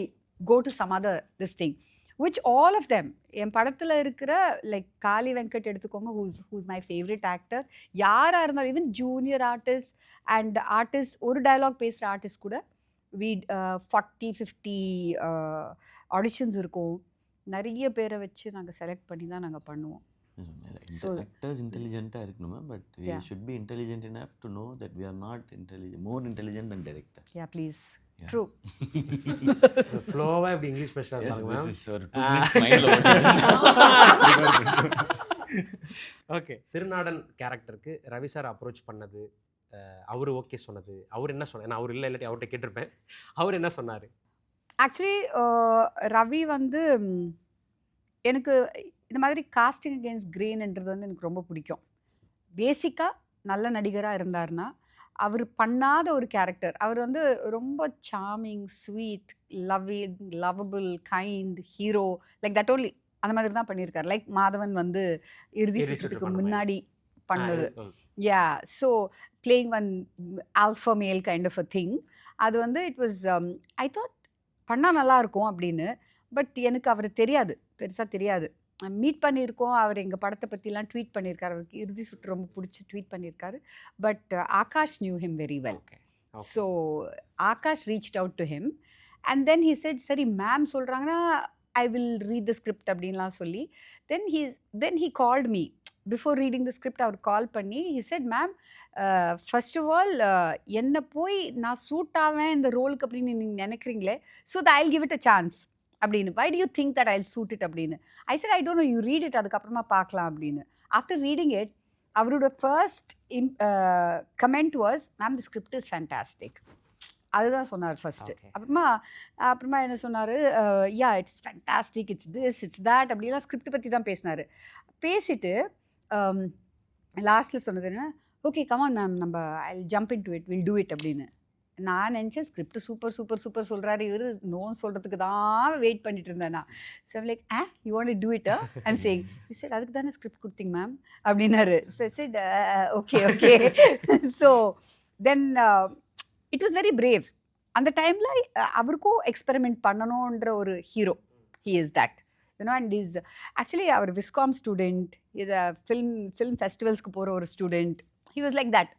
Speaker 3: go to some other this thing which all of them. என் படத்தில் இருக்கிற லைக் காளி வெங்கட் எடுத்துக்கோங்க, ஹூஸ் மை ஃபேவரட் ஆக்டர். யாராக இருந்தாலும் even junior artist and artist, ஒரு டயலாக் பேசுகிற ஆர்டிஸ்ட் கூட 40-50 ஆடிஷன்ஸ் இருக்கும். நிறைய பேரை வச்சு நாங்கள் செலக்ட் பண்ணி தான் நாங்கள் பண்ணுவோம்.
Speaker 2: ஆக்டர்ஸ் இன்டெலிஜென்ட்டாக இருக்கணுமா, but we should be intelligent enough to know that we are not more intelligent than directors.
Speaker 3: Yeah, please. True.
Speaker 1: ஃப்ளோவா இப்படி இங்கிலீஷ் பேசுறாங்க.
Speaker 2: Yes, this is ஒரு 2 minutes மைண்ட்ல
Speaker 1: ஓகே. திருநாடன் கேரக்டருக்கு ரவி சார் அப்ரோச் பண்ணது, அவர் ஓகே சொன்னது, அவர் என்ன சொன்னார்? நான் அவர் இல்லை இல்லாட்டி அவர்கிட்ட கேட்டிருப்பேன். அவர் என்ன சொன்னார்?
Speaker 3: ஆக்சுவலி ரவி வந்து எனக்கு இந்த மாதிரி காஸ்டிங் அகேன்ஸ்ட் கிரீன்ன்றது வந்து எனக்கு ரொம்ப பிடிக்கும். பேசிக்காக நல்ல நடிகராக இருந்தார்னா அவர் பண்ணாத ஒரு கேரக்டர். அவர் வந்து ரொம்ப charming, sweet, lovable, kind hero like that only. அந்த மாதிரி தான் பண்ணியிருக்காரு. லைக் மாதவன் வந்து இறுதி சுற்றுக்கு முன்னாடி பண்ணது. யா, ஸோ பிளேயிங் ஒன் ஆல்ஃபா மேல் கைண்ட் ஆஃப் அ திங். அது வந்து இட் வாஸ் ஐ தாட் பண்ணால் நல்லாயிருக்கும் அப்படின்னு. பட் எனக்கு அவர் தெரியாது, பெருசாக தெரியாது. மீட் பண்ணியிருக்கோம். அவர் எங்கள் படத்தை பற்றிலாம் ட்வீட் பண்ணியிருக்காரு. அவருக்கு இறுதி சுற்று ரொம்ப பிடிச்சி ட்வீட் பண்ணியிருக்காரு. But Akash knew him very well. So Akash reached out to him and then he said, சரி மேம் சொல்கிறாங்கன்னா I will read the script அப்படின்லாம் சொல்லி then he called me. Before reading the script அவர் கால் பண்ணி he said ma'am first of all என்னை போய் நான் suit ஆவேன் இந்த ரோலுக்கு அப்படின்னு நீங்கள் நினைக்கிறீங்களே so the I'll give it a chance அப்படின்னு why do you think that Jal suit it அப்படின்னு ஐ said I don't know you read it அதுக்கப்புறமா பார்க்கலாம் அப்படின்னு ஆஃப்டர் ரீடிங் இட் அவரோட first comment was ma'am the script is fantastic அதுதான் சொன்னார் first.
Speaker 1: Okay.
Speaker 3: அப்புறமா என்ன சொன்னார், yeah it's fantastic, it's this it's that அப்படிலாம் ஸ்கிரிப்ட் பற்றி தான் பேசினார். பேசிட்டு லாஸ்ட்டில் சொன்னது என்ன, ஓகே கமான் மேம் நம்ம ஐ jump in to it will do it அப்படின்னு. நான் நினச்சேன் ஸ்கிரிப்ட் சூப்பர் சூப்பர் சூப்பர் சொல்கிறாரு இவர், நோன்னு சொல்கிறதுக்கு தான் வெயிட் பண்ணிட்டு இருந்தேன் நான். So like you want do it I'm saying sir அதுக்கு தானே ஸ்கிரிப்ட் கொடுத்தீங்க மேம் அப்படின்னாரு. So said okay okay. So then it was very brave. அந்த டைமில் அவருக்கும் எக்ஸ்பெரிமெண்ட் பண்ணணுன்ற ஒரு hero, he is that you know. And is actually அவர் விஸ்காம் ஸ்டூடெண்ட், இது ஃபில்ம் ஃபெஸ்டிவல்ஸ்க்கு போகிற ஒரு student. He was like that.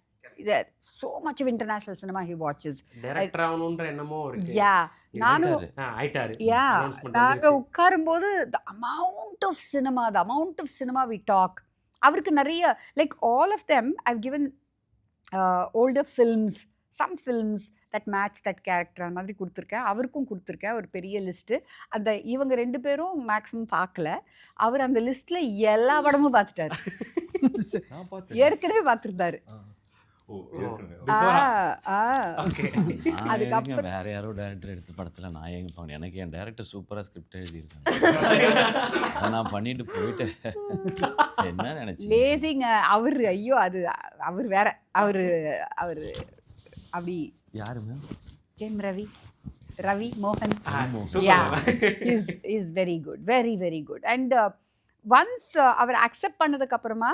Speaker 3: So much of international cinema he watches.
Speaker 1: Director ஆகணும்ன்ற எண்ணமோ இருக்கு.
Speaker 3: Yeah, நானும்
Speaker 1: ஆயிட்டாரு.
Speaker 3: yeah,
Speaker 1: Announcement
Speaker 3: நாங்க
Speaker 1: வந்துருச்சு.
Speaker 3: உட்காரும்போது the amount of cinema we talk. அவருக்கு நிறைய like all of them I've given older films, some films that match that character அந்த மாதிரி கொடுத்துருக்கேன். அவருக்கும் கொடுத்துருக்கேன் ஒரு பெரிய லிஸ்ட்டு. அந்த இவங்க 2 பேரும் மேக்ஸிமம் பார்க்கல. அவர் அந்த லிஸ்ட்டில் எல்லா படமும் பார்த்துட்டாரு.
Speaker 4: நான் பார்த்தேன்.
Speaker 3: ஏற்கனவே பார்த்துருந்தாரு.
Speaker 4: ஓ ஏற்கனவே.
Speaker 1: Okay.
Speaker 3: அதுக்கப்புறம்
Speaker 2: வேற யாரோ டேரக்டர் எடுத்த படத்துல நான் எங்க போனேன், எனக்கு என் டேரக்டர் சூப்பரா ஸ்கிரிப்ட் எழுதியிருக்காங்க, அதை நான் பண்ணிட்டு போயிட்டேன். என்ன நினைச்சேன்
Speaker 3: லேசிங்க அவர். ஐயோ அது அவர் வேற. அவர் அப்படி
Speaker 2: யாரு மேம்?
Speaker 3: ஜெயம் ரவி மோகன்.
Speaker 1: Super.
Speaker 3: Yeah, is very good, very very good. And once அவர் அக்செப்ட் பண்ணதுக்கு அப்புறமா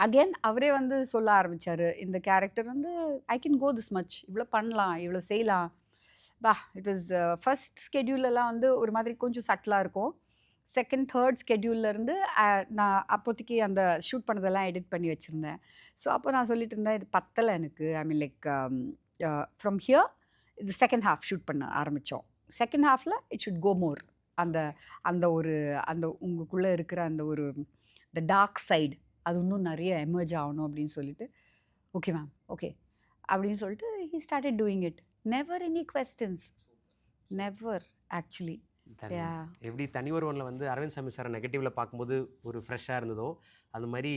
Speaker 3: அகெயின் அவரே வந்து சொல்ல ஆரம்பிச்சாரு, இந்த கேரக்டர் வந்து I can go this much, இவ்வளோ பண்ணலாம், இவ்வளோ செய்யலாம். பா இட் வாஸ் ஃபர்ஸ்ட் ஸ்கெடியூலெல்லாம் வந்து ஒரு மாதிரி கொஞ்சம் சட்டிலாக இருக்கும். செகண்ட் தேர்ட் ஸ்கெடியூல்லேருந்து நான் அப்போதைக்கு அந்த ஷூட் பண்ணதெல்லாம் எடிட் பண்ணி வச்சுருந்தேன். ஸோ அப்போ நான் சொல்லிட்டு இருந்தேன் இது பத்தலை எனக்கு. ஐ மீன் லைக் ஃப்ரம் ஹியர் இது செகண்ட் ஹாஃப் ஷூட் பண்ண ஆரம்பித்தோம். செகண்ட் ஹாஃபில் இட் ஷுட் கோ மோர். அந்த உங்களுக்குள்ளே இருக்கிற அந்த ஒரு த டார்க் சைடு அது இன்னும் நிறைய எமர்ஜ் ஆகணும் அப்படின்னு சொல்லிட்டு ஓகே மேம் ஓகே அப்படின்னு சொல்லிட்டு he started doing it. Never any questions, never actually.
Speaker 1: எப்படி தனி ஒருவனில் வந்து அரவிந்த் சாமி சாரை நெகட்டிவ்ல பார்க்கும்போது ஒரு ஃப்ரெஷ்ஷாக இருந்ததோ அது மாதிரி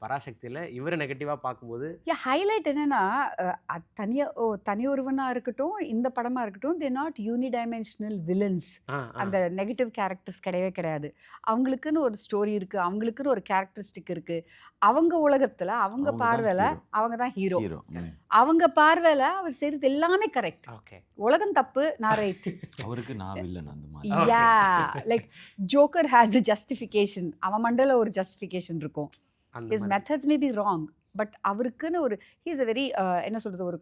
Speaker 1: பராசக்தியில் இவரை நெகட்டிவாக பார்க்கும்போது
Speaker 3: ஹைலைட் என்னன்னா தனி ஒருவனாக இருக்கட்டும் இந்த படமாக இருக்கட்டும், தே நாட் யூனிடைமென்ஷனல் வில்லன்ஸ். அந்த நெகட்டிவ் கேரக்டர்ஸ் கிடையவே கிடையாது. அவங்களுக்குன்னு ஒரு ஸ்டோரி இருக்குது, அவங்களுக்குன்னு ஒரு கேரக்டரிஸ்டிக் இருக்குது. அவங்க உலகத்தில் அவங்க பார்வையில் அவங்க தான் ஹீரோ. அவங்க பார்வையில் அவர் செய்கிறது எல்லாமே கரெக்ட்.
Speaker 1: ஓகே
Speaker 3: உலகம் தப்பு, நான் ரைட்.
Speaker 2: அவருக்கு நான் வில்லன் அந்த மாதிரி.
Speaker 3: Yeah like joker has a justification. அவன் மண்டல ஒரு ஜஸ்டிஃபிகேஷன் இருக்கும். His methods may be wrong, but அவருக்குன்னு ஒரு ஹீஸ் அ வெரி என்ன சொல்கிறது, ஒரு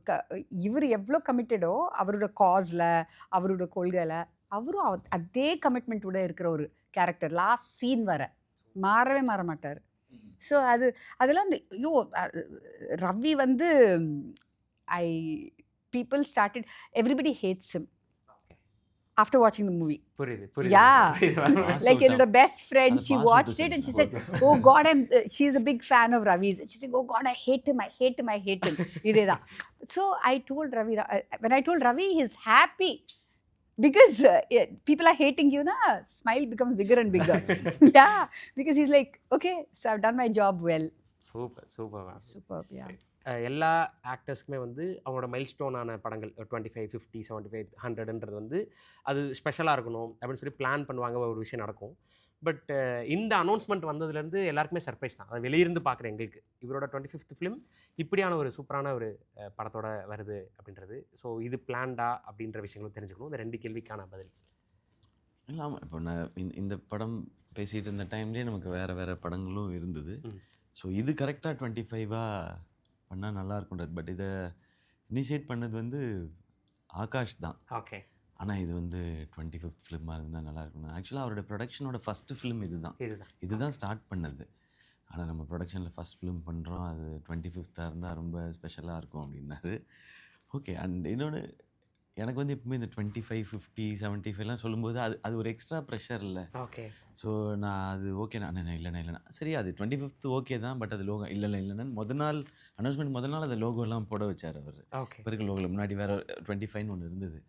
Speaker 3: இவர் எவ்வளோ கமிட்டடோ அவரோட காஸில் அவரோட கொள்கையில் அவரும் அதே கமிட்மெண்ட்டோட இருக்கிற ஒரு கேரக்டர். லாஸ்ட் சீன் வர மாறவே மாற மாட்டார். ஸோ அதெல்லாம் வந்து ஐயோ ரவி வந்து people started, everybody hates him after watching the movie.
Speaker 1: புரியுது.
Speaker 3: Yeah.
Speaker 1: புரியுது.
Speaker 3: Like என்னோட best friend, she
Speaker 2: அது
Speaker 3: watched it and she said, oh God, she's a big fan of Ravi's. She said, oh God, I hate him. இதேதான். So I told Ravi, when I told Ravi, he's happy because people are hating you, na smile becomes bigger and bigger. Yeah, because he's like, okay, so I've done my job well.
Speaker 1: Super.
Speaker 3: Superb, yeah.
Speaker 1: எல்லா ஆக்டர்ஸ்க்குமே வந்து அவங்களோட மைல்ஸ்டோனான படங்கள் 25, 50, 75, 100ன்றது வந்து அது ஸ்பெஷலாக இருக்கணும் அப்படின்னு சொல்லி பிளான் பண்ணுவாங்க, ஒரு விஷயம் நடக்கும். பட் இந்த அனௌன்ஸ்மெண்ட் வந்ததுலேருந்து எல்லாருக்குமே சர்ப்ரைஸ் தான். அதை வெளியிருந்து பார்க்குற எங்களுக்கு இவரோட 25th ஃபிலிம் இப்படியான ஒரு சூப்பரான ஒரு படத்தோட வருது அப்படின்றது. ஸோ இது பிளான்டா அப்படின்ற விஷயங்களும் தெரிஞ்சுக்கணும். இந்த 2 கேள்விக்கான பதில்
Speaker 2: இல்லாமல் இப்போ நான் இந்த படம் பேசிகிட்டு இருந்த டைம்லேயே நமக்கு வேறு படங்களும் இருந்தது. ஸோ இது கரெக்டாக 25ஆக பண்ணால் நல்லா இருக்கும்ன்றது. பட் இதை இனிஷியேட் பண்ணது வந்து ஆகாஷ் தான்.
Speaker 1: ஓகே.
Speaker 2: ஆனால் இது வந்து 25th ஃபிலிமாக இருந்தால் நல்லா இருக்கணும். ஆக்சுவலாக அவரோட ப்ரொடக்ஷனோட ஃபஸ்ட்டு ஃபிலிம் இதுதான் ஸ்டார்ட் பண்ணது. ஆனால் நம்ம ப்ரொடக்ஷனில் ஃபஸ்ட் ஃபிலிம் பண்ணுறோம், அது 25th இருந்தால் ரொம்ப ஸ்பெஷலாக இருக்கும் அப்படின்னாரு. ஓகே. அண்ட் இன்னொன்று எனக்கு வந்து எப்பவுமே இந்த 25, 50, 75லாம் சொல்லும்போது அது ஒரு எக்ஸ்ட்ரா ப்ரெஷர் இல்லை.
Speaker 1: ஓகே.
Speaker 2: ஸோ நான் அது ஓகே இல்லைண்ணா சரி அது 25th ஓகே தான். பட் அது லோகோ இல்லைன்னு நாள் அனௌன்ஸ்மெண்ட் முதல் நாள் அந்த லோகோலாம் போட வச்சார் அவர்.
Speaker 1: ஓகே.
Speaker 2: இப்போ இருக்க லோகோவில் முன்னாடி வேறு 25ன்னு ஒன்று இருந்தது.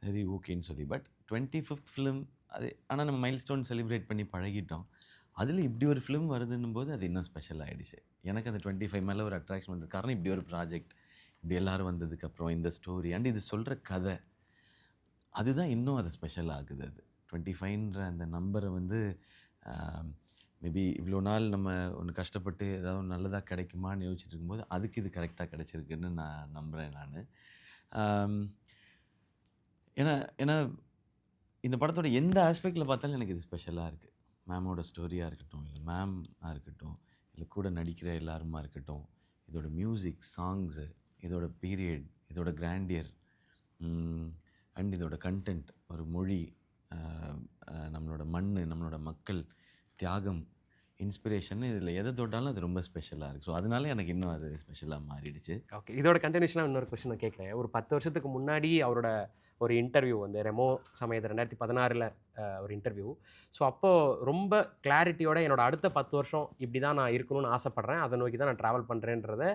Speaker 2: சரி ஓகேன்னு சொல்லி. பட் 25th ஃபிலிம் அது ஆனால் நம்ம மைல் ஸ்டோன் செலிப்ரேட் பண்ணி பழகிட்டோம். அதில் இப்படி ஒரு ஃபிலிம் வருதுன்னும் போது அது இன்னும் ஸ்பெஷல் ஆகிடுச்சு. எனக்கு அந்த 25 மேலே ஒரு அட்ராக்ஷன் வந்தது காரணம் இப்படி ஒரு ப்ராஜெக்ட் இப்படி எல்லோரும் வந்ததுக்கப்புறம் இந்த ஸ்டோரி அண்ட் இது சொல்கிற கதை அதுதான் இன்னும் அது ஸ்பெஷல் ஆகுது. அது 25ன்ற அந்த நம்பரை வந்து மேபி இவ்வளோ நாள் நம்ம ஒன்று கஷ்டப்பட்டு ஏதாவது ஒன்று நல்லதாக கிடைக்குமான்னு யோசிச்சுட்டு இருக்கும்போது அதுக்கு இது கரெக்டாக கிடைச்சிருக்குன்னு நான் நம்புகிறேன் நான். ஏன்னா ஏன்னா இந்த படத்தோட எந்த ஆஸ்பெக்டில் பார்த்தாலும் எனக்கு இது ஸ்பெஷலாக இருக்குது. மேமோட ஸ்டோரியாக இருக்கட்டும், இல்லை மேமாக இருக்கட்டும், இல்லை கூட நடிக்கிற எல்லாருமா இருக்கட்டும், இதோட மியூசிக், சாங்ஸு, இதோட பீரியட், இதோட கிராண்டியர் அண்ட் இதோட கண்டென்ட், ஒரு மொழி, நம்மளோட மண், நம்மளோட மக்கள், தியாகம், இன்ஸ்பிரேஷன் இதில் எதை தொட்டாலும் அது ரொம்ப ஸ்பெஷலாக இருக்குது. ஸோ அதனால எனக்கு இன்னும் அது ஸ்பெஷலாக மாறிடுச்சு.
Speaker 1: ஓகே. இதோட கண்டினியூஷனாக இன்னொரு கொஸ்டின் நான் கேட்குறேன். ஒரு 10 வருஷத்துக்கு முன்னாடி அவரோட ஒரு இன்டர்வியூ வந்து ரெமோ சமயத்தில் 2016ல் ஒரு இன்டர்வியூ. ஸோ அப்போது ரொம்ப கிளாரிட்டியோட என்னோட அடுத்த 10 வருஷம் இப்படி தான் நான் இருக்கணும்னு ஆசைப்பட்றேன், அதை நோக்கி தான் நான் ட்ராவல் பண்ணுறேன்றத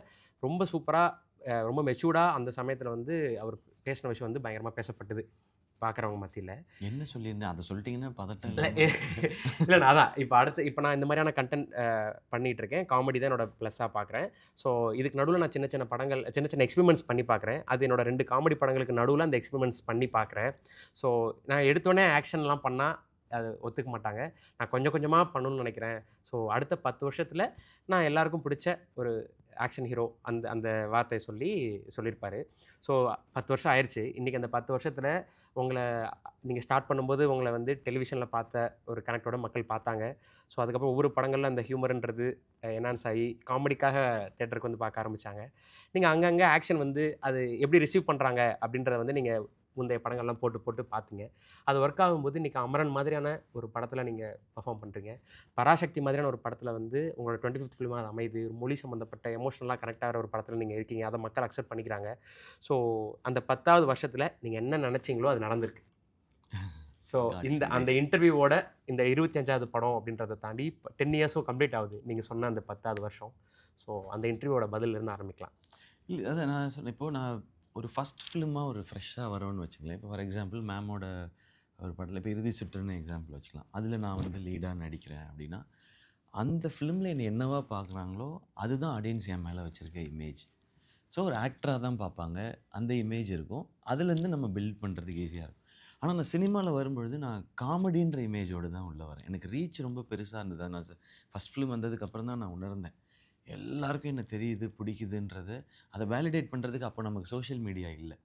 Speaker 1: ரொம்ப சூப்பராக ரொம்ப மெச்சூர்டாக அந்த சமயத்தில் வந்து அவர் பேசின விஷயம் வந்து பயங்கரமாக பேசப்பட்டது பார்க்குறவங்க மத்தியில்.
Speaker 2: என்ன சொல்லியிருந்தேன் அதை சொல்லிட்டீங்கன்னா பதட்டம்
Speaker 1: இல்லை இல்லை நான் அதான் இப்போ நான் இந்த மாதிரியான கண்டென்ட் பண்ணிகிட்ருக்கேன். காமெடி தான் என்னோட ப்ளஸ்ஸாக பார்க்குறேன். ஸோ இதுக்கு நடுவில் நான் சின்ன சின்ன படங்கள் சின்ன சின்ன எக்ஸ்பெரிமெண்ட்ஸ் பண்ணி பார்க்குறேன். அது என்னோட 2 காமெடி படங்களுக்கு நடுவில் அந்த எக்ஸ்பெரிமெண்ட்ஸ் பண்ணி பார்க்குறேன். ஸோ நான் எடுத்தோடனே ஆக்ஷன்லாம் பண்ணால் அது ஒத்துக்க மாட்டாங்க. நான் கொஞ்சம் கொஞ்சமாக பண்ணணும்னு நினைக்கிறேன். ஸோ அடுத்த 10 வருஷத்தில் நான் எல்லாருக்கும் பிடிச்ச ஒரு ஆக்ஷன் ஹீரோ அந்த வார்த்தையை சொல்லியிருப்பார். ஸோ 10 வருஷம் ஆயிடுச்சு. இன்றைக்கி அந்த 10 வருஷத்தில் உங்களை நீங்கள் ஸ்டார்ட் பண்ணும்போது உங்களை வந்து டெலிவிஷனில் பார்த்த ஒரு கனெக்டோட மக்கள் பார்த்தாங்க. ஸோ அதுக்கப்புறம் ஒவ்வொரு படங்களில் அந்த ஹியூமர்ன்றது என்ஹான்ஸ் ஆகி காமெடிக்காக தேட்டருக்கு வந்து பார்க்க ஆரம்பித்தாங்க. நீங்கள் அங்கங்கே ஆக்ஷன் வந்து அது எப்படி ரிசீவ் பண்ணுறாங்க அப்படின்றத வந்து நீங்கள் முந்தைய படங்கள்லாம் போட்டு பார்த்தீங்க. அது ஒர்க் ஆகும்போது இன்றைக்கி அமரன் மாதிரியான ஒரு படத்தில் நீங்கள் பர்ஃபார்ம் பண்ணுறீங்க. பராசக்தி மாதிரியான ஒரு படத்தில் வந்து உங்களோட 25th ஃபிலிமாக அது அமைது. ஒரு மொழி சம்மந்தப்பட்ட எமோஷனலாக கனெக்ட் ஆகிற ஒரு படத்தில் நீங்கள் இருக்கீங்க. அதை மக்கள் அக்செப்ட் பண்ணிக்கிறாங்க. ஸோ அந்த 10வது வருஷத்தில் நீங்கள் என்ன நினச்சிங்களோ அது நடந்திருக்கு. ஸோ அந்த இன்டர்வியூவோட இந்த 25வது படம் அப்படின்றத தாண்டி 10 இயர்ஸும் கம்ப்ளீட் ஆகுது நீங்கள் சொன்ன அந்த 10வது வருஷம். ஸோ அந்த இன்டர்வியூவோட பதிலிருந்து ஆரம்பிக்கலாம்.
Speaker 2: இல்லை அதான் நான் சொன்னேன். இப்போது நான் ஒரு ஃபஸ்ட் ஃபிலிமாக ஒரு ஃப்ரெஷ்ஷாக வரும்னு வச்சுக்கலாம். இப்போ ஃபார் எக்ஸாம்பிள் மேமோட ஒரு படத்தில் இப்போ இறுதி சுற்றுன்னு எக்ஸாம்பிள் வச்சுக்கலாம். அதில் நான் வந்து லீடாக நடிக்கிறேன் அப்படின்னா அந்த ஃபிலிமில் என்னை என்னவா பார்க்குறாங்களோ அதுதான் ஆடியன்ஸ் என் மேலே வச்சுருக்க இமேஜ். ஸோ ஒரு ஆக்டராக தான் பார்ப்பாங்க, அந்த இமேஜ் இருக்கும். அதுலேருந்து நம்ம பில்ட் பண்ணுறதுக்கு ஈஸியாக இருக்கும். ஆனால் நான் சினிமாவில் வரும்பொழுது நான் காமெடின்ற இமேஜோடு தான் உள்ளே வரேன். எனக்கு ரீச் ரொம்ப பெருசாக இருந்தது. நான் ஃபஸ்ட் ஃபிலிம் வந்ததுக்கப்புறம் தான் நான் உணர்ந்தேன் எல்லாருக்கும் என்ன தெரியுது பிடிக்குதுன்றது. அதை வேலிடேட் பண்ணுறதுக்கு அப்போ நமக்கு சோஷியல் மீடியா இல்லை,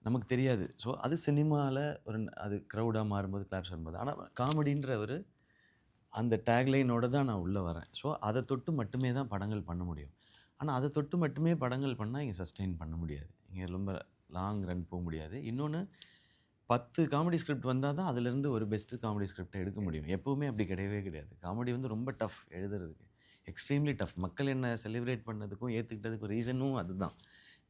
Speaker 2: நமக்கு தெரியாது. ஸோ அது சினிமாவில் ஒரு அது க்ரௌடாக மாறும்போது கிளாப்ஸ் வரும்போது. ஆனால் காமெடின்ற ஒரு அந்த டேக்லைனோடு தான் நான் உள்ளே வரேன். ஸோ அதை தொட்டு மட்டுமே தான் படங்கள் பண்ண முடியும். ஆனால் அதை தொட்டு மட்டுமே படங்கள் பண்ணால் இங்கே சஸ்டெயின் பண்ண முடியாது, இங்கே ரொம்ப லாங் ரன் போக முடியாது. இன்னொன்று 10 காமெடி ஸ்கிரிப்ட் வந்தால் தான் அதுலேருந்து ஒரு பெஸ்ட்டு காமெடி ஸ்கிரிப்டை எடுக்க முடியும். எப்போவுமே அப்படி கிடையவே கிடையாது. காமெடி வந்து ரொம்ப டஃப் எழுதுறதுக்கு, எக்ஸ்ட்ரீம்லி டஃப். மக்கள் என்ன செலிப்ரேட் பண்ணதுக்கும் ஏற்றுக்கிட்டதுக்கும் ரீசனும் அதுதான்.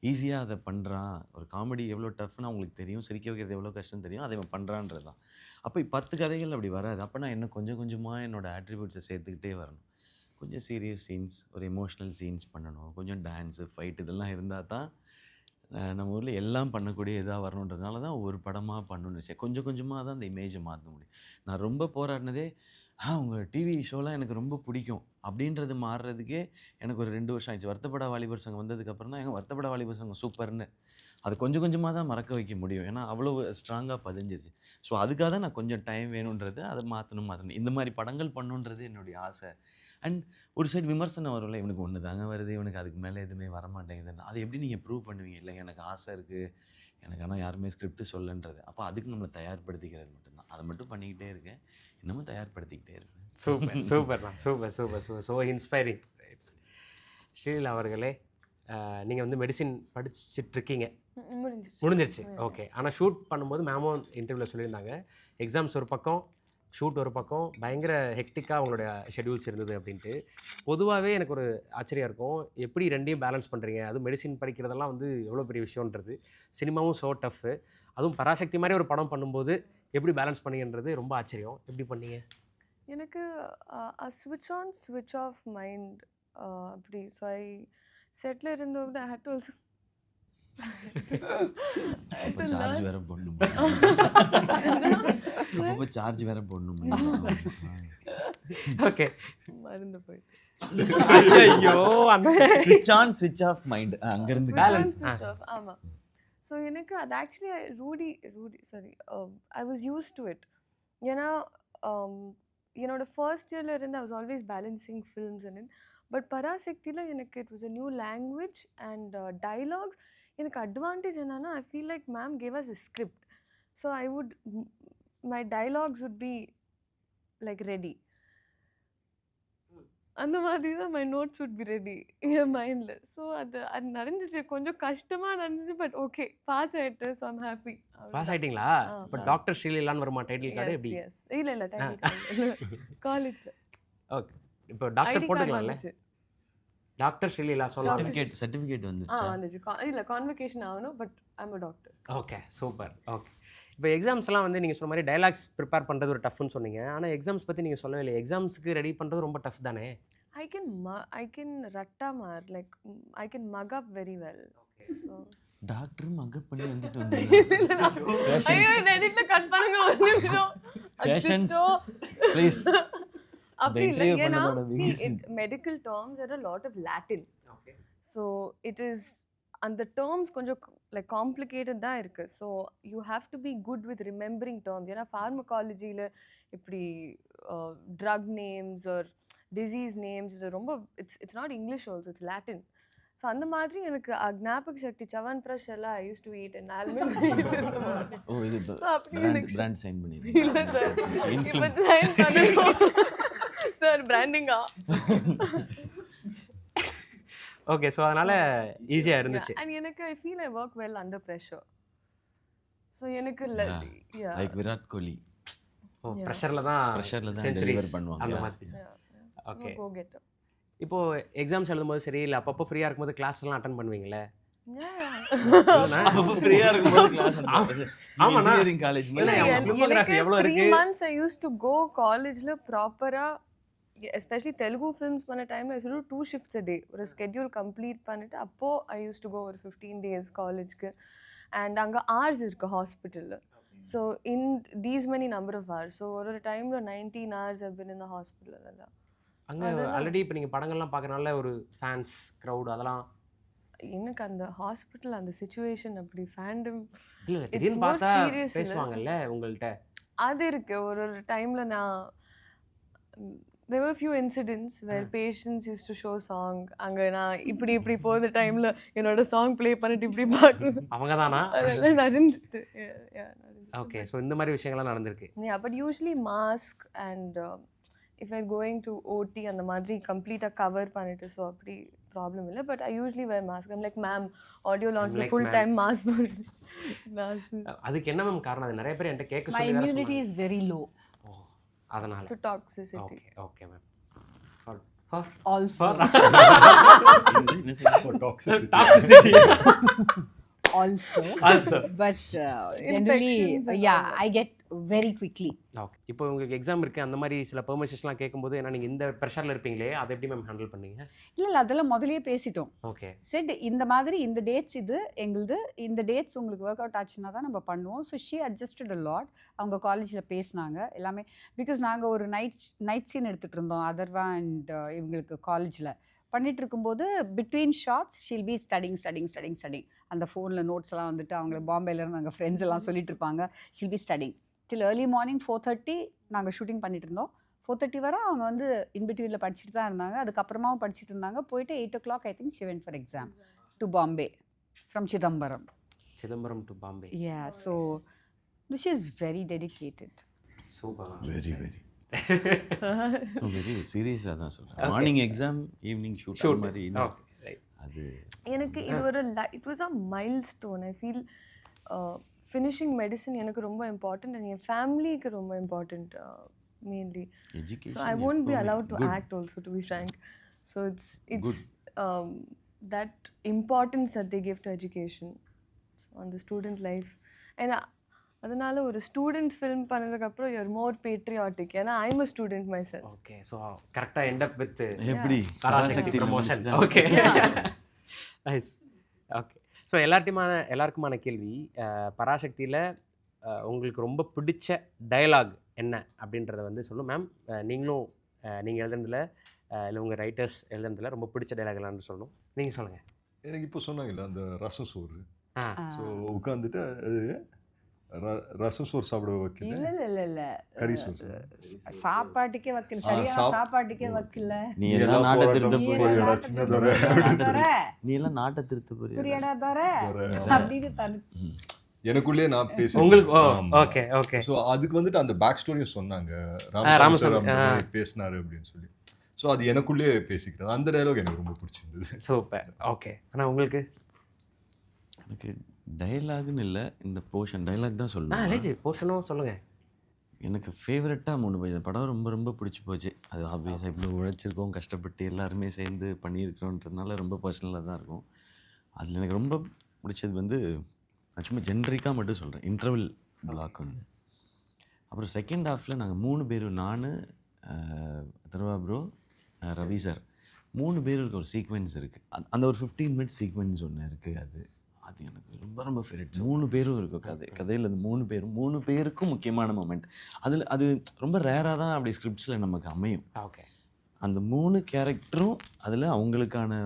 Speaker 2: ஈஸியாக அதை பண்ணுறான். ஒரு காமெடி எவ்வளோ டஃப்னு அவங்களுக்கு தெரியும், சிரிக்க வைக்கிறது எவ்வளோ கஷ்டம் தெரியும், அதை இவன் பண்ணுறான்றது தான். அப்போ 10 கதைகள் அப்படி வராது. அப்போ நான் என்ன கொஞ்சம் கொஞ்சமாக என்னோடய ஆட்ரிபியூட்ஸை சேர்த்துக்கிட்டே வரணும். கொஞ்சம் சீரியஸ் சீன்ஸ், ஒரு எமோஷ்னல் சீன்ஸ் பண்ணணும், கொஞ்சம் டான்ஸு, ஃபைட் இதெல்லாம் இருந்தால் தான் நம்ம ஊரில் எல்லாம் பண்ணக்கூடிய இதாக வரணுன்றதுனால தான் ஒவ்வொரு படமாக பண்ணணும்னு வச்சேன். கொஞ்சம் கொஞ்சமாக தான் அந்த இமேஜை மாற்ற முடியும். நான் ரொம்ப போராடினதே உங்கள் டிவி ஷோலாம் எனக்கு ரொம்ப பிடிக்கும் அப்படின்றது மாறுறதுக்கே எனக்கு ஒரு 2 வருஷம் ஆயிடுச்சு. வருத்தப்பட வாலிபர் சங்கம் வந்ததுக்கப்புறம் தான் வருத்தப்பட வாலிபர் சங்கம் சூப்பர்னு அது கொஞ்சம் கொஞ்சமாக தான் மறக்க வைக்க முடியும். ஏன்னா அவ்வளோ ஸ்ட்ராங்காக பதிஞ்சிருச்சு. ஸோ அதுக்காக தான் நான் கொஞ்சம் டைம் வேணுன்றது, அதை மாற்றணும். இந்த மாதிரி படங்கள் பண்ணுன்றது என்னுடைய ஆசை. அண்ட் ஒரு சைடு விமர்சனம் வரும்ல, இவனுக்கு ஒன்று தாங்க வருது, இவனுக்கு அதுக்கு மேலே எதுவுமே வரமாட்டேங்குதுன்னு. அதை எப்படி நீங்கள் ப்ரூவ் பண்ணுவீங்க? இல்லை எனக்கு ஆசை இருக்குது, எனக்கு ஆனால் யாருமே ஸ்கிரிப்ட் சொல்லன்றது. அப்போ அதுக்கு நம்மளை தயார்படுத்திக்கிறது மட்டும்தான். அதை மட்டும் பண்ணிக்கிட்டே இருக்கேன், இன்னமும் தயார்படுத்திக்கிட்டே இருக்கேன்.
Speaker 1: சூப்பர் சூப்பர்ண்ணா, super super super, so inspiring. Sreela அவர்களே, நீங்கள் வந்து மெடிசின் படிச்சுட்ருக்கீங்க, முடிஞ்சிருச்சு. ஓகே. ஆனால் ஷூட் பண்ணும்போது மேமும் இன்டர்வியூவில் சொல்லியிருந்தாங்க, எக்ஸாம்ஸ் ஒரு பக்கம், ஷூட் ஒரு பக்கம் பயங்கர ஹெக்டிக்காக அவங்களுடைய ஷெட்யூல்ஸ் இருந்தது அப்படின்ட்டு. பொதுவாகவே எனக்கு ஒரு ஆச்சரியம் இருக்கும், எப்படி ரெண்டையும் பேலன்ஸ் பண்ணுறீங்க? அதுவும் மெடிசின் படிக்கிறதெல்லாம் வந்து எவ்வளோ பெரிய விஷயன்றது. சினிமாவும் ஸோ டஃப்பு. அதுவும் பராசக்தி மாதிரி ஒரு படம் பண்ணும்போது எப்படி பேலன்ஸ் பண்ணீங்கன்றது ரொம்ப ஆச்சரியம். எப்படி பண்ணீங்க?
Speaker 5: எனக்கு ஸ்விட்ச் ஆன் ஸ்விட்ச் ஆஃப் மைண்ட் அப்படி. So I settle இருந்தோட I had to also
Speaker 2: அப்போ சார்ஜ் வேற போடணும். அப்போ சார்ஜ் வேற போடணும்.
Speaker 1: ஓகே.
Speaker 5: மறந்து போயிட்டு
Speaker 1: ஐயோ அண்ணே.
Speaker 2: ஸ்விட்ச் ஆன் ஸ்விட்ச் ஆஃப் மைண்ட் அங்கிருந்து
Speaker 1: Balance.
Speaker 5: ஸ்விட்ச் ஆஃப். ஆமாம். ஸோ எனக்கு அது actually Rudy sorry I was use to it. ஏன்னா என்னோட ஃபர்ஸ்ட் இயரில் இருந்து I was always balancing films and it. But பராசக்தியில் எனக்கு it was a new language and dialogues. எனக்கு அட்வான்டேஜ் என்னன்னா ஐ feel like ma'am gave as a script. So I would my dialogues would be like ready. அந்த மாதிரி தான் my notes would be ready என் மைண்டில். So அது நடந்துச்சு, கொஞ்சம் கஷ்டமாக நடந்துச்சு. பட் ஓகே, பாஸ் ஆகிட்டு. So I'm happy.
Speaker 1: பாஸ் ஆயிட்டீங்களா? இப்போ டாக்டர் ஸ்ரீலீலான்னு வருமா டைட்டில் கார்டு? எப்படி?
Speaker 5: எஸ். இல்லை காலேஜில்.
Speaker 1: ஓகே. இப்போ டாக்டர் போட்டுக்கலாம்ல? டாக்டர் ஸ்ரீலீலா சொல்லலாம்.
Speaker 2: சர்டிஃபிகேட் வந்துருச்சு.
Speaker 5: வந்துச்சு. இல்லை, கான்வெகேஷன் ஆகணும். But I'm a doctor.
Speaker 1: Okay, super. Okay. இப்போ எக்ஸாம்ஸ்லாம் வந்து நீங்கள் சொன்ன மாதிரி டைலாக்ஸ் ப்ரிப்பேர் பண்ணுறது ஒரு டஃப்னு சொன்னீங்க. ஆனால் எக்ஸாம்ஸ் பற்றி நீங்கள் சொல்லவே இல்லை. எக்ஸாம்ஸுக்கு ரெடி பண்ணுறது ரொம்ப டஃப் தானே?
Speaker 5: I can rattamar, like I can mug up very well. So
Speaker 2: doctor makeup பண்ணி வந்துட்டு வந்தீங்க.
Speaker 5: ஐயோ, எடிட்ல கட் பண்ணுங்க ஒரு நிமிஷம்.
Speaker 2: Patience, please.
Speaker 5: அப்படி இல்லை.
Speaker 2: interview
Speaker 5: ஏன்னா
Speaker 2: பண்ணதோட
Speaker 5: see, medical terms there are a lot of Latin.
Speaker 1: Okay.
Speaker 5: So it is, and the terms கொஞ்சம் like complicated தான் இருக்கு. So you have to be good with remembering terms. ஏன்னா pharmacologyல இப்படி drug names or disease names இது ரொம்ப it's not English also, it's Latin. So அந்த மாதிரி எனக்கு ஞாபக சக்தி சவன் ப்ரஷ் எல்லாம் I use to eat and almond.
Speaker 2: Oh, இது
Speaker 5: ஸோ அப்படி
Speaker 2: பிராண்ட் சைன் பண்ணி.
Speaker 5: இல்லை சார், இப்போ சைன் பண்ணணும் சார். பிராண்டிங்கா?
Speaker 1: ஓகே. ஸோ அதனால் ஈஸியாக இருந்துச்சு.
Speaker 5: அண்ட் எனக்கு I feel I work well under pressure. So எனக்கு
Speaker 2: லைக் விராட் கோலி
Speaker 1: ஓ, ப்ரெஷரில் தான்
Speaker 2: டெலிவர்
Speaker 1: செஞ்சுரிஸ்
Speaker 2: பண்ணுவாங்க.
Speaker 1: அந்த மாதிரி. ஓகே.
Speaker 5: Go get up.
Speaker 1: இப்போ எக்ஸாம்ஸ் எழுதும்போது சரி, இல்லை அப்பப்போ ஃப்ரீயாக இருக்கும்போது கிளாஸ் எல்லாம் அட்டன் பண்ணுவீங்களே?
Speaker 2: அப்ப ஃப்ரீயா இருக்கும்போது கிளாஸ்
Speaker 1: ஆமாண்ணா.
Speaker 2: இன்ஜினியரிங் காலேஜ்
Speaker 1: இல்ல,
Speaker 2: மாதிரி.
Speaker 1: அவங்க filmography எவ்வளோ
Speaker 5: 3
Speaker 1: இருக்கு?
Speaker 5: months I used to go காலேஜ்ல ப்ராப்பரா, எஸ்பெஷலி தெலுங்கு ஃபிலிம்ஸ் பண்ண டைம்ல I use to 2 shifts a day. ஒரு ஸ்கெட்யூல் கம்ப்ளீட் பண்ணிட்டு அப்போ ஐ யூஸ் டு கோ ஒரு 15 days காலேஜ்க்கு. அண்ட் அங்கே hours இருக்கு ஹாஸ்பிட்டலில். So in these many number of hours. So ஒரு டைமில் 19 hours I've been in the hospital. அதெல்லாம்
Speaker 1: அங்கே ஆல்ரெடி இப்போ நீங்கள் படங்கள்லாம் பார்க்கறனால ஒரு ஃபேன்ஸ் க்ரௌட் அதெல்லாம்
Speaker 5: எனக்கு அந்த ஹாஸ்பிட்டல் அந்த சிச்சுவேஷன் அப்படி ஃபேண்டம்
Speaker 1: இல்லை, திடீர்னு பார்த்தா பேசுவாங்கல்ல உங்கள்கிட்ட.
Speaker 5: அது இருக்கு. ஒரு டைம்ல நான் there were few incidents where patients used to show song. அங்க நான் இப்படி போகிற டைம்ல என்னோட சாங் ப்ளே பண்ணிட்டு இப்படி பார்க்கணும்.
Speaker 1: அவங்க தானா?
Speaker 5: அதெல்லாம் நடந்துட்டு.
Speaker 1: ஓகே. ஸோ இந்த மாதிரி விஷயங்கள்லாம் நடந்திருக்கு.
Speaker 5: But usually mask and if I going to ஓடி அந்த மாதிரி கம்ப்ளீட்டாக கவர் பண்ணிட்டு, ஸோ அப்படி ப்ராப்ளம் இல்லை. But I usually wear mask. I'm like ma'am audio லான்ச்சில் ஃபுல் டைம் மாஸ்க் போட்டு.
Speaker 1: அதுக்கு என்ன மேம் காரணம்? அது நிறைய பேர் என்கிட்ட கேட்க
Speaker 3: My
Speaker 1: சொல்லி வேற
Speaker 3: immunity
Speaker 1: சொன்னாங்க.
Speaker 3: is very low.
Speaker 1: ஓ, அதனால.
Speaker 5: To toxicity.
Speaker 1: Okay okay ma'am. For
Speaker 3: Also.
Speaker 1: Toxicity.
Speaker 3: Also. But generally,
Speaker 5: Infections and
Speaker 3: yeah,
Speaker 5: all that.
Speaker 3: I get very quickly.
Speaker 1: Okay. இப்போ உங்களுக்கு எக்ஸாம் இருக்குது, அந்த மாதிரி சில பெர்மிஷன்ஸ்லாம் கேட்கும்போது ஏன்னா நீங்கள் இந்த ப்ரெஷரில் இருப்பீங்களே, அதை எப்படி மேம் ஹேண்டில் பண்ணீங்க?
Speaker 3: இல்லை அதெல்லாம் முதல்லயே பேசிட்டோம்.
Speaker 1: ஓகே.
Speaker 3: செட் இந்த மாதிரி இந்த டேட்ஸ் இது எங்களுது, இந்த டேட்ஸ் உங்களுக்கு ஒர்க் அவுட் ஆச்சுன்னா தான் நம்ம பண்ணுவோம். So she adjusted a lot. அவங்க காலேஜில் பேசினாங்க எல்லாமே. பிகாஸ் நாங்கள் ஒரு நைட் சீன் எடுத்துகிட்டு இருந்தோம் அதர்வா அண்ட் இவங்களுக்கு காலேஜில் பண்ணிட்டு இருக்கும்போது between shots she'll be studying. அந்த ஃபோனில் நோட்ஸ் எல்லாம் வந்துட்டு அவங்க பாம்பேலேருந்து அங்கே ஃப்ரெண்ட்ஸ் எல்லாம் சொல்லிட்டு இருப்பாங்க. Sheel be studying till early morning 4:30 நாங்கள் ஷூட்டிங் பண்ணிட்டு இருந்தோம். 4:30 வரை அவங்க வந்து இன்பிட்வீனில் படிச்சுட்டு தான் இருந்தாங்க. அதுக்கப்புறமாவும் படிச்சுட்டு இருந்தாங்க. போயிட்டு 8 o'clock I think she went for exam to Bombay from Chidambaram.
Speaker 1: Chidambaram to Bombay.
Speaker 3: Yeah, so she is very dedicated.
Speaker 1: Super.
Speaker 2: Very சீரியஸாக தான் சொல்கிறேன். மார்னிங் எக்ஸாம், ஈவினிங் ஷூட் மாதிரி அது
Speaker 5: எனக்கு இது ஒரு it was a mile stone. I feel finishing medicine எனக்கு ரொம்ப இம்பார்ட்டண்ட் அண்ட் என் ஃபேமிலிக்கு ரொம்ப important. mainly.
Speaker 2: Education
Speaker 5: So I won't be
Speaker 2: எப்பவுமே
Speaker 5: allowed to
Speaker 2: good.
Speaker 5: act also, to be frank. So it's that importance that they give to education on the student life. And அதனால ஒரு student film பண்ணதுக்கப்புறம் you're more patriotic, ஏன்னா I'm a student myself.
Speaker 1: Okay so கரெக்டாக end up with
Speaker 2: எப்படி
Speaker 1: Parasakthi promotion. Okay nice. Okay so எல்லாருக்குமான கேள்வி, பராசக்தியில் உங்களுக்கு ரொம்ப பிடிச்ச டயலாக் என்ன அப்படின்றத வந்து சொல்லணும். மேம் நீங்களும் நீங்கள் எழுதுனதில் இல்லை உங்கள் ரைட்டர்ஸ் எழுதுனதில் ரொம்ப பிடிச்ச டயலாக் எல்லாம்னு சொல்லணும். நீங்கள் சொல்லுங்கள்.
Speaker 4: எனக்கு இப்போ சொன்னாங்கல்ல அந்த ரசம் சோறு,
Speaker 1: ஆ
Speaker 4: ஸோ உட்காந்துட்டு ரசம் சோறு சாப்பிட வைக்கல,
Speaker 3: இல்ல
Speaker 4: கறி சோறு
Speaker 3: சாப்பாட்டுக்கே வைக்கல, சரியான சாப்பாட்டுக்கே வைக்கல.
Speaker 2: நீ எல்லாம் நாட்டை திருத்த போறியா?
Speaker 4: சின்னதோட
Speaker 2: நீ எல்லாம் நாட்டை திருத்த போறியா?
Speaker 3: புரியடா தோற அப்படின்னு தனி
Speaker 4: எனக்குள்ளேயே நான் பேசி
Speaker 1: உங்களுக்கு ஓகே ஓகே.
Speaker 4: ஸோ அதுக்கு வந்துட்டு அந்த பேக் ஸ்டோரியும் சொன்னாங்க,
Speaker 1: ராமசாமி
Speaker 4: பேசினாரு அப்படின்னு சொல்லி. ஸோ அது எனக்குள்ளேயே பேசிக்கிறேன். அந்த டயலாக் எனக்கு ரொம்ப பிடிச்சிருந்தது.
Speaker 1: சூப்பர். ஓகே ஆனால் உங்களுக்கு?
Speaker 2: எனக்கு டைலாக்னு இல்லை, இந்த போர்ஷன் டைலாக் தான் சொல்லணும்.
Speaker 1: ரைட் போர்ஷனும் சொல்லுங்கள்.
Speaker 2: எனக்கு ஃபேவரட்டாக 3 பேர். இந்த படம் ரொம்ப ரொம்ப பிடிச்சி போச்சு. அது ஆப்வியஸாக இவ்வளோ உழைச்சிருக்கோம், கஷ்டப்பட்டு எல்லாருமே சேர்ந்து பண்ணியிருக்கிறோன்றதுனால ரொம்ப பர்சனலாக தான் இருக்கும். அதில் எனக்கு ரொம்ப பிடிச்சது வந்து, நான் சும்மா ஜென்ரிக்காக மட்டும் சொல்கிறேன், இன்டர்வல் பிளாக் ஒன்று. அப்புறம் செகண்ட் ஹாஃபில் நாங்கள் 3 பேர், நான் அதர்வா ப்ரோ, ரவி சார், 3 பேருக்கு ஒரு சீக்வென்ஸ் இருக்குது. அந்த ஒரு 15 மினிட்ஸ் சீக்வென்ஸ் ஒன்று இருக்குது. அது எனக்கு ரொம்ப ரொம்ப ஃபேவரட். 3 பேரும் இருக்கும் கதையில். அந்த 3 பேருக்கும் முக்கியமான மொமெண்ட். அது ரொம்ப ரேராக தான் அப்படி ஸ்கிரிப்ட்ஸில் நமக்கு அமையும்.
Speaker 1: ஓகே.
Speaker 2: அந்த 3 கேரக்டரும் அதில் அவங்களுக்கான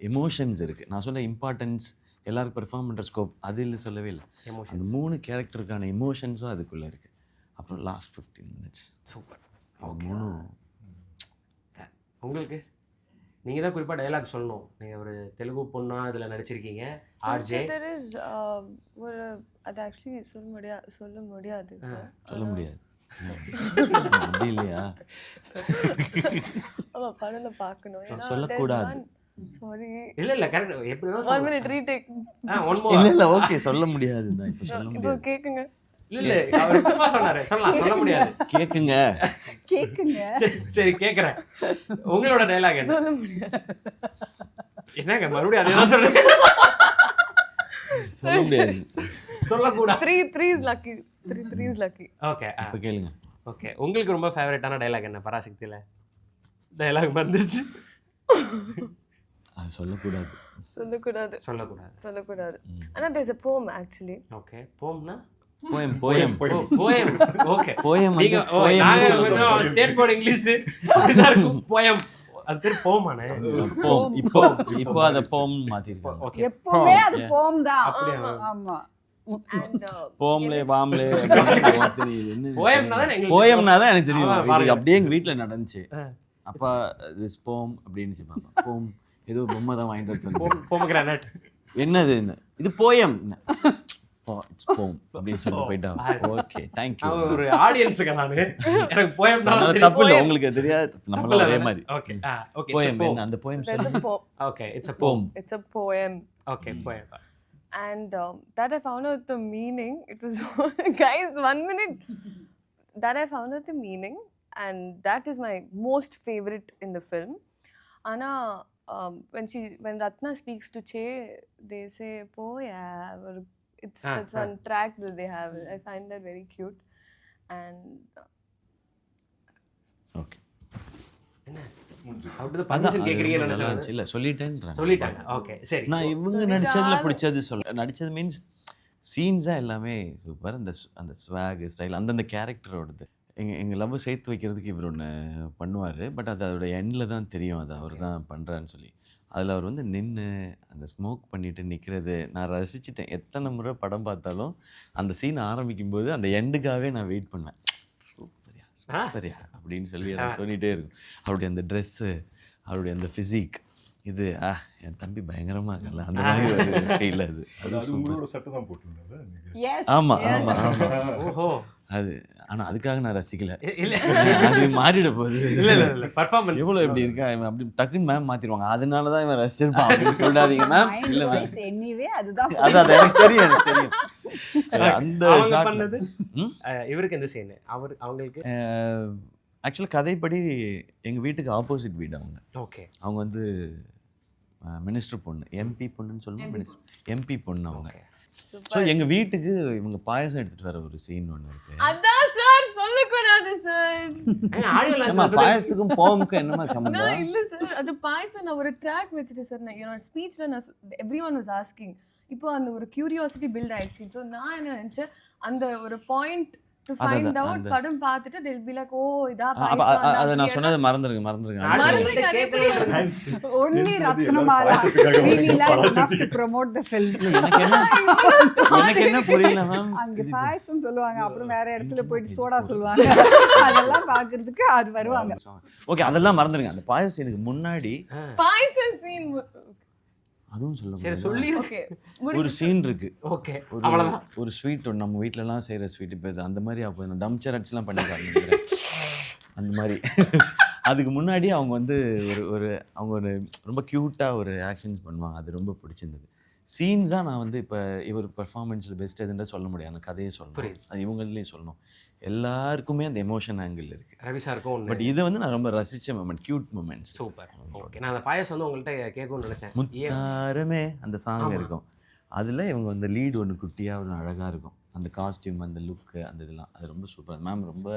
Speaker 2: எமோஷன்ஸ் இருக்குது. நான் சொல்ல இம்பார்ட்டன்ஸ், எல்லாருக்கும் பெர்ஃபார்ம் பண்ணுற ஸ்கோப் அதில் சொல்லவே இல்லை. அந்த 3 கேரக்டருக்கான எமோஷன்ஸும் அதுக்குள்ளே இருக்குது. அப்புறம் லாஸ்ட் 15 மினிட்ஸ்
Speaker 1: சூப்பர்.
Speaker 2: அவங்க 3.
Speaker 1: உங்களுக்கு நீங்கள் தான் குறிப்பாக டயலாக் சொல்லணும். நீங்கள் ஒரு தெலுங்கு பொண்ணா இதில் நடிச்சிருக்கீங்க, ஆர்ஜே.
Speaker 5: ஒரு அது ஆக்சுவலி சொல்ல முடியாது
Speaker 2: சொல்ல முடியாது அப்படி இல்லையா?
Speaker 5: ஆமாம், படத்தில் பார்க்கணும்.
Speaker 2: சொல்லக்கூடாது.
Speaker 5: சாரி,
Speaker 1: இல்லை கரெக்ட். எப்படி
Speaker 5: 1 minute ரீடேக்.
Speaker 2: இல்லை ஓகே, சொல்ல முடியாது தான் இப்போ சொல்ல
Speaker 5: இப்போ
Speaker 2: முடியாது.
Speaker 5: கேட்குங்க.
Speaker 1: இல்லை அவர் சும்மா சொன்னாரு, சொல்ல முடியாது.
Speaker 2: கேட்குங்க.
Speaker 1: சரி கேட்குறேன். உங்களோட டைலாக் என்ன?
Speaker 5: சொல்ல முடியாது.
Speaker 1: என்னங்க மறுபடியும் அதே தான் சொல்லுங்க.
Speaker 2: சொல்ல முடியாது.
Speaker 1: சொல்லக்கூடாது.
Speaker 5: 3 is lucky. 3 is lucky.
Speaker 1: Okay
Speaker 2: இப்போ கேளுங்க.
Speaker 1: ஓகே. உங்களுக்கு ரொம்ப ஃபேவரட்டான டைலாக் என்ன பராசக்தியில்? டைலாக் வந்துருச்சு.
Speaker 2: அது சொல்லக்கூடாது.
Speaker 5: ஆனால் there's a poem actually.
Speaker 1: Okay. போம்னா
Speaker 2: போயம்.
Speaker 1: ஓகே.
Speaker 2: போயம்
Speaker 1: நீங்க நாங்க கொஞ்சம் ஸ்டேட் போர்டு இங்கிலீஷ் அப்படிதான் இருக்கும். போயம் அது பேர் போமானே.
Speaker 2: போம். இப்போ அத போம் மாத்திருக்காங்க.
Speaker 1: ஓகே.
Speaker 3: எப்பவுமே அது போம் தான்.
Speaker 1: அப்படியே.
Speaker 3: ஆமா.
Speaker 5: And
Speaker 2: போம்லே பாம்லே தெரியுது. என்ன
Speaker 1: போயம்னா தான் எங்களுக்கு
Speaker 2: போயம்னா தான் எனக்கு தெரியும்.
Speaker 1: ஆமா,
Speaker 2: இது அப்படியே எங்க வீட்ல நடந்துச்சு. அப்பா திஸ் போம் அப்படினு பாப்பா. போம் ஏதோ பொம்மை தான் வாங்கிட்டு வர சொன்னாங்க.
Speaker 1: போமகிரானட்.
Speaker 2: என்னது இது போயம். இட்ஸ் போம் அப்படின்னு சொல்லி போயிட்டா. Okay thank you.
Speaker 1: ஒரு ஆடியன்ஸ்க்கு நானு எனக்கு போயம் தான்
Speaker 2: தப்பு இல்ல, உங்களுக்கு தெரியாது, நம்மள ஒரே மாதிரி.
Speaker 1: ஓகே. ஓகே.
Speaker 2: போயம் என்ன அந்த போயம்
Speaker 5: there's
Speaker 2: சொல்லுங்க.
Speaker 5: a poem.
Speaker 1: Okay. It's a poem.
Speaker 5: It's a poem.
Speaker 1: Okay. Poem.
Speaker 5: And that I found out the meaning. It was guys 1 minute. That I found out the meaning, and that is my most favorite in the film. Anna when Ratna speaks to Che, they say poya. It's one track that they have. I find that very cute. And
Speaker 2: okay.
Speaker 1: என்ன அப்படியே permission கேக்குறீங்கன்னு நினைச்சேன்.
Speaker 2: இல்ல சொல்லிட்டேன்றாங்க.
Speaker 1: சொல்லிட்டாங்க. Okay சரி.
Speaker 2: நான் இவங்க நடிச்சதுல பிடிச்சது சொல்ல, நடிச்சது மீன்ஸ் சீன்ஸா எல்லாமே சூப்பர். அந்த ஸ்வாக் ஸ்டைல் அந்தந்த கேரக்டரோடது. எங்கள் லவ் சேர்த்து வைக்கிறதுக்கு இவர் ஒன்று பண்ணுவார். பட் அது அதோட எண்டில் தான் தெரியும் அது அவர் தான் பண்ணுறான்னு சொல்லி. அதில் அவர் வந்து நின்று அந்த ஸ்மோக் பண்ணிட்டு நிற்கிறது நான் ரசிச்சுட்டேன். எத்தனை முறை படம் பார்த்தாலும் அந்த சீன் ஆரம்பிக்கும்போது அந்த எண்டுக்காகவே நான் வெயிட் பண்ணுவேன். சூப்பரியா அப்படின்னு சொல்லி அதை சொல்லிகிட்டே இருக்கும். அவருடைய அந்த ட்ரெஸ்ஸு, அவருடைய அந்த ஃபிசிக், இது என் தம்பி பயங்கரமாக இருக்கல அந்த மாதிரி ஒரு ஃபீல். அது
Speaker 4: உங்களோட சட்டை தான் போட்டுருந்தாங்க.
Speaker 2: ஆமாம் ஆமாம் ஆமாம்.
Speaker 1: ஓஹோ.
Speaker 2: அது ஆனால் அதுக்காக நான் ரசிக்கல.
Speaker 1: இல்ல
Speaker 2: அது மாறிட போகுது.
Speaker 1: இல்ல பர்ஃபார்மன்ஸ்
Speaker 2: எவ்வளோ எப்படி இருக்கா அப்படி டக்குன்னு மேம் மாற்றிடுவாங்க. அதனால தான் இவன் ரசிச்சிருப்பான் அப்படின்னு சொல்லாதீங்க மேம். இல்லை
Speaker 3: எனிவே அதுதான்.
Speaker 2: அது எனக்கு தெரியும். So, அந்த
Speaker 1: அவங்க
Speaker 2: ஷாட்
Speaker 1: பண்ணது இவருக்கு எந்த சீன் அவங்களுக்கு
Speaker 2: ஆக்சுவலாக கதைப்படி எங்கள் வீட்டுக்கு ஆப்போசிட் வீடு அவங்க.
Speaker 1: ஓகே
Speaker 2: அவங்க வந்து மினிஸ்டர் பொண்ணு, எம்பி பொண்ணுன்னு சொல்லணும், மினிஸ்டர் எம்பி பொண்ணு அவங்க. ஸோ எங்கள் வீட்டுக்கு இவங்க பாயசம் எடுத்துகிட்டு வர ஒரு சீன் ஒன்று இருக்கு.
Speaker 5: அதான் சார் சொல்லக்கூடாது சார்.
Speaker 2: நம்ம பாயசத்துக்கும் போமுக்கும் என்னமா சம்பந்தம்?
Speaker 5: இல்ல சார், அது பாயசம் நான் ஒரு ட்ராக் வச்சுட்டு சார், நான் என்னோட ஸ்பீச்ல நான் எவ்ரிஒன் வாஸ் ஆஸ்கிங். இப்போ அந்த ஒரு கியூரியாசிட்டி பில்ட் ஆயிடுச்சு. ஸோ நான் என்ன நினைச்சேன், அந்த ஒரு பாயிண்ட் டு ஃபைண்ட் அவுட் படம் பார்த்துட்டு they will be like, ஓ இதா பாயசம்.
Speaker 2: அதை நான் சொன்னது மறந்துருங்க.
Speaker 3: only Ratnamala Srilila enough to promote the film.
Speaker 2: எனக்கு என்ன புரியல மேம்.
Speaker 3: அங்க பாயசம் சொல்லுவாங்க, அப்புறம் வேற இடத்துல போயிட்டு சோடா சொல்லுவாங்க. அதெல்லாம் பாக்குறதுக்கு அது வருவாங்க.
Speaker 2: ஓகே, அதெல்லாம் மறந்துருங்க. அந்த பாயசம் எனக்கு முன்னாடி
Speaker 5: பாயசம் சீன்
Speaker 2: அதுவும் சொல்ல
Speaker 1: சரி
Speaker 2: முடியாது.
Speaker 1: சொல்லி
Speaker 5: ஓகே
Speaker 2: ஒரு சீன் இருக்கு.
Speaker 1: ஓகே அவ்வளவுதான்.
Speaker 2: ஒரு ஸ்வீட் ஒன்று நம்ம வீட்டிலலாம் செய்கிற ஸ்வீட் இப்போ அந்த மாதிரி அப்போ டம்ச்சரட்ஸ்லாம் பண்ணி காமிக்கிறேன் அந்த மாதிரி. அதுக்கு முன்னாடி அவங்க வந்து அவங்க ஒரு ரொம்ப க்யூட்டாக ஒரு ஆக்ஷன்ஸ் பண்ணுவாங்க. அது ரொம்ப பிடிச்சிருந்தது. சீன்ஸாக நான் வந்து இப்போ இவர் பெர்ஃபார்மன்ஸில் பெஸ்ட் எதுன்ற சொல்ல முடியாது. அந்த கதையை சொல்லணும், அது இவங்களையும் சொல்லணும். எல்லாருக்குமே அந்த எமோஷன் ஆங்கிள் இருக்குது.
Speaker 1: ரவி சாருக்கும் ஒன்று.
Speaker 2: பட் இதை வந்து நான் ரொம்ப ரசித்த moment, cute moments.
Speaker 1: Super. Okay, நான் அந்த பாயசம் வந்து உங்கள்கிட்ட கேட்கணும்னு நினச்சேன்.
Speaker 2: முத்தாரமே அந்த சாங் இருக்கும். அதில் இவங்க வந்து லீடு ஒன்று குட்டியாக ஒரு அழகாக இருக்கும். அந்த காஸ்டியூம், அந்த லுக்கு, அந்த இதெல்லாம் அது ரொம்ப சூப்பர். மேம் ரொம்ப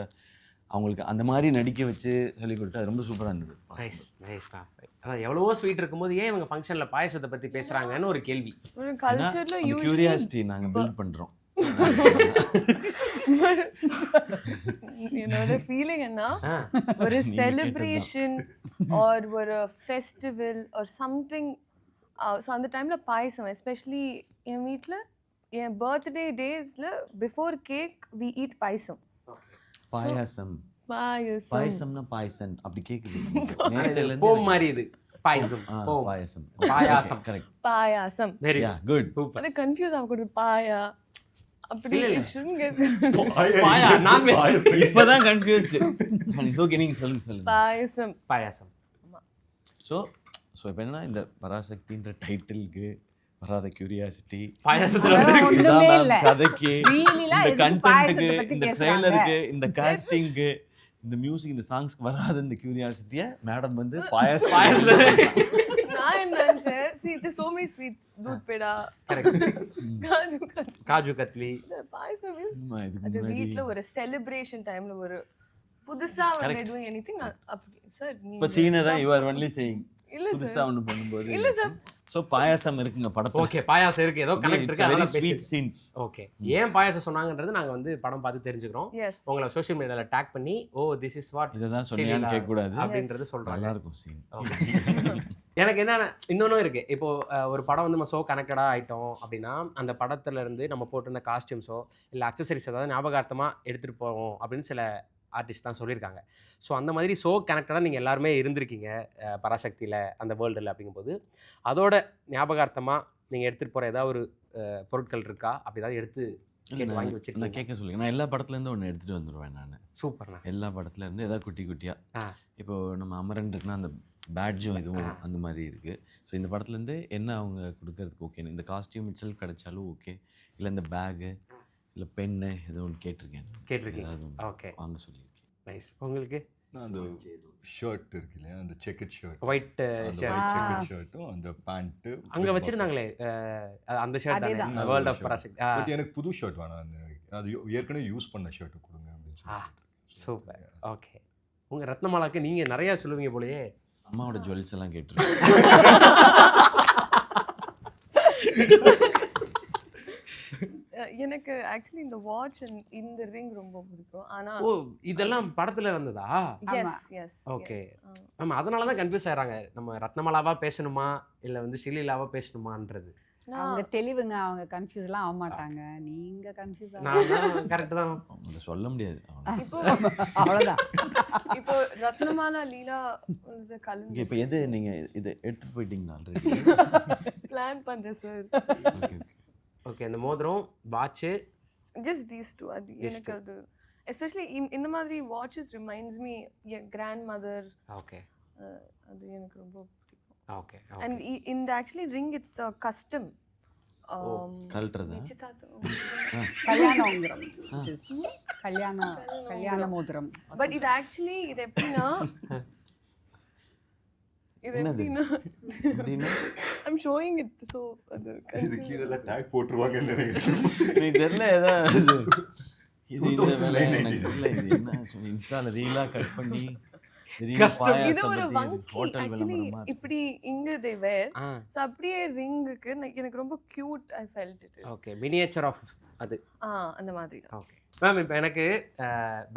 Speaker 2: அவங்களுக்கு அந்த மாதிரி நடிக்க வச்சு சொல்லி கொடுத்தா அது ரொம்ப சூப்பராக இருந்தது.
Speaker 1: Nice nice. அதான் எவ்வளவோ ஸ்வீட் இருக்கும்போது ஏன் இவங்க ஃபங்க்ஷனில் பாயசத்தை பற்றி பேசுகிறாங்கன்னு ஒரு கேள்வி.
Speaker 5: ஒரு கல்ச்சர்ல
Speaker 2: கியூரியாசிட்டி நாங்கள் பில்ட் பண்ணுறோம்.
Speaker 5: என்னோட ஃபீலிங் என்ன, ஒரு செலிப்ரேஷன் ஆர் ஒரு ஃபெஸ்டிவல் ஆர் சம்திங், ஸோ அந்த டைமில் பாயசம், எஸ்பெஷலி என் வீட்டில் என் பர்த்டே டேஸில் பிஃபோர் கேக் வி ஈட் பாயசம்.
Speaker 2: பாயாசம் பாயசம்னா பாயசம் அப்படி கேக்குது.
Speaker 1: போம் மாதிரி இது பாயசம்.
Speaker 2: பாயசம்
Speaker 1: பாயாசம்
Speaker 2: கரெக்ட்.
Speaker 5: பாயாசம்
Speaker 1: வெரி
Speaker 2: குட்.
Speaker 5: அது கன்ஃபியூஸ் ஆகக்கூடாது. பாயா அப்படி
Speaker 1: பாயா நான் வெஜ்
Speaker 2: இப்பதான் கன்ஃபியூஸ்ட். ஓகே, நீங்க சொல்லுங்க.
Speaker 5: பாயசம்
Speaker 1: பாயாசம்.
Speaker 2: ஸோ இப்போ என்னன்னா இந்த பராசக்தின்ற டைட்டிலுக்கு வராத கியூரியாசிட்டி,
Speaker 1: பாயாசத்துல
Speaker 2: கதைக்கு, இந்த கண்டென்ட்டுக்கு, இந்த ட்ரெய்லருக்கு, இந்த காஸ்டிங்க்கு, இந்த மியூசிக், இந்த சாங்ஸ்க்கு வராத இந்த கியூரியாசிட்டியை மேடம் வந்து பாயாசம்
Speaker 5: நான் என்ன நினைச்சேன், see there's so many sweets, दूध पेड़ा,
Speaker 1: காஜு கத்லி,
Speaker 5: பாயசம் is அது வீட்ல ஒரு செலிப்ரேஷன் டைம்ல ஒரு புதுசா வந்து doing anything அப்படி சார்.
Speaker 2: இப்ப சீனை தான் you are only saying புதுசா ஒன்று பண்ணும்போது
Speaker 5: இல்ல சார்.
Speaker 2: ஸோ பாயாசம் இருக்குங்க படத்துல.
Speaker 1: ஓகே, பாயாசம் இருக்கு, ஏதோ கனெக்ட் இருக்கு,
Speaker 2: வெரி ஸ்வீட் சீன்.
Speaker 1: ஓகே, ஏன் பாயாசம் சொன்னாங்கன்றது நாங்க வந்து படம் பார்த்து தெரிஞ்சுக்கிறோம். உங்களை சோஷியல் மீடியால டேக் பண்ணி ஓ திஸ் இஸ் வாட்
Speaker 2: இததான் சொன்னீங்கன்னு கேட்க கூடாது
Speaker 1: அப்படின்றது சொல்றாங்க.
Speaker 2: நல்லா இருக்கும் சீன்.
Speaker 1: எனக்கு என்னன்னா இன்னொன்னும் இருக்கு. இப்போ ஒரு படம் வந்து நம்ம சோ கனெக்டடா ஆயிட்டோம் அப்படின்னா அந்த படத்துல இருந்து நம்ம போட்டிருந்த காஸ்டியூம்ஸோ இல்லை அக்சசரிஸ் ஏதாவது ஞாபகார்த்தமா எடுத்துட்டு போவோம் அப்படின்னு சில ஆர்டிஸ்ட்லாம் சொல்லியிருக்காங்க. ஸோ அந்த மாதிரி ஸோ கனெக்டடாக நீங்கள் எல்லாருமே இருந்திருக்கீங்க பராசக்தியில் அந்த வேர்ல்டில். அப்படிங்கும்போது அதோட ஞாபகார்த்தமாக நீங்கள் எடுத்துகிட்டு போகிற ஏதாவது ஒரு பொருட்கள் இருக்கா? அப்படி ஏதாவது எடுத்து வாங்கி வச்சுருக்கேன்.
Speaker 2: நான் கேட்க சொல்லுங்கள். நான் எல்லா படத்துலேருந்து ஒன்று எடுத்துகிட்டு வந்துடுவேன். நான்
Speaker 1: சூப்பர்ண்ணா.
Speaker 2: எல்லா படத்துலேருந்து ஏதாவது குட்டி குட்டியாக. இப்போது நம்ம அமரன் இருக்குன்னா அந்த பேட்ஜும் இதுவும் அந்த மாதிரி இருக்குது. ஸோ இந்த படத்துலேருந்து என்ன அவங்க கொடுக்கறதுக்கு ஓகே, இந்த காஸ்டியூம் இட்ஸெல்ஃப் கிடைச்சாலும் ஓகே, இல்லை இந்த பேகு இல்லை பென்னு ஏதோ ஒன்று கேட்டிருக்கேன்.
Speaker 1: ஓகே,
Speaker 2: வாங்க சொல்லியிருக்கேன்.
Speaker 1: நைஸ். உங்களுக்கு
Speaker 4: அந்த ஷர்ட் இருக்கு இல்லையா, அந்த செக்கெட் ஷர்ட்,
Speaker 1: ஒயிட்
Speaker 4: செக்கெட் ஷர்ட்டும் அந்த பேண்ட்
Speaker 1: அங்கே வச்சுருந்தாங்களே அந்த ஷர்ட் தான் வேர்ல்ட் ஆஃப் பராசக்தி.
Speaker 4: பட் எனக்கு புது ஷர்ட் வேணாம், அது ஏற்கனவே யூஸ் பண்ண ஷர்ட் கொடுங்க அப்படின்னு சொல்லி.
Speaker 1: சூப்பர். ஓகே, உங்கள் ரத்னமாலாக்கு நீங்கள் நிறையா சொல்லுவீங்க போலயே.
Speaker 2: அம்மாவோட ஜுவல்ஸ் எல்லாம் கேட்டுருக்கேன்.
Speaker 5: எனக்கு ஆக்சுவலி இந்த வாட்ச் அண்ட் இந்த ரிங் ரொம்ப பிடிக்கும். ஆனா
Speaker 1: ஓ இதெல்லாம் படத்துல வந்ததா?
Speaker 5: S
Speaker 1: okay. ஆமா, அதனால தான் கன்ஃபியூஸ் ஆயிராங்க. நம்ம ரத்னமாலாவா பேசணுமா இல்ல வந்து ஸ்ரீலீலாவா பேசணுமான்றது.
Speaker 3: அவங்க தெளிவுங்க, அவங்க கன்ஃபியூஸ்லாம் ஆக மாட்டாங்க. நீங்க கன்ஃபியூஸ்
Speaker 1: நான் கரெக்ட் தான்.
Speaker 2: அவங்க சொல்ல முடியாது.
Speaker 5: இப்போ
Speaker 3: அவ்வளவுதான்.
Speaker 5: இப்போ ரத்னமாலா லீலா கலந்து
Speaker 2: இப்போ எது நீங்க இது எடுத்துட்டு போயிட்டீங்களா ஆல்ரெடி?
Speaker 5: பிளான் பண்றேன் சார்.
Speaker 2: ஓகே
Speaker 1: ஓகே, இந்த மோதிரம் வாட்ச்
Speaker 5: ஜஸ்ட் தீஸ் டூ. அது எனக்கு அது எஸ்பெஷலி இந்த மாதிரி வாட்சஸ் ரிமைண்ட்ஸ் மீ என் கிராண்ட் மதர்.
Speaker 1: ஓகே,
Speaker 5: அது எனக்கு ரொம்ப பிடிக்கும்.
Speaker 1: ஓகே.
Speaker 5: அண்ட் இந்த actually ring it's a custom.
Speaker 2: கழட்டுறதா?
Speaker 5: நிச்சயதார்த்தம்.
Speaker 3: கல்யாண உங்கிரம். கல்யாண மோதிரம்.
Speaker 5: பட் இது ஆக்சுவலி இது எப்படின்னா இது
Speaker 2: என்னது?
Speaker 5: எப்படின்னா
Speaker 2: அப்படின்னா
Speaker 5: ஐம் ஷோயிங் இட். ஸோ அது
Speaker 4: இது கீழே டேக் போட்டுருவாங்கன்னு நினைக்கிறேன்.
Speaker 2: நீ தெரியல ஏதாவது இது இந்த
Speaker 4: 2099.
Speaker 2: வேலை எனக்கு தெரியல. இது என்ன இன்ஸ்டால ரீலா கட் பண்ணி
Speaker 1: கஷ்டம்.
Speaker 5: இது ஒரு வங்கி
Speaker 2: ஹோட்டல்
Speaker 5: ஆக்சுவலி
Speaker 2: விளம்பரமா
Speaker 5: இப்படி இங்க they wear.
Speaker 1: ஆ
Speaker 5: ஸோ அப்படியே ரிங்குக்கு எனக்கு ரொம்ப cute I felt it is.
Speaker 1: Okay, miniature of அது.
Speaker 5: அந்த மாதிரி தான்.
Speaker 1: ஓகே மேம், இப்போ எனக்கு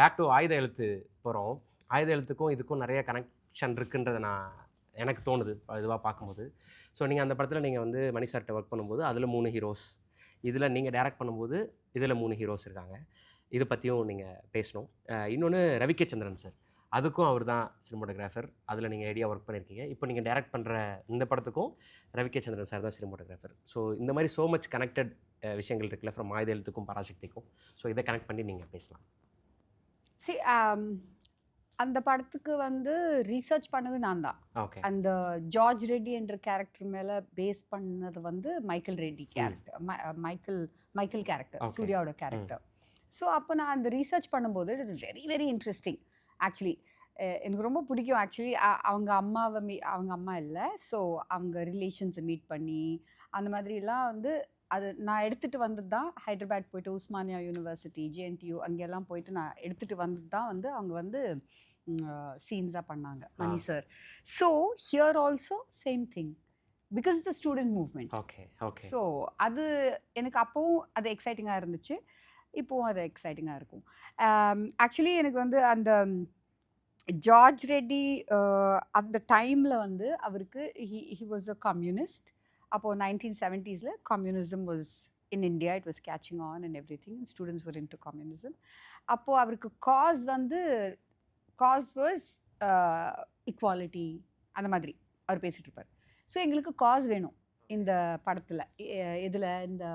Speaker 1: பேக் டு ஆயுத எழுத்து போகிறோம். ஆயுத எழுத்துக்கும் இதுக்கும் நிறைய கனெக்ஷன் இருக்குன்றதை எனக்கு தோணுது இதுவாக பார்க்கும்போது. ஸோ நீங்கள் அந்த படத்தில் நீங்கள் வந்து மணி சார்கிட்ட ஒர்க் பண்ணும்போது அதில் 3 ஹீரோஸ், இதில் நீங்கள் டைரக்ட் பண்ணும்போது இதில் 3 ஹீரோஸ் இருக்காங்க. இதை பற்றியும் நீங்கள் பேசணும். இன்னொன்று ரவிகே சந்திரன் சார், அதுக்கும் அவர் தான் சினிமோட்டோகிராஃபர். அதில் நீங்கள் ஐடியா ஒர்க் பண்ணியிருக்கீங்க. இப்போ நீங்கள் டைரக்ட் பண்ணுற இந்த படத்துக்கும் ரவிகே சந்திரன் சார் தான் சினிமோட்டோகிராஃபர். ஸோ இந்த மாதிரி ஸோ மச் கனெக்டட் விஷயங்கள் இருக்குல்ல, ஃப்ரம் ஆயுத எழுத்துக்கும் பராசக்திக்கும். ஸோ இதை கனெக்ட் பண்ணி நீங்கள் பேசலாம்.
Speaker 3: See, அந்த படத்துக்கு வந்து ரீசர்ச் பண்ணது நான் தான்.
Speaker 1: ஓகே
Speaker 3: அந்த ஜார்ஜ் ரெட்டி என்ற கேரக்டர் மேலே பேஸ் பண்ணது வந்து Michael Reddy character, Michael character,
Speaker 1: Okay.
Speaker 3: சூர்யாவோட கேரக்டர். ஸோ அப்போ நான் அந்த ரீசர்ச் பண்ணும்போது it is very very interesting actually. எனக்கு ரொம்ப பிடிக்கும் ஆக்சுவலி. அவங்க அவங்க அம்மா இல்லை, ஸோ அவங்க ரிலேஷன்ஸை மீட் பண்ணி அந்த மாதிரிலாம் வந்து அது நான் எடுத்துகிட்டு வந்தது தான். ஹைதராபாத் போயிட்டு உஸ்மானியா யூனிவர்சிட்டி, ஜேஎன்டியூ அங்கெல்லாம் போயிட்டு நான் எடுத்துகிட்டு வந்தது தான் வந்து அவங்க வந்து சீன்ஸாக பண்ணாங்க Mani sir. So here also same thing because it's student movement.
Speaker 1: Okay okay
Speaker 3: so அது எனக்கு அப்போவும் அது எக்ஸைட்டிங்காக இருந்துச்சு, இப்போவும் அது எக்ஸைட்டிங்காக இருக்கும். ஆக்சுவலி எனக்கு வந்து அந்த ஜார்ஜ் ரெட்டி அந்த டைமில் வந்து அவருக்கு ஹி வாஸ் அ கம்யூனிஸ்ட். அப்போது 1970s communism was in India, it was catching on and everything. Students were into communism. அப்போது அவருக்கு காஸ் வாஸ் இக்வாலிட்டி அந்த மாதிரி அவர் பேசிகிட்டு இருப்பார். ஸோ எங்களுக்கு காஸ் வேணும் இந்த படத்தில், இதில் இந்த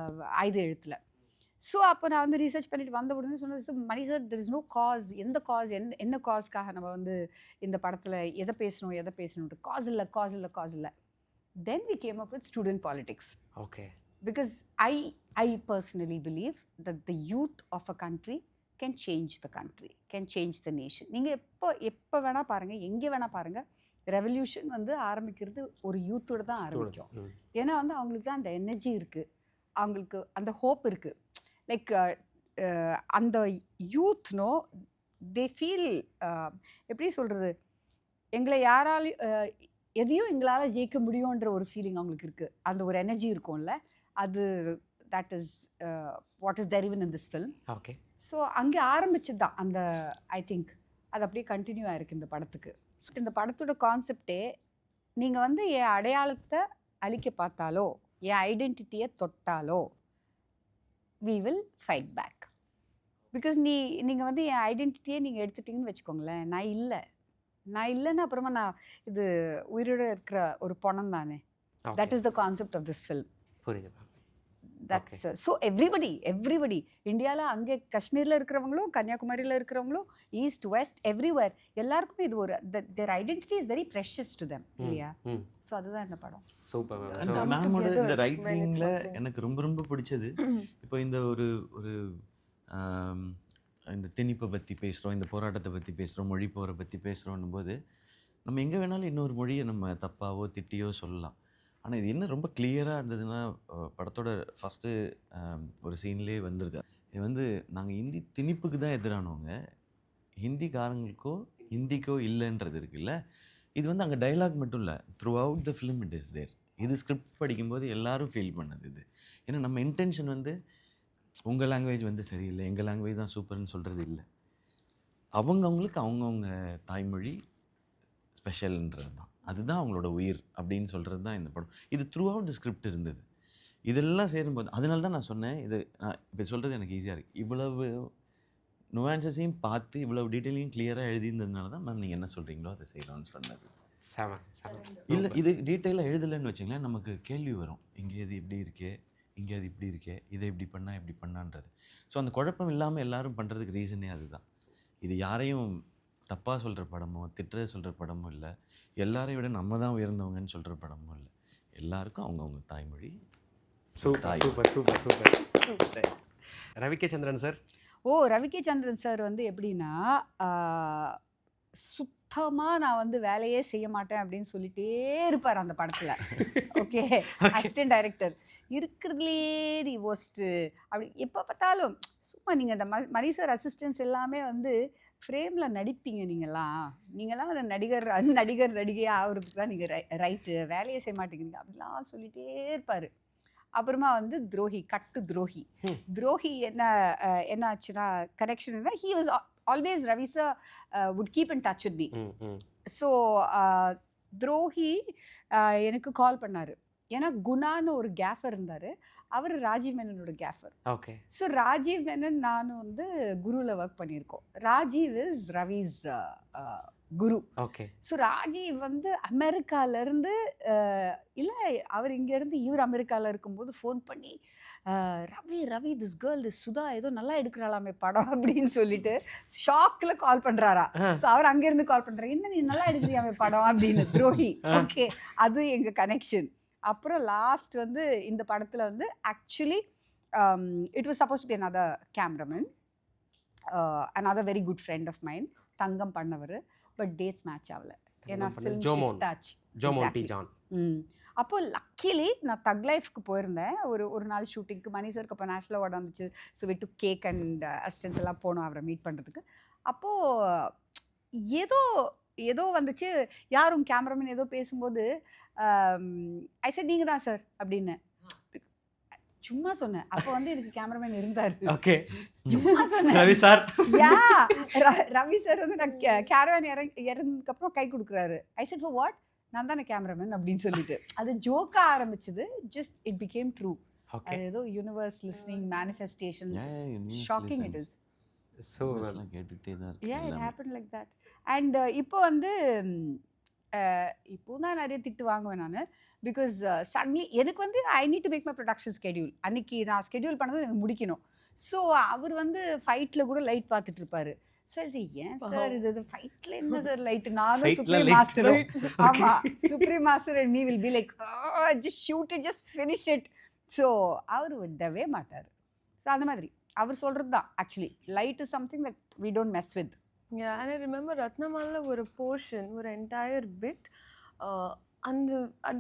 Speaker 3: ஆயுத எழுத்தில். ஸோ அப்போ நான் வந்து ரீசர்ச் பண்ணிட்டு வந்த உடனே சொன்னது, Mani sir there is no cause. எந்த காஸ், என்ன காஸ்க்காக நம்ம வந்து இந்த படத்தில் எதை பேசணுன்ட்டு காஸ் இல்லை. Then we came up with student politics.
Speaker 1: Okay
Speaker 3: Because I personally believe that the youth of a country can change the country, can change the nation. நீங்கள் எப்போ வேணால் பாருங்கள், எங்கே வேணால் பாருங்கள், ரெவல்யூஷன் வந்து ஆரம்பிக்கிறது ஒரு யூத்தோடு தான் ஆரம்பிக்கும். ஏன்னா வந்து அவங்களுக்கு தான் அந்த எனர்ஜி இருக்குது, அவங்களுக்கு அந்த ஹோப் இருக்குது. லைக் அந்த யூத்னோ தே ஃபீல், எப்படி சொல்கிறது, எங்களை யாராலையும் எதையும் எங்களால் ஜெயிக்க முடியுன்ற ஒரு ஃபீலிங் அவங்களுக்கு இருக்குது. அந்த ஒரு எனர்ஜி இருக்கும்ல, அது that is what is there even in this film.
Speaker 1: Okay
Speaker 3: so அங்கே ஆரம்பிச்சது தான் அந்த, ஐ திங்க் அது அப்படியே கண்டினியூ ஆயிருக்கு இந்த படத்துக்கு. ஸோ இந்த படத்தோட கான்செப்டே, நீங்கள் வந்து என் அடையாளத்தை அழிக்க பார்த்தாலோ, என் ஐடென்டிட்டியை தொட்டாலோ, we will fight back. Because நீங்கள் வந்து என் ஐடென்டிட்டியை நீங்கள் எடுத்துட்டிங்கன்னு வச்சுக்கோங்களேன், நான் இல்லைன்னா அப்புறமா நான் இது உயிரோடு இருக்கிற ஒரு பணம் தானே. That is the concept of this film.
Speaker 1: புரியுது.
Speaker 3: தட்ஸ் ஸோ எவ்ரிபடி இந்தியாவில், அங்கே காஷ்மீரில் இருக்கிறவங்களும், கன்னியாகுமரியில் இருக்கிறவங்களும், ஈஸ்ட் வெஸ்ட் எவ்ரிவேர், எல்லாருக்குமே இது ஒரு தேர் identity is very precious to them இல்லையா. ஸோ அதுதான் இந்த படம்.
Speaker 1: சூப்பர்
Speaker 2: அந்த
Speaker 1: மேம்.
Speaker 2: மேமோட
Speaker 5: together
Speaker 2: இந்த
Speaker 5: when
Speaker 2: ரைட்டிங்கில்
Speaker 5: it's something.
Speaker 2: எனக்கு ரொம்ப பிடிச்சது. இப்போ இந்த ஒரு இந்த திணிப்பை பற்றி பேசுகிறோம், இந்த போராட்டத்தை பற்றி பேசுகிறோம், மொழி போரை பற்றி பேசுகிறோன்னும் போது நம்ம எங்கே வேணாலும் இன்னொரு மொழியை நம்ம தப்பாவோ திட்டியோ சொல்லலாம். ஆனால் இது என்ன ரொம்ப கிளியராக இருந்ததுன்னா, படத்தோட ஃபஸ்ட்டு ஒரு சீன்லேயே வந்துடுது. இது வந்து நாங்கள் ஹிந்தி திணிப்புக்கு தான் எதிரானவங்க, ஹிந்திக்காரங்களுக்கோ ஹிந்திக்கோ இல்லைன்றது இருக்குல்ல. இது வந்து அங்கே டைலாக் மட்டும் இல்லை, throughout the film it is there. இது ஸ்கிரிப்ட் படிக்கும்போது எல்லாரும் ஃபீல் பண்ணது இது. ஏன்னா நம்ம இன்டென்ஷன் வந்து உங்கள் லாங்குவேஜ் வந்து சரியில்லை, எங்கள் லாங்குவேஜ் தான் சூப்பர்னு சொல்கிறது இல்லை. அவங்கவுங்களுக்கு அவங்கவுங்க தாய்மொழி ஸ்பெஷல்ன்றது தான், அதுதான் அவங்களோட உயிர் அப்படின்னு சொல்கிறது தான் இந்த படம். இது த்ரூ அவுட் த ஸ்கிரிப்ட் இருந்தது. இதெல்லாம் சேரும்போது அதனால தான் நான் சொன்னேன், இது நான் இப்போ சொல்கிறது எனக்கு ஈஸியாக இருக்குது. இவ்வளவு நுவான்சஸையும் பார்த்து இவ்வளவு டீட்டெயிலையும் கிளியராக எழுதியிருந்ததுனால தான் மேம் நீங்கள் என்ன சொல்கிறீங்களோ அதை செய்யலாம்னு சொன்னது. இல்லை இது டீட்டெயிலாக எழுதலைன்னு வச்சுங்களேன், நமக்கு கேள்வி வரும், இங்கே இது இப்படி இருக்கே, இங்கே அது இப்படி இருக்கே, இதை இப்படி பண்ணால் இப்படி பண்ணான்றது. ஸோ அந்த குழப்பம் இல்லாமல் எல்லாரும் பண்ணுறதுக்கு ரீசனே அதுதான். இது யாரையும் தப்பாக சொல்கிற படமோ திட்டுறதை சொல்கிற படமோ இல்லை, எல்லாரையும் விட நம்ம தான் உயர்ந்தவங்கன்னு சொல்கிற படமும் இல்லை. எல்லாருக்கும் அவங்கவுங்க தாய்மொழி தாய்.
Speaker 1: Super super super super. Ravi K Chandran sir.
Speaker 3: Ravi K Chandran sir வந்து எப்படின்னா சுத்தமாக நான் வந்து வேலையே செய்ய மாட்டேன் அப்படின்னு சொல்லிட்டே இருப்பார் அந்த படத்தில். ஓகே, அசிஸ்டன்ட் டைரக்டர் இருக்கிறதுலே நீ ஒஸ்ட்டு அப்படி எப்போ பார்த்தாலும் சும்மா நீங்கள் இந்த மணி சார் அசிஸ்டன்ஸ் எல்லாமே வந்து ஃப்ரேமில் நடிப்பீங்க. நீங்கள்லாம் அந்த நடிகர் நடிகையாக ஆகிறதுக்கு தான் நீங்கள் ரைட்டு, வேலையை செய்ய மாட்டேங்கிறீங்க அப்படிலாம் சொல்லிகிட்டே இருப்பார். அப்புறமா வந்து துரோகி என்ன ஆச்சுன்னா connection he was always Ravi sir would keep in touch with me. So Drohi எனக்கு கால் பண்ணார். ஏன்னா குணான்னு ஒரு கேஃபர் இருந்தார், அவர் ராஜீவ் மேனனோட கேஃபர்.
Speaker 1: ஓகே.
Speaker 3: ஸோ ராஜீவ் மேனன் நானும் வந்து குருவில் ஒர்க் பண்ணியிருக்கோம். Rajiv is Ravi's Guru.
Speaker 1: Okay.
Speaker 3: So Rajiv வந்து அமெரிக்காவிலேருந்து இல்லை அவர் இங்கேருந்து இவர் அமெரிக்காவில் இருக்கும்போது ஃபோன் பண்ணி ரவி திஸ் கேர்ள் சுதா ஏதோ நல்லா எடுக்கிறாளாமே படம் அப்படின்னு சொல்லிட்டு ஷாக்கில் கால் பண்ணுறாரா. ஸோ அவர் அங்கேருந்து கால் பண்ணுறாரு, என்ன நீ நல்லா எடுக்கிறியாமே படம் அப்படின்னு. துரோகி. ஓகே, அது எங்கள் கனெக்ஷன். அப்புறம் லாஸ்ட் வந்து இந்த படத்தில் வந்து actually it was suppose to be another cameraman, another very good friend of mind, Thangam பண்ணவர். பட் டேட்ஸ் மேட்ச் ஆகல, ஏன்னா ஃபிலிம் ஷிஃப்ட் ஆச்சு. அப்போ லக்கிலி நான் தக் லைஃப்க்கு போயிருந்தேன் ஒரு நாள் ஷூட்டிங்க்கு. மணி சாருக்கு அப்போ நேஷனல் அவார்டு வந்துச்சு. So we took cake and assistants எல்லாம் போனோம் அவரை மீட் பண்ணுறதுக்கு. அப்போது ஏதோ வந்துச்சு, யாரும் கேமராமேன் ஏதோ பேசும்போது ஐ செட் நீங்கள் தான் சார் அப்படின்னு சும்மா சொன்னேன். அப்போ வந்து எனக்கு கேமராமேன் இருந்தார்.
Speaker 1: ஓகே,
Speaker 3: சும்மா சொன்னேன்
Speaker 1: ரவி சார்.
Speaker 3: ரவி சார் வந்து நான் கேரவான் இறங்கினதுக்கப்புறம் கை கொடுக்குறாரு. ஐ செட் ஃபார் வாட், நான் தானே கேமராமேன் அப்படின்னு சொல்லிட்டு அது ஜோக்காக ஆரம்பிச்சது. Just it became true. அது ஏதோ universe listening manifestation. Shocking it is.
Speaker 1: So
Speaker 2: கேட்டுகிட்டே தான்
Speaker 3: it happen like that. And இப்போ வந்து இப்போ தான் நிறைய திட்டு வாங்குவேன் நான். பிகாஸ் சடன்லி எனக்கு வந்து I need to make my production schedule. அன்றைக்கி நான் ஸ்கெடியூல் பண்ணது எனக்கு முடிக்கணும். ஸோ அவர் வந்து ஃபைட்டில் கூட லைட் பார்த்துட்டு இருப்பார். சரி ஏன் சார் இது ஃபைட்டில் என்ன சார் லைட்டு, நானும் சுப்ரீம் மாஸ்டரும். ஆமாம், supreme master and me will be like just shoot it, just finish it. So அவர் விடவே மாட்டார். ஸோ அந்த மாதிரி அவர் சொல்கிறது தான் actually light is something that we don't mess with.
Speaker 5: Yeah, and I remember Ratnamala ஒரு portion, ஒரு entire bit அந்த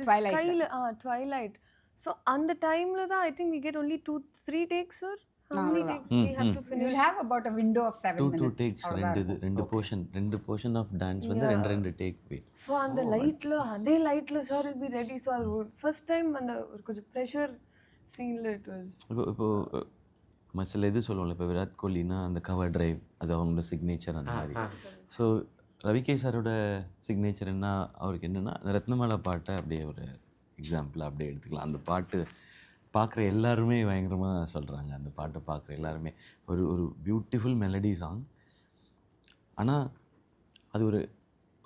Speaker 5: ஸ்கைல twilight. So அந்த டைம்ல தான் I think we get only 2-3 takes sir. How many takes we have to finish?
Speaker 3: We will have about a window of 7 minutes.
Speaker 2: 2 takes, ரெண்டு portion of dance வந்து ரெண்டு take போய்.
Speaker 5: So அந்த லைட்ல அதே லைட்ல sir will be ready. So first time அந்த ஒரு கொஞ்சம் ப்ரெஷர் சீன்ல இட் வாஸ்.
Speaker 2: இப்போ சில இது சொல்லுவோம்ல, இப்போ விராட் கோலினா அந்த கவர் டிரைவ் அது அவங்களோட சிக்னேச்சர் அந்த மாதிரி. ஸோ ரவிகே சாரோட சிக்னேச்சர் என்ன, அவருக்கு என்னென்னா அந்த ரத்னமாலா பாட்டை அப்படியே ஒரு எக்ஸாம்பிள் அப்படியே எடுத்துக்கலாம். அந்த பாட்டு பார்க்குற எல்லாருமே பயங்கரமாக சொல்கிறாங்க. அந்த பாட்டை பார்க்குற எல்லாருமே ஒரு பியூட்டிஃபுல் மெலடி சாங். ஆனால் அது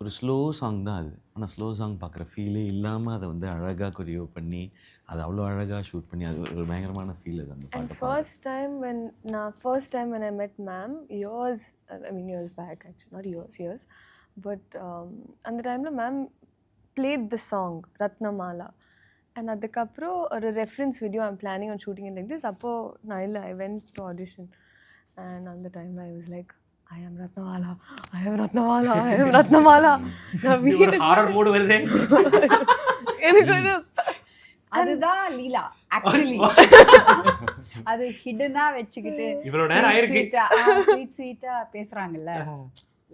Speaker 2: ஒரு ஸ்லோ சாங் தான் அது. ஆனால் ஸ்லோ சாங் பார்க்குற ஃபீலே இல்லாமல் அதை வந்து அழகாக கொரியோ பண்ணி அதை அவ்வளோ அழகாக ஷூட் பண்ணி அது ஒரு பயங்கரமான ஃபீல் அது அந்த பாட்டு.
Speaker 5: First time when I met ma'am, years back actually, not years, but அந்த டைமில் ma'am played the song Ratnamala. And அதுக்கப்புறம் ஒரு reference video I'm planning on shooting like this. அப்போது நான் இல்லை, I went to audition. And அந்த டைமில் I was like I am Ratnamala.
Speaker 1: Horror mood வருதே.
Speaker 5: எனக்கு
Speaker 3: அதுதான் லீலா ஆக்சுவலி. அது ஹிடனா வச்சுக்கிட்டு
Speaker 1: இவ்வளவு நேரம் ஆயிருக்கு
Speaker 3: ஸ்வீட்டா பேசுறாங்கல்ல,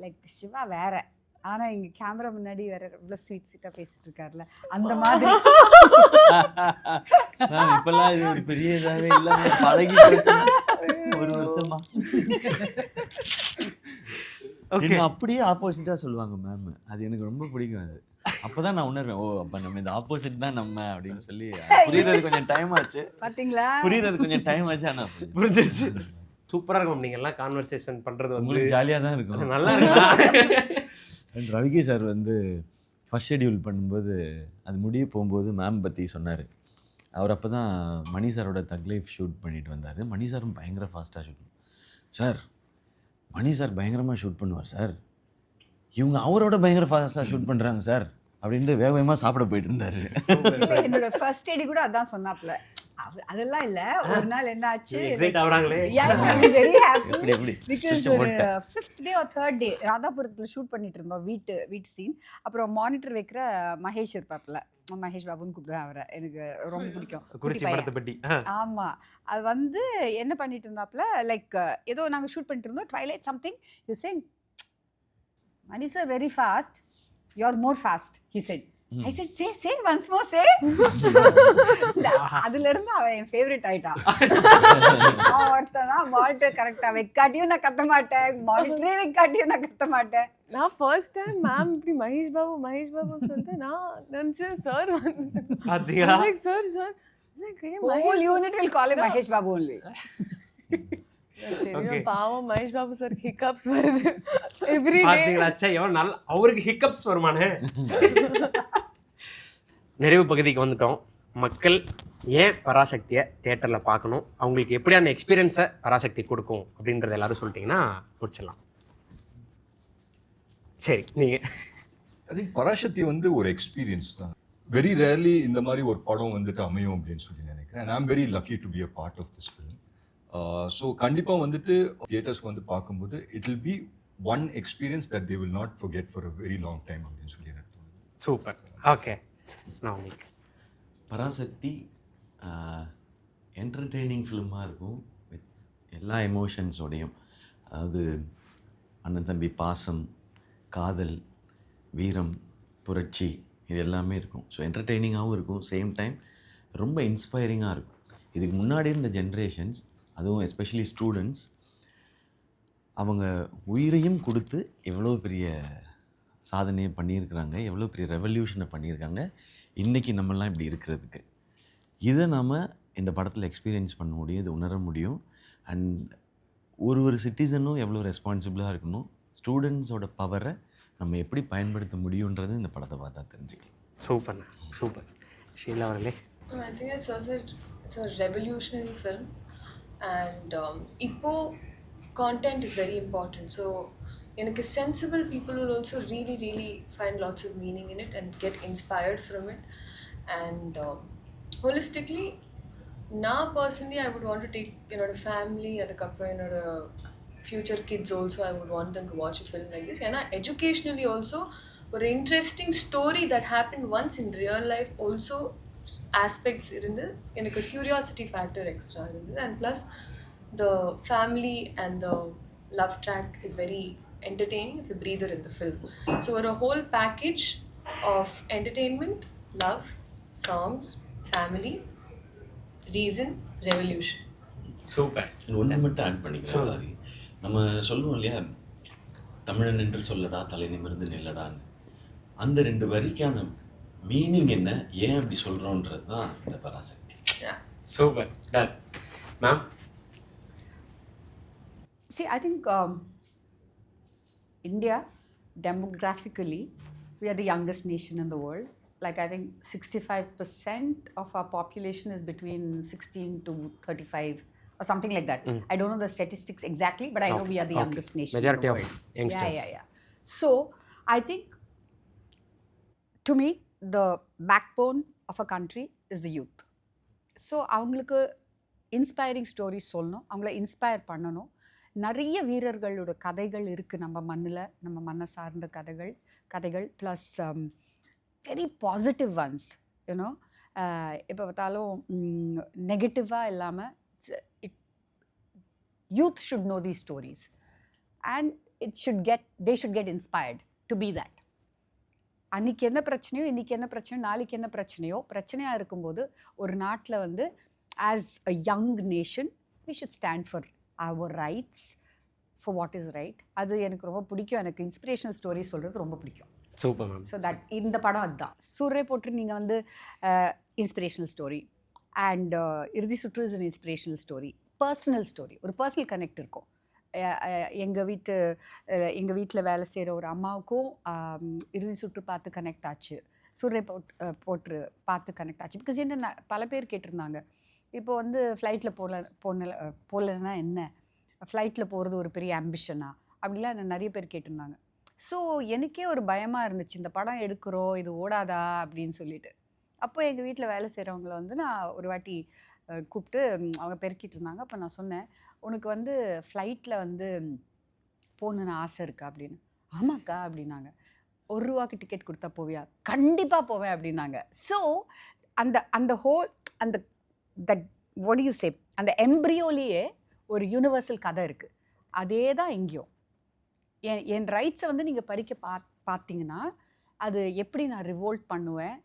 Speaker 3: லைக் சிவா வேற. ஆனா இங்க கேமரா முன்னாடி வேற இவ்வளவு ஸ்வீட்டா பேசிட்டு இருக்காருல்ல, அந்த மாதிரி.
Speaker 2: இப்பெல்லாம் இது ஒரு பெரிய இதாகவே இல்லாம பழகி ஒரு வருஷமா அப்படியே ஆப்போசிட்டா சொல்லுவாங்க மேம். அது எனக்கு ரொம்ப பிடிக்கும். அது அப்பதான் நான் உணர்வேன், ஓ அப்ப நம்ம இந்த ஆப்போசிட் தான் நம்ம அப்படின்னு சொல்லி. புரியுறது கொஞ்சம் டைம் ஆச்சு,
Speaker 3: பாத்தீங்களா?
Speaker 2: புரியுறது கொஞ்சம் டைம் ஆச்சு, ஆனா
Speaker 1: புரிஞ்சிருச்சு. சூப்பரா இருக்கும். நீங்க எல்லாம் கான்வர்சேஷன் பண்றது வந்து
Speaker 2: ஜாலியா தான் இருக்கும்,
Speaker 1: நல்லா இருக்கு.
Speaker 2: ரவிகே சார் வந்து ஃபர்ஸ்ட் ஷெடியூல் பண்ணும்போது அது முடிய போகும்போது மேம் பற்றி சொன்னார். அவர் அப்போ தான் மணி சாரோட தக் லைஃப் ஷூட் பண்ணிட்டு வந்தார். மணி சாரும் பயங்கர ஃபாஸ்ட்டாக ஷூட் பண்ணுவார் சார். மணி சார் பயங்கரமாக ஷூட் பண்ணுவார் சார். இவங்க அவரோட பயங்கர ஃபாஸ்ட்டாக ஷூட் பண்ணுறாங்க சார் அப்படின்ட்டு வேகமாக சாப்பிட போயிட்டு இருந்தார்.
Speaker 3: என்னோட ஃபர்ஸ்ட் எடி கூட அதான் சொன்னாப்ல. அதெல்லாம் இல்லை. ஒரு நாள் என்ன ஆச்சு,
Speaker 1: எக்ஸைட் ஆகுறாங்களே.
Speaker 3: வெரி ஹாப்பி
Speaker 2: எப்படி
Speaker 3: பிகாஸ்
Speaker 2: Switch
Speaker 3: ஒரு
Speaker 2: போட்டேன்.
Speaker 3: 5th day or 3rd day ராதாபுரத்தில் shoot பண்ணிட்டு இருந்தோம் வீட்டு சீன். அப்புறம் மானிட்டர் வைக்கிற மகேஷ் இருப்பாப்புல, மகேஷ் பாபுன்னு கூப்பிடுவேன் அவரை, எனக்கு ரொம்ப பிடிக்கும்.
Speaker 1: குறிச்சி
Speaker 3: பையன்.
Speaker 1: படத்தை பற்றி
Speaker 3: ஆமா, அது வந்து என்ன பண்ணிட்டு இருந்தாப்புல, லைக் ஏதோ நாங்க ஷூட் பண்ணிட்டு இருந்தோம், twilight something, you saying Mani sir very fast, you are more fast, he said. I said say once more say. அதுல இருந்து அவன் என் ஃபேவரட் ஆயிட்டான். அவன் ஒருத்தன் தான் மானிட்டர் கரெக்டா வைக்காட்டியும் நான் கத்த மாட்டேன், மானிட்டரே வைக்காட்டியும் நான் கத்த மாட்டேன்.
Speaker 5: நான் ஃபர்ஸ்ட் டைம் மேம் இப்படி மகேஷ் பாபு சொல்லிட்டு நான் நினச்சேன் சார் வந்து
Speaker 1: பார்த்தீங்களா?
Speaker 5: Sir
Speaker 3: Whole unit will call him Mahesh Babu only.
Speaker 5: தெரியும் பாவம் மகேஷ் பாபு சார் ஹிக்கப்ஸ் வருது எவ்ரி டே.
Speaker 1: பார்த்தீங்களா? ச்சே, எவ்வளோ நல்ல, அவருக்கு ஹிக்கப்ஸ் வருமானே. நிறைவு பகுதிக்கு வந்துட்டோம். மக்கள் ஏன் பராசக்தியை தியேட்டரில் பார்க்கணும், அவங்களுக்கு எப்படியான எக்ஸ்பீரியன்ஸை பராசக்தி கொடுக்கும் அப்படின்றத எல்லாரும் சொல்லிட்டீங்கன்னா முடிச்சிடலாம். சரி, நீங்கள்.
Speaker 4: ஐ திங்க் பராசக்தி வந்து ஒரு எக்ஸ்பீரியன்ஸ் தான். வெரி ரேர்லி இந்த மாதிரி ஒரு படம் வந்துட்டு அமையும் அப்படின்னு சொல்லி நினைக்கிறேன். I am very lucky to be a part of this film. So கண்டிப்பாக வந்துட்டு தியேட்டர்ஸ்க்கு வந்து பார்க்கும்போது it will be one experience that they will not forget for a very long time அப்படின்னு சொல்லி எனக்கு தோணுது.
Speaker 1: சூப்பர். ஓகே, நான் உங்களுக்கு
Speaker 2: பராசக்தி என்டர்டெய்னிங் ஃபிலிமாக இருக்கும் வித் எல்லா எமோஷன்ஸோடையும். அதாவது அண்ணன் தம்பி பாசம், காதல், வீரம், புரட்சி, இது எல்லாமே இருக்கும். ஸோ என்டர்டெய்னிங்காகவும் இருக்கும், சேம் டைம் ரொம்ப இன்ஸ்பைரிங்காக இருக்கும். இதுக்கு முன்னாடி இருந்த ஜென்ரேஷன்ஸ், அதுவும் எஸ்பெஷலி ஸ்டூடெண்ட்ஸ், அவங்க உயிரையும் கொடுத்து எவ்வளோ பெரிய சாதனையை பண்ணியிருக்கிறாங்க, எவ்வளோ பெரிய ரெவல்யூஷனை பண்ணியிருக்காங்க இன்றைக்கி நம்மலாம் இப்படி இருக்கிறதுக்கு. இதை நாம் இந்த படத்தில் எக்ஸ்பீரியன்ஸ் பண்ண முடியும், இது உணர முடியும். அண்ட் ஒரு சிட்டிசனும் எவ்வளோ ரெஸ்பான்சிபிளாக இருக்கணும், ஸ்டூடெண்ட்ஸோட பவரை நம்ம எப்படி பயன்படுத்த முடியுன்றது இந்த படத்தை பார்த்தா தெரிஞ்சுக்கலாம்.
Speaker 1: சூப்பர்ண்ணா, சூப்பர். ஷீலா அவர்களே.
Speaker 6: I think it's a revolutionary film, and இப்போ content is very important. So எனக்கு sensible people will also really find lots of meaning in it and get inspired from it. And holistically, now personally I would want to take a family, adukapra future kids also I would want them to watch a film like this. And educationally also, ஒரு interesting story that happened once in real life also aspects இருந்து எனக்கு curiosity factor extra இருந்தது. And plus the family and the love track is very entertaining. It's a breather in the film. So a whole package of entertainment, love, songs, family, reason, revolution.
Speaker 1: Super.
Speaker 2: ஒன்று மட்டும் add பண்ணிக்கிறேன் sorry. நம்ம சொல்லுவோம் இல்லையா, தமிழன் என்று சொல்லடா தலை நிமிர்ந்து நில்லடான்னு. அந்த 2 வரிக்கான மீனிங் என்ன, ஏன் அப்படி சொல்கிறோன்றது தான் இந்த Parasakthi.
Speaker 1: Super. Done ma'am.
Speaker 3: See, I think India, demographically, we are the youngest nation in the world. Like, I think 65% of our population is between 16 to 35 or something like that. I don't know the statistics exactly, but I know we are the youngest nation
Speaker 1: Majority
Speaker 3: in
Speaker 1: of
Speaker 3: the world.
Speaker 1: youngsters.
Speaker 3: Yeah. So, I think, to me, the backbone of a country is the youth. So, அவங்களுக்கு inspiring stories சொல்லணும், அவங்கள inspire பண்ணணும். நிறைய வீரர்களோட கதைகள் இருக்குது நம்ம மண்ணில், நம்ம மண்ணை சார்ந்த கதைகள் plus very positive once. You know, இப்போ பார்த்தாலும் நெகட்டிவாக இல்லாமல் youth should know these stories and they should get inspired to be that. அன்றைக்கி என்ன பிரச்சனையோ, இன்றைக்கி என்ன பிரச்சனையோ, நாளைக்கு என்ன பிரச்சனையாக இருக்கும்போது ஒரு நாட்டில் வந்து as a young nation we should stand for our rights, for what is right. அது எனக்கு ரொம்ப பிடிக்கும். எனக்கு இன்ஸ்பிரேஷனல் ஸ்டோரி சொல்கிறது ரொம்ப பிடிக்கும்.
Speaker 1: Super ma'am.
Speaker 3: ஸோ தட் இந்த படம் அதுதான். சூரரை போட்டு நீங்கள் வந்து இன்ஸ்பிரேஷனல் ஸ்டோரி அண்ட் இறுதி சுற்று is an inspirational story, personal story, ஒரு பர்சனல் கனெக்ட் இருக்கும். எங்கள் வீட்டில் வேலை செய்கிற ஒரு அம்மாவுக்கும் இறுதி சுற்று பார்த்து கனெக்ட் ஆச்சு, சூரரை போட்டு பார்த்து கனெக்ட் ஆச்சு. பிகாஸ் என்ன பல பேர் கேட்டிருந்தாங்க, இப்போ வந்து ஃப்ளைட்டில் போகலன்னா என்ன, ஃப்ளைட்டில் போகிறது ஒரு பெரிய ஆம்பிஷனா, அப்படிலாம் என்ன நிறைய பேர் கேட்டிருந்தாங்க. ஸோ எனக்கே ஒரு பயமாக இருந்துச்சு, இந்த படம் எடுக்கிறோம் இது ஓடாதா அப்படின்னு சொல்லிட்டு. அப்போ எங்கள் வீட்டில் வேலை செய்கிறவங்கள வந்து நான் ஒரு வாட்டி கூப்பிட்டு அவங்க பெருக்கிட்டு இருந்தாங்க. அப்போ நான் சொன்னேன், உனக்கு வந்து ஃப்ளைட்டில் வந்து போகணுன்னு ஆசை இருக்கா அப்படின்னு. ஆமாக்கா அப்படின்னாங்க. ₹1 டிக்கெட் கொடுத்தா போவியா? கண்டிப்பாக போவேன் அப்படின்னாங்க. ஸோ அந்த அந்த ஹோல் அந்த தட் வாட் யூ சே அந்த எம்ப்ரியோலேயே ஒரு யூனிவர்சல் கதை இருக்குது. அதே தான் எங்கேயும் என் ரைட்ஸை வந்து நீங்கள் பறிக்க பார்த்தீங்கன்னா அது எப்படி நான் ரிவோல்ட் பண்ணுவேன்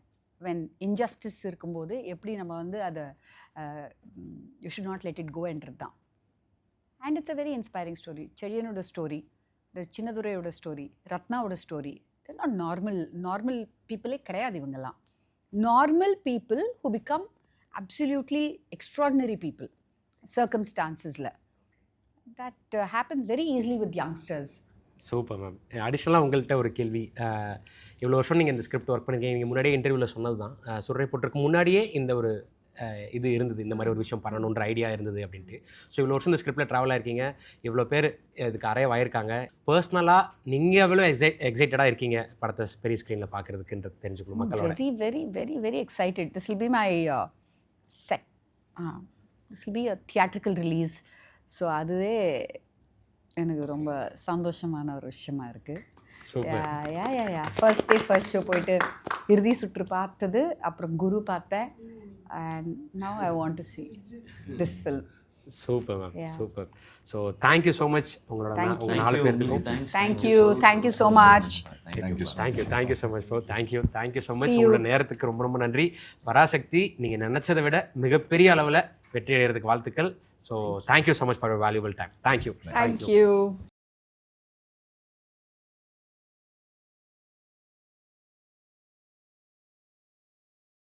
Speaker 3: வென் இன்ஜஸ்டிஸ் இருக்கும்போது எப்படி நம்ம வந்து அதை you should not let it கோன்றது தான். And it's a very inspiring story. செழியனோட ஸ்டோரி, இந்த சின்னதுரையோட ஸ்டோரி, ரத்னாவோட ஸ்டோரி. இதெல்லாம் நார்மல் பீப்புளே கிடையாது இவங்கெல்லாம். Normal people who become absolutely extraordinary people சர்க்கம்ஸ்டான்சஸில். That happens very easily with youngsters.
Speaker 1: Super ma'am. அடிஷ்னலாக உங்கள்கிட்ட ஒரு கேள்வி. இவ்வளோ வருஷம் நீங்கள் இந்த ஸ்கிரிப்ட் ஒர்க் பண்ணிருக்கீங்க. நீங்கள் முன்னாடியே இன்டர்வியூவில் சொன்னது தான், சுடரை போட்டிருக்கு முன்னாடியே இந்த ஒரு இது இருந்தது, இந்த மாதிரி ஒரு விஷயம் பண்ணணுன்ற ஐடியா இருந்தது அப்படின்ட்டு. ஸோ இவ்வளோ வருஷம் இந்த ஸ்கிரிப்டில் ட்ராவல் ஆயிருக்கீங்க, இவ்வளோ பேர் இதுக்கு அரைவ் ஆயிருக்காங்க. பர்சனலாக நீங்கள் எவ்வளோ எக்ஸைட்டடாக இருக்கீங்க படத்தை பெரிய ஸ்க்ரீனில் பார்க்குறதுக்குன்றது தெரிஞ்சுக்கணும் மக்களோட.
Speaker 3: Very very very very excited. This will be my set. This will be a theatrical release. So அதுவே எனக்கு ரொம்ப சந்தோஷமான ஒரு விஷயமா இருக்குது. ஃபர்ஸ்ட் ஷோ போயிட்டு இறுதி சுற்று பார்த்தது, அப்புறம் குரு பார்த்தேன். And now I want to see this film.
Speaker 1: Super ma'am, super. So thank you so much உங்களோட உங்கள் 4 பேருக்கும்.
Speaker 3: Thank you so much.
Speaker 1: Thank you so much bro. Thank you so much. உங்களோட நேரத்துக்கு ரொம்ப ரொம்ப நன்றி. பராசக்தி நீங்கள் நினச்சதை விட மிகப்பெரிய அளவில் வெற்றி அடைகிறதுக்கு வாழ்த்துக்கள். So thank you so much for your valuable time. Thank you.